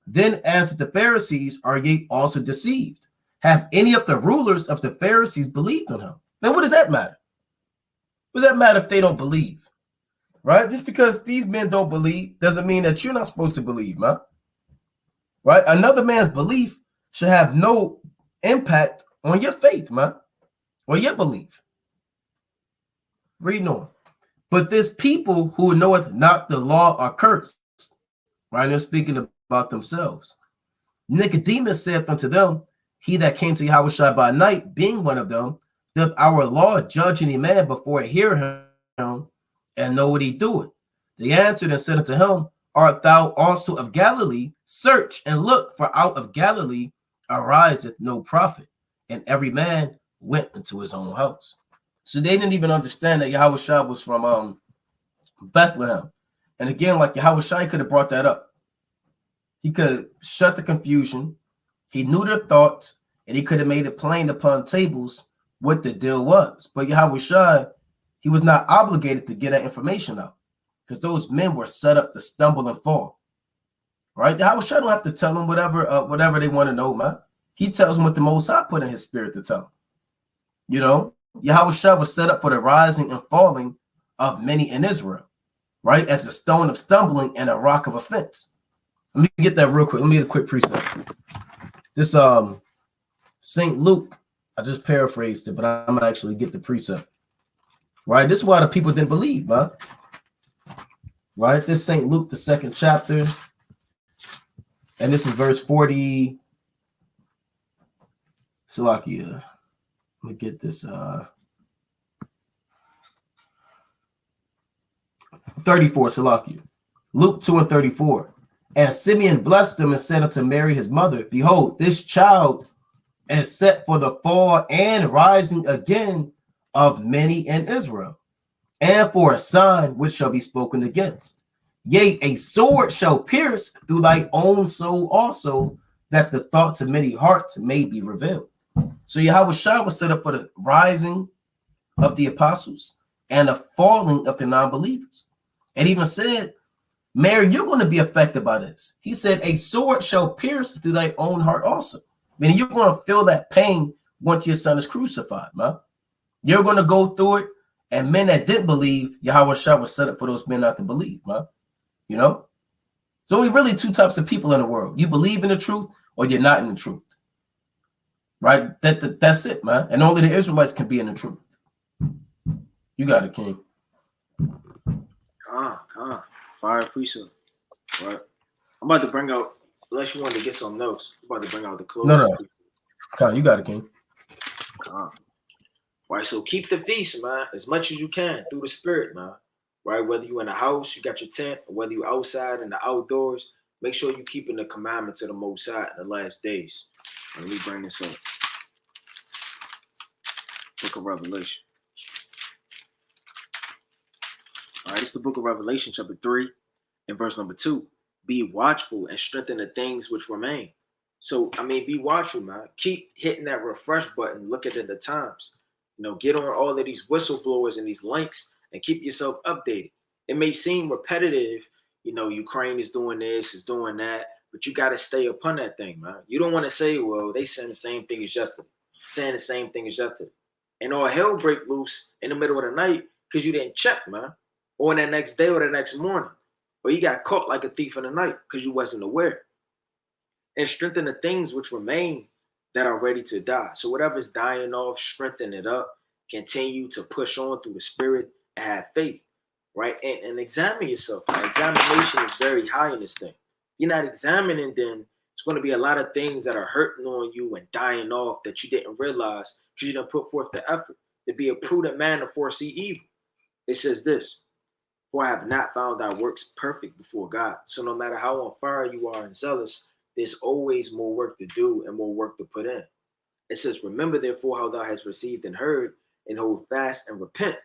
Then answered the Pharisees, are ye also deceived? Have any of the rulers of the Pharisees believed on him? Then what does that matter? What does that matter if they don't believe? Right? Just because these men don't believe doesn't mean that you're not supposed to believe, man. Right? Another man's belief should have no impact on your faith, man, or your belief. Reading on. But this people who knoweth not the law are cursed. Right? They're speaking about themselves. Nicodemus saith unto them, he that came to Yahawashi by night, being one of them, doth our law judge any man before he hear him and know what he doeth? They answered and said unto him, art thou also of Galilee? Search and look, for out of Galilee ariseth no prophet. And every man went into his own house. So they didn't even understand that Yahawashi was from Bethlehem. And again, like Yahawashi could have brought that up. He could have shut the confusion. He knew their thoughts, and he could have made it plain upon tables what the deal was. But Yahawashi, he was not obligated to get that information out, because those men were set up to stumble and fall. Right? Yahawashi don't have to tell them whatever they want to know, man. He tells them what the Most High put in his spirit to tell them. You know, Yahawashi was set up for the rising and falling of many in Israel, right? As a stone of stumbling and a rock of offense. Let me get that real quick. Let me get a quick precept. This St. Luke, I just paraphrased it, but I'm gonna actually get the precept. Right? This is why the people didn't believe, man. Right? This is St. Luke, the 2nd chapter. And this is verse 40. Salakia. Let me get this 34, Salakia. Luke 2 and 34. And Simeon blessed him and said unto Mary his mother, behold, this child is set for the fall and rising again of many in Israel, and for a sign which shall be spoken against. Yea, a sword shall pierce through thy own soul also, that the thoughts of many hearts may be revealed. So Yahawashi was set up for the rising of the apostles and the falling of the non-believers. And even said, Mary, you're going to be affected by this. He said, a sword shall pierce through thy own heart also. Meaning you're going to feel that pain once your son is crucified, man. You're going to go through it. And men that didn't believe, Yahawashi was set up for those men not to believe, man. You know? So only really two types of people in the world. You believe in the truth or you're not in the truth. Right? That's it, man. And only the Israelites can be in the truth. You got it, King. Fire precept. Right. I'm about to bring out, unless you wanted to get some notes, I'm about to bring out the clothes. No. Con, you got it, King. Right. So keep the feast, man, as much as you can through the spirit, man. Right. Whether you're in the house, you got your tent, or whether you're outside in the outdoors, make sure you're keeping the commandments of the Most High in the last days. Let me bring this up. Book of Revelation. All right, it's the book of Revelation, chapter 3, and verse number 2. Be watchful and strengthen the things which remain. So, I mean, be watchful, man. Keep hitting that refresh button. Look at the times. You know, get on all of these whistleblowers and these links and keep yourself updated. It may seem repetitive, you know, Ukraine is doing this, is doing that, but you got to stay upon that thing, man. You don't want to say, well, they saying the same thing as yesterday, saying the same thing as yesterday. And all hell break loose in the middle of the night because you didn't check, man. Or in that next day or the next morning. Or you got caught like a thief in the night because you wasn't aware. And strengthen the things which remain that are ready to die. So whatever's dying off, strengthen it up. Continue to push on through the spirit and have faith. Right? And examine yourself. Now, examination is very high in this thing. You're not examining, then it's going to be a lot of things that are hurting on you and dying off that you didn't realize because you didn't put forth the effort to be a prudent man to foresee evil. It says this. For I have not found thy works perfect before God. So no matter how on fire you are and zealous, there's always more work to do and more work to put in. It says, remember therefore how thou hast received and heard, and hold fast and repent.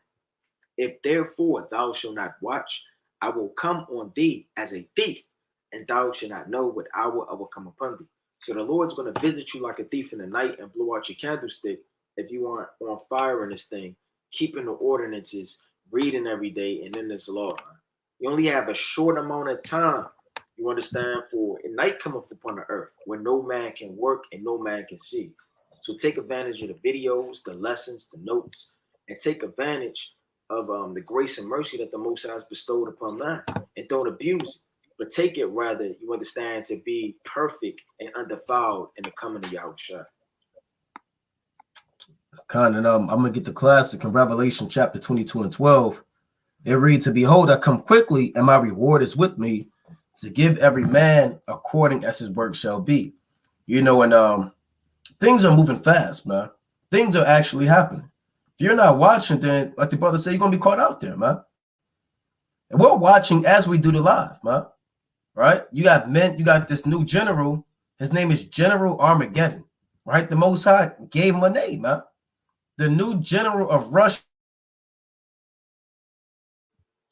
If therefore thou shalt not watch, I will come on thee as a thief, and thou shalt not know what hour I will come upon thee. So the Lord's going to visit you like a thief in the night and blow out your candlestick if you aren't on fire in this thing, keeping the ordinances, reading every day, and in this law. You only have a short amount of time, you understand, for a night cometh upon the earth where no man can work and no man can see. So take advantage of the videos, the lessons, the notes, and take advantage of the grace and mercy that the Most High has bestowed upon man, and don't abuse it, but take it rather, you understand, to be perfect and undefiled in the coming of Yahawashi. And I'm gonna get the classic in Revelation chapter 22 and 12. It reads, behold, I come quickly, and my reward is with me to give every man according as his work shall be. You know, and things are moving fast, man. Things are actually happening. If you're not watching, then like the brother said, you're gonna be caught out there, man. And we're watching as we do the live, man. Right? You got this new general. His name is General Armageddon. Right? The Most High gave him a name, man. The new general of Russia.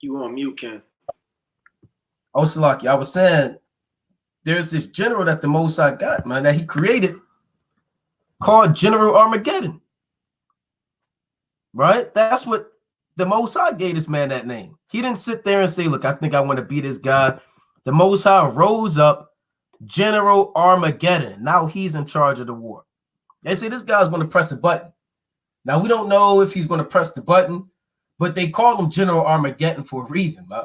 You on mute, Ken. Oh, Salaki, I was saying there's this general that the Most High got, man, that he created called General Armageddon. Right? That's what the Most High gave this man that name. He didn't sit there and say, look, I think I want to be this guy. The Most High rose up General Armageddon. Now he's in charge of the war. They say this guy's going to press a button. Now, we don't know if he's going to press the button, but they call him General Armageddon for a reason, man.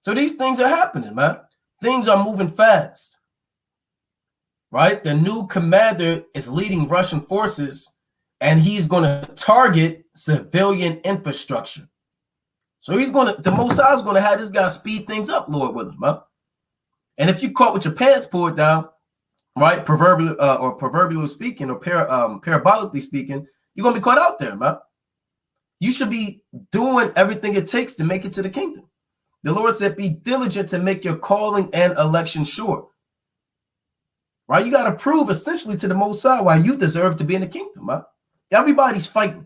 So these things are happening, man. Things are moving fast, right? The new commander is leading Russian forces and he's going to target civilian infrastructure. So the Most High is going to have this guy speed things up, Lord willing, man. And if you caught with your pants pulled down, right, proverbially speaking, or parabolically speaking, you're going to be caught out there, man. You should be doing everything it takes to make it to the kingdom. The Lord said, be diligent to make your calling and election sure. Right? You got to prove essentially to the Most High why you deserve to be in the kingdom, man. Everybody's fighting.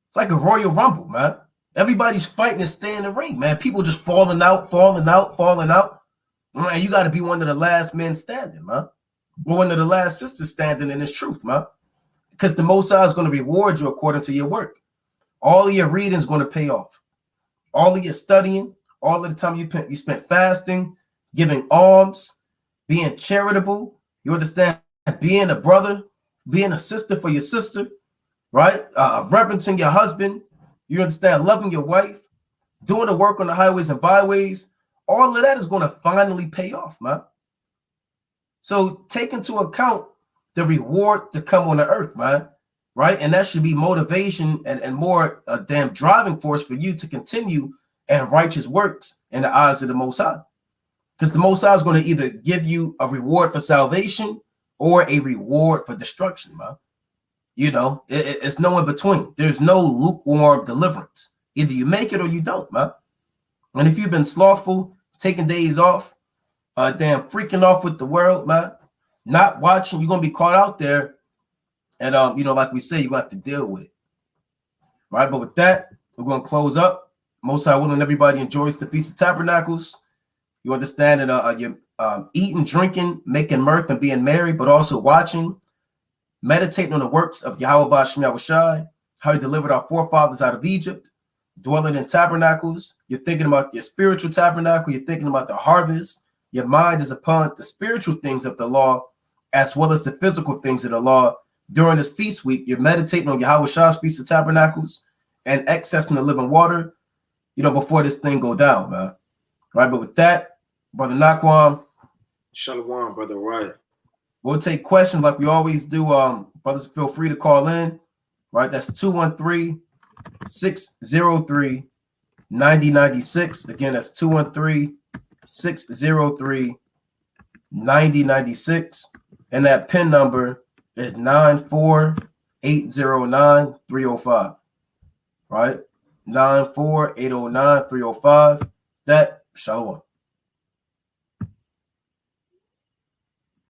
It's like a Royal Rumble, man. Everybody's fighting to stay in the ring, man. People just falling out. Man, you got to be one of the last men standing, man. Or one of the last sisters standing in this truth, man. Because the Most High is going to reward you according to your work. All of your reading is going to pay off. All of your studying, all of the time you spent fasting, giving alms, being charitable. You understand? Being a brother, being a sister for your sister, right? Reverencing your husband. You understand? Loving your wife, doing the work on the highways and byways. All of that is going to finally pay off, man. So take into account the reward to come on the earth, man. Right? And that should be motivation and more a damn driving force for you to continue and righteous works in the eyes of the Most High. Because the Most High is going to either give you a reward for salvation or a reward for destruction, man. You know, it's no in between. There's no lukewarm deliverance. Either you make it or you don't, man. And if you've been slothful, taking days off, damn freaking off with the world, man, not watching, you're going to be caught out there. And, you know, like we say, you have to deal with it. Right. But with that, we're going to close up. Most High willing, everybody enjoys the Feast of Tabernacles. You understand that you're eating, drinking, making mirth, and being merry, but also watching, meditating on the works of Yahawashi, how he delivered our forefathers out of Egypt, dwelling in tabernacles. You're thinking about your spiritual tabernacle. You're thinking about the harvest. Your mind is upon the spiritual things of the law, as well as the physical things of the law. During this feast week, you're meditating on Yahawashi's Feast of Tabernacles and accessing the living water, you know, before this thing go down, man. Right, but with that, Brother Lukewarm. Shalom, Brother Wyatt. We'll take questions like we always do. Brothers, feel free to call in. Right, that's 213-603-9096. Again, that's 213-603-9096. And that PIN number is 94809-305. Right? 94809-305. That, shalom.